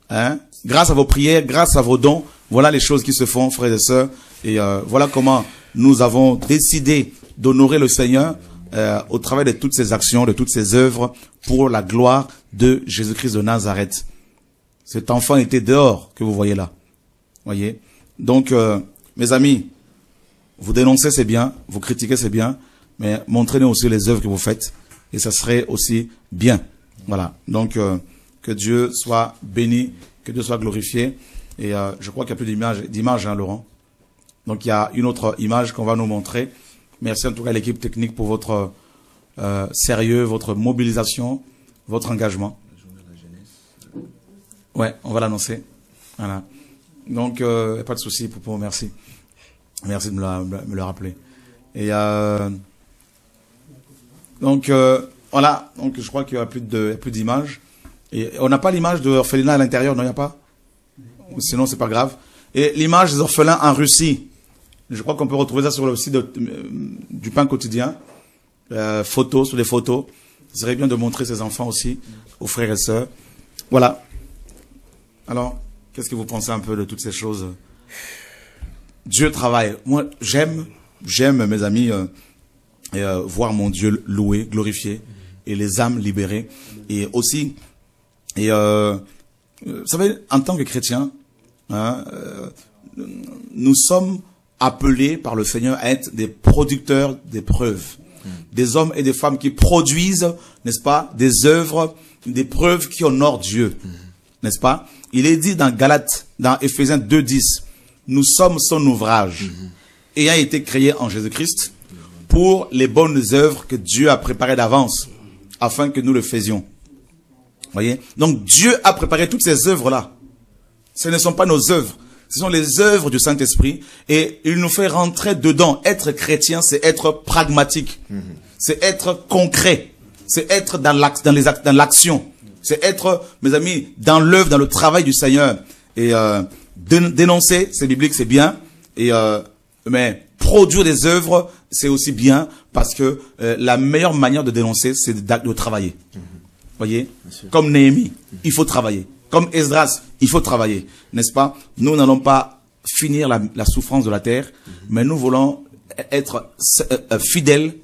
Speaker 1: hein, grâce à vos prières, grâce à vos dons, voilà les choses qui se font, frères et sœurs. Et voilà comment nous avons décidé d'honorer le Seigneur au travers de toutes ces actions, de toutes ces œuvres, pour la gloire de Jésus-Christ de Nazareth. Cet enfant était dehors, que vous voyez là. Voyez. Donc, mes amis, vous dénoncez, c'est bien, vous critiquez, c'est bien, mais montrez-nous aussi les œuvres que vous faites, et ça serait aussi bien. Voilà. Donc, que Dieu soit béni, que Dieu soit glorifié. Et je crois qu'il n'y a plus d'image, hein, Laurent. Donc, il y a une autre image qu'on va nous montrer. Merci en tout cas à l'équipe technique pour votre sérieux, votre mobilisation, votre engagement. Ouais, on va l'annoncer. Voilà. Donc, pas de souci, Poupon, merci. Merci de me le rappeler. Et donc, voilà. Donc, je crois qu'il n'y a plus d'images. Et on n'a pas l'image de l'orphelinat à l'intérieur, non, il n'y a pas? Sinon, c'est pas grave. Et l'image des orphelins en Russie. Je crois qu'on peut retrouver ça sur le site du Pain Quotidien. Photos, sur les photos. Ce serait bien de montrer ces enfants aussi aux frères et sœurs. Voilà. Alors, qu'est-ce que vous pensez un peu de toutes ces choses? Dieu travaille. Moi, j'aime, mes amis, voir mon Dieu loué, glorifié, et les âmes libérées. Et aussi, vous savez, en tant que chrétiens, hein, nous sommes appelés par le Seigneur à être des producteurs d'épreuves. Des hommes et des femmes qui produisent, n'est-ce pas, des œuvres, des preuves qui honorent Dieu. N'est-ce pas? Il est dit dans Galates, dans Éphésiens 2:10, nous sommes son ouvrage, ayant été créés en Jésus-Christ pour les bonnes œuvres que Dieu a préparées d'avance, afin que nous le faisions. Voyez? Donc Dieu a préparé toutes ces œuvres-là. Ce ne sont pas nos œuvres. Ce sont les œuvres du Saint-Esprit et il nous fait rentrer dedans. Être chrétien, c'est être pragmatique. C'est être concret. C'est être dans l'action. C'est être, mes amis, dans l'œuvre, dans le travail du Seigneur. Et dénoncer, c'est biblique, c'est bien. Et mais produire des œuvres, c'est aussi bien parce que la meilleure manière de dénoncer, c'est de travailler. Voyez, comme Néhémie, il faut travailler. Comme Esdras, il faut travailler, n'est-ce pas? Nous n'allons pas finir la souffrance de la terre, mais nous voulons être fidèles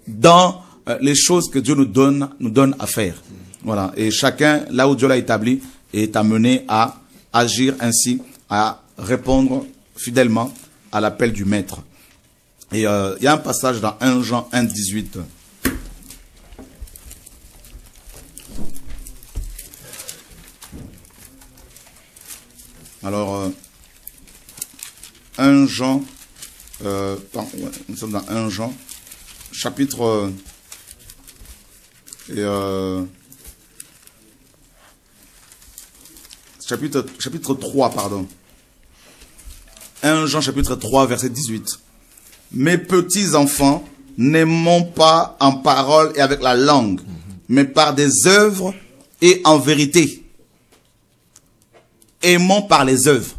Speaker 1: dans les choses que Dieu nous donne à faire. Voilà. Et chacun, là où Dieu l'a établi, est amené à agir ainsi, à répondre fidèlement à l'appel du Maître. Et il y a un passage dans 1 Jean 1:18. Alors, 1 Jean, nous sommes dans 1 Jean, chapitre chapitre 3, pardon. 1 Jean, chapitre 3, verset 18. Mes petits enfants, n'aimons pas en parole et avec la langue, mais par des œuvres et en vérité. Aimons par les œuvres.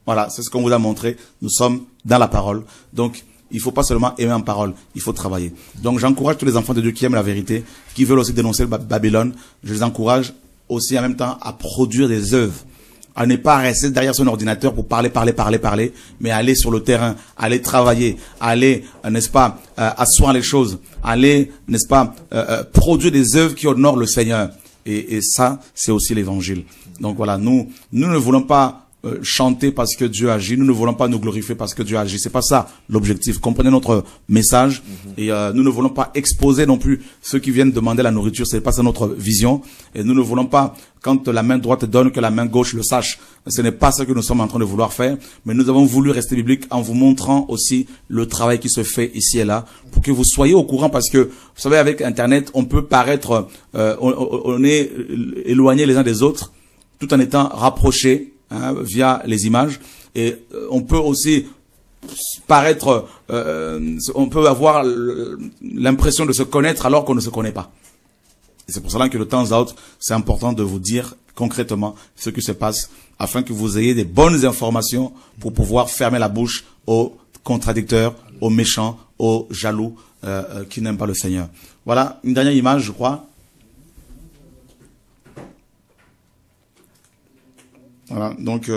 Speaker 1: Voilà, c'est ce qu'on vous a montré. Nous sommes dans la parole. Donc, il faut pas seulement aimer en parole, il faut travailler. Donc j'encourage tous les enfants de Dieu qui aiment la vérité, qui veulent aussi dénoncer le Babylone, je les encourage aussi en même temps à produire des œuvres, à ne pas rester derrière son ordinateur pour parler, mais aller sur le terrain, aller travailler, aller, n'est-ce pas, asseoir les choses, aller, n'est-ce pas, produire des œuvres qui honorent le Seigneur. Et ça, c'est aussi l'évangile. Donc voilà, nous ne voulons pas chanter parce que Dieu agit, nous ne voulons pas nous glorifier parce que Dieu agit. C'est pas ça l'objectif. Comprenez notre message. Et nous ne voulons pas exposer non plus ceux qui viennent demander la nourriture. C'est pas ça notre vision. Et nous ne voulons pas, quand la main droite donne, que la main gauche le sache. Ce n'est pas ce que nous sommes en train de vouloir faire. Mais nous avons voulu rester biblique en vous montrant aussi le travail qui se fait ici et là, pour que vous soyez au courant, parce que vous savez, avec Internet, on peut paraître, on est éloignés les uns des autres, tout en étant rapprochés. Via les images, et on peut aussi paraître, on peut avoir l'impression de se connaître alors qu'on ne se connaît pas. Et c'est pour cela que de temps à autre, c'est important de vous dire concrètement ce qui se passe, afin que vous ayez des bonnes informations pour pouvoir fermer la bouche aux contradicteurs, aux méchants, aux jaloux qui n'aiment pas le Seigneur. Voilà, une dernière image, je crois. Voilà, donc,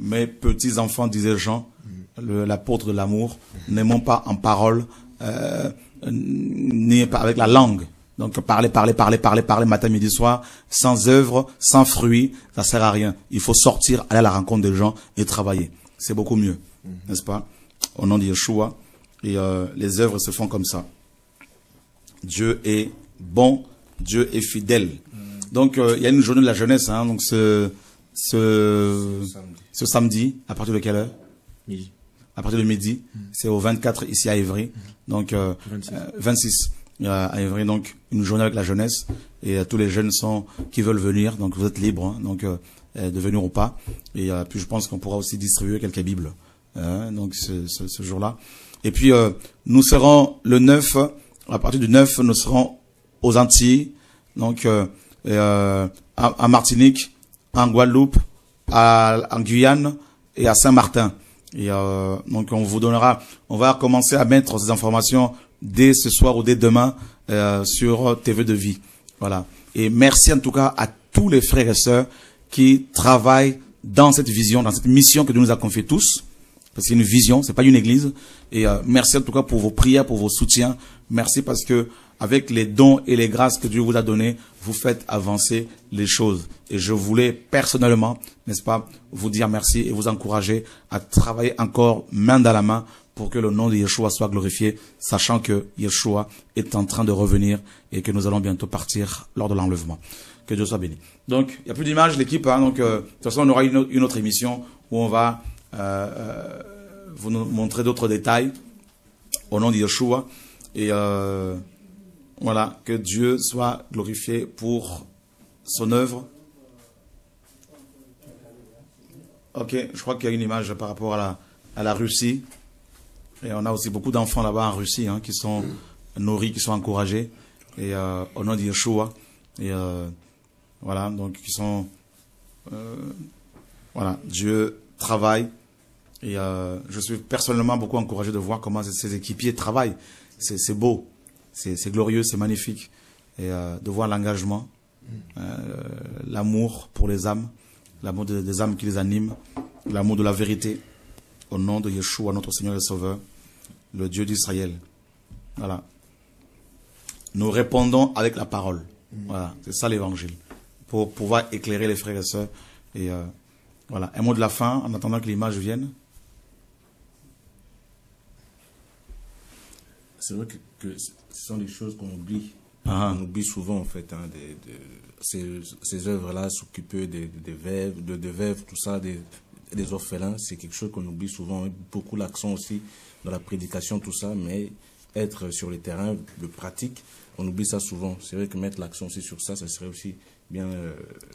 Speaker 1: mes petits enfants, disait Jean, l'apôtre de l'amour, n'aimons pas en parole, ni avec la langue. Donc, parler, matin, midi, soir, sans œuvre, sans fruit, ça sert à rien. Il faut sortir, aller à la rencontre des gens et travailler. C'est beaucoup mieux, n'est-ce pas? Au nom de Yeshua. Et les œuvres se font comme ça. Dieu est bon, Dieu est fidèle. Donc, il y a une journée de la jeunesse, hein, donc ce samedi, à partir de quelle heure?
Speaker 2: Midi.
Speaker 1: À partir de midi, c'est au 24 ici à Évry, donc 26 à Évry, donc une journée avec la jeunesse, et tous les jeunes qui veulent venir, donc vous êtes libres, hein, donc de venir ou pas, et puis je pense qu'on pourra aussi distribuer quelques bibles, donc ce jour-là. Et puis nous serons le 9, à partir du 9, nous serons aux Antilles, donc à Martinique, en Guadeloupe, en Guyane et à Saint-Martin. Et donc on vous donnera, on va commencer à mettre ces informations dès ce soir ou dès demain sur TV de Vie. Voilà. Et merci en tout cas à tous les frères et sœurs qui travaillent dans cette vision, dans cette mission que Dieu nous a confiée tous. Parce que c'est une vision, c'est pas une église. Et merci en tout cas pour vos prières, pour vos soutiens. Merci parce que avec les dons et les grâces que Dieu vous a donnés, vous faites avancer les choses. Et je voulais personnellement, n'est-ce pas, vous dire merci et vous encourager à travailler encore main dans la main pour que le nom de Yeshua soit glorifié, sachant que Yeshua est en train de revenir et que nous allons bientôt partir lors de l'enlèvement. Que Dieu soit béni. Donc, il n'y a plus d'image, l'équipe. Hein, donc, de toute façon, on aura une autre émission où on va vous montrer d'autres détails au nom de Yeshua. Et voilà, que Dieu soit glorifié pour son œuvre. Ok, je crois qu'il y a une image par rapport à la Russie. Et on a aussi beaucoup d'enfants là-bas en Russie, hein, qui sont nourris, qui sont encouragés. Et au nom de Yeshua. Et voilà, donc qui sont... voilà, Dieu travaille. Et je suis personnellement beaucoup encouragé de voir comment ces équipiers travaillent. C'est beau, c'est glorieux, c'est magnifique. Et de voir l'engagement, l'amour pour les âmes, l'amour des âmes qui les animent, l'amour de la vérité. Au nom de Yeshua, notre Seigneur et Sauveur, le Dieu d'Israël. Voilà. Nous répondons avec la parole. Voilà, c'est ça l'évangile. Pour pouvoir éclairer les frères et sœurs. Et voilà, un mot de la fin, en attendant que l'image vienne.
Speaker 7: C'est vrai que ce sont des choses qu'on oublie. On oublie souvent, en fait, hein, ces œuvres-là, s'occuper des veuves, tout ça, des orphelins, c'est quelque chose qu'on oublie souvent. Beaucoup l'accent aussi dans la prédication, tout ça, mais être sur les terrains de pratique, on oublie ça souvent. C'est vrai que mettre l'accent aussi sur ça, ça serait aussi bien...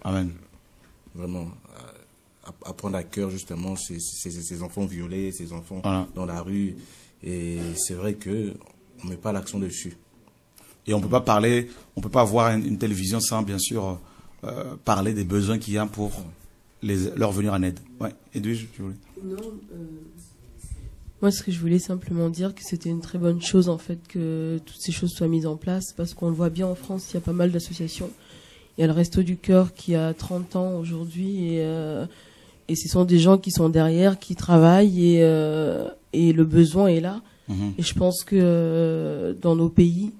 Speaker 1: Amen.
Speaker 7: Vraiment, à prendre à cœur, justement, ces enfants violés, ces enfants dans la rue. Et c'est vrai que on met pas l'accent dessus.
Speaker 1: Et on peut pas parler, on peut pas avoir une télévision sans bien sûr parler des besoins qu'il y a pour leur venir en aide. Ouais. Edwige, tu voulais?
Speaker 3: Non, Moi, ce que je voulais simplement dire, que c'était une très bonne chose, en fait, que toutes ces choses soient mises en place, parce qu'on le voit bien en France, il y a pas mal d'associations. Il y a le Resto du Cœur qui a 30 ans aujourd'hui, et ce sont des gens qui sont derrière, qui travaillent, et le besoin est là. Et je pense que dans nos pays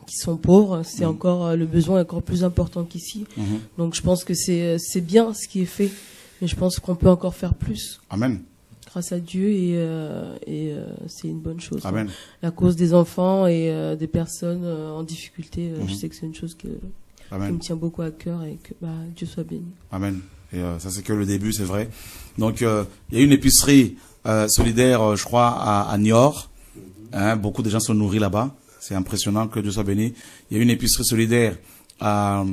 Speaker 3: qui sont pauvres, c'est encore, le besoin est encore plus important qu'ici. Donc je pense que c'est bien ce qui est fait, mais je pense qu'on peut encore faire plus.
Speaker 1: Amen.
Speaker 3: Grâce à Dieu, et c'est une bonne chose.
Speaker 1: Amen.
Speaker 3: La cause des enfants et des personnes en difficulté, je sais que c'est une chose qui me tient beaucoup à cœur, et que Dieu soit béni.
Speaker 1: Amen. Et ça, c'est que le début, c'est vrai. Donc, il y a une épicerie solidaire, je crois, à Niort. Beaucoup de gens sont nourris là-bas. C'est impressionnant, que Dieu soit béni. Il y a une épicerie solidaire à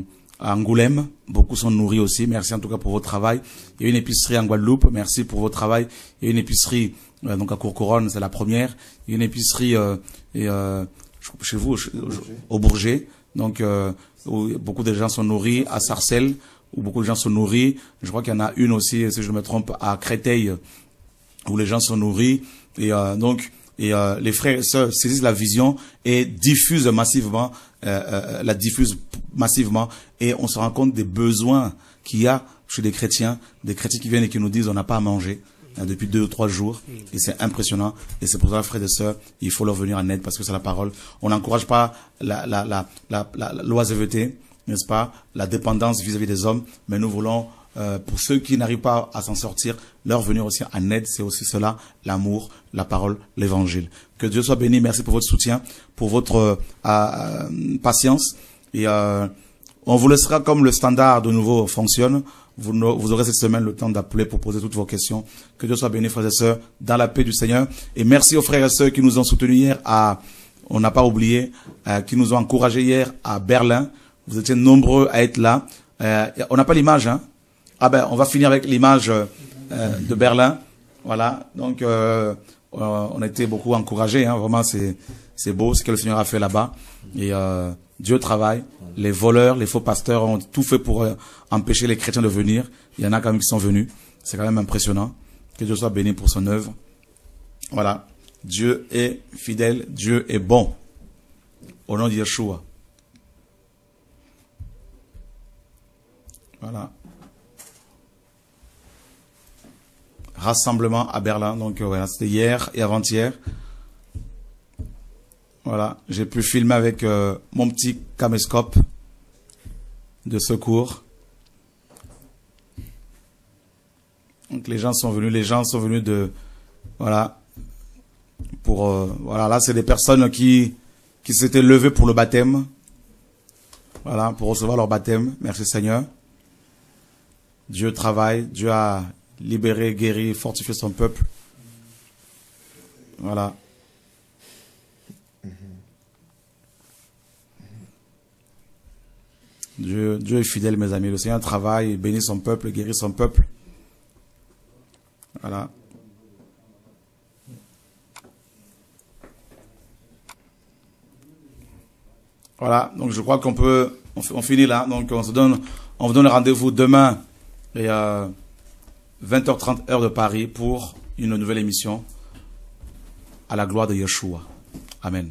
Speaker 1: Angoulême. Beaucoup sont nourris aussi. Merci en tout cas pour votre travail. Il y a une épicerie en Guadeloupe. Merci pour votre travail. Il y a une épicerie donc à Courcouronnes, c'est la première. Il y a une épicerie chez vous, au Bourget. Donc, où beaucoup de gens sont nourris. À Sarcelles, où beaucoup de gens sont nourris. Je crois qu'il y en a une aussi, si je me trompe, à Créteil, où les gens sont nourris. Et les frères et sœurs saisissent la vision et diffusent massivement, et on se rend compte des besoins qu'il y a chez des chrétiens qui viennent et qui nous disent on n'a pas à manger depuis 2 ou 3 jours, et c'est impressionnant. Et c'est pour ça, frères et sœurs, il faut leur venir en aide, parce que c'est la parole. On n'encourage pas l'oisiveté, n'est-ce pas, la dépendance vis-à-vis des hommes, mais nous voulons, pour ceux qui n'arrivent pas à s'en sortir, leur venir aussi en aide. C'est aussi cela, l'amour, la parole, l'évangile. Que Dieu soit béni. Merci pour votre soutien, pour votre patience. Et on vous laissera, comme le standard de nouveau fonctionne. Vous aurez cette semaine le temps d'appeler pour poser toutes vos questions. Que Dieu soit béni, frères et sœurs, dans la paix du Seigneur. Et merci aux frères et sœurs qui nous ont soutenus hier on n'a pas oublié, qui nous ont encouragés hier à Berlin. Vous étiez nombreux à être là. On n'a pas l'image, hein? On va finir avec l'image de Berlin. Voilà. Donc, on a été beaucoup encouragés, hein. Vraiment, c'est beau ce que le Seigneur a fait là-bas. Et Dieu travaille. Les voleurs, les faux pasteurs ont tout fait pour empêcher les chrétiens de venir. Il y en a quand même qui sont venus. C'est quand même impressionnant. Que Dieu soit béni pour son œuvre. Voilà. Dieu est fidèle. Dieu est bon. Au nom de Yeshua. Voilà. Rassemblement à Berlin. Donc voilà, c'était hier et avant-hier. Voilà, j'ai pu filmer avec mon petit caméscope de secours. Donc les gens sont venus de, voilà, pour, voilà, là c'est des personnes qui s'étaient levées pour le baptême. Voilà, pour recevoir leur baptême. Merci Seigneur. Dieu travaille, Dieu a libéré, guéri, fortifié son peuple. Voilà. Dieu est fidèle, mes amis. Le Seigneur travaille, bénit son peuple, guérit son peuple. Voilà. Voilà. Donc, je crois on finit là. Donc, on vous donne rendez-vous demain et 20h30 heure de Paris pour une nouvelle émission à la gloire de Yeshua. Amen.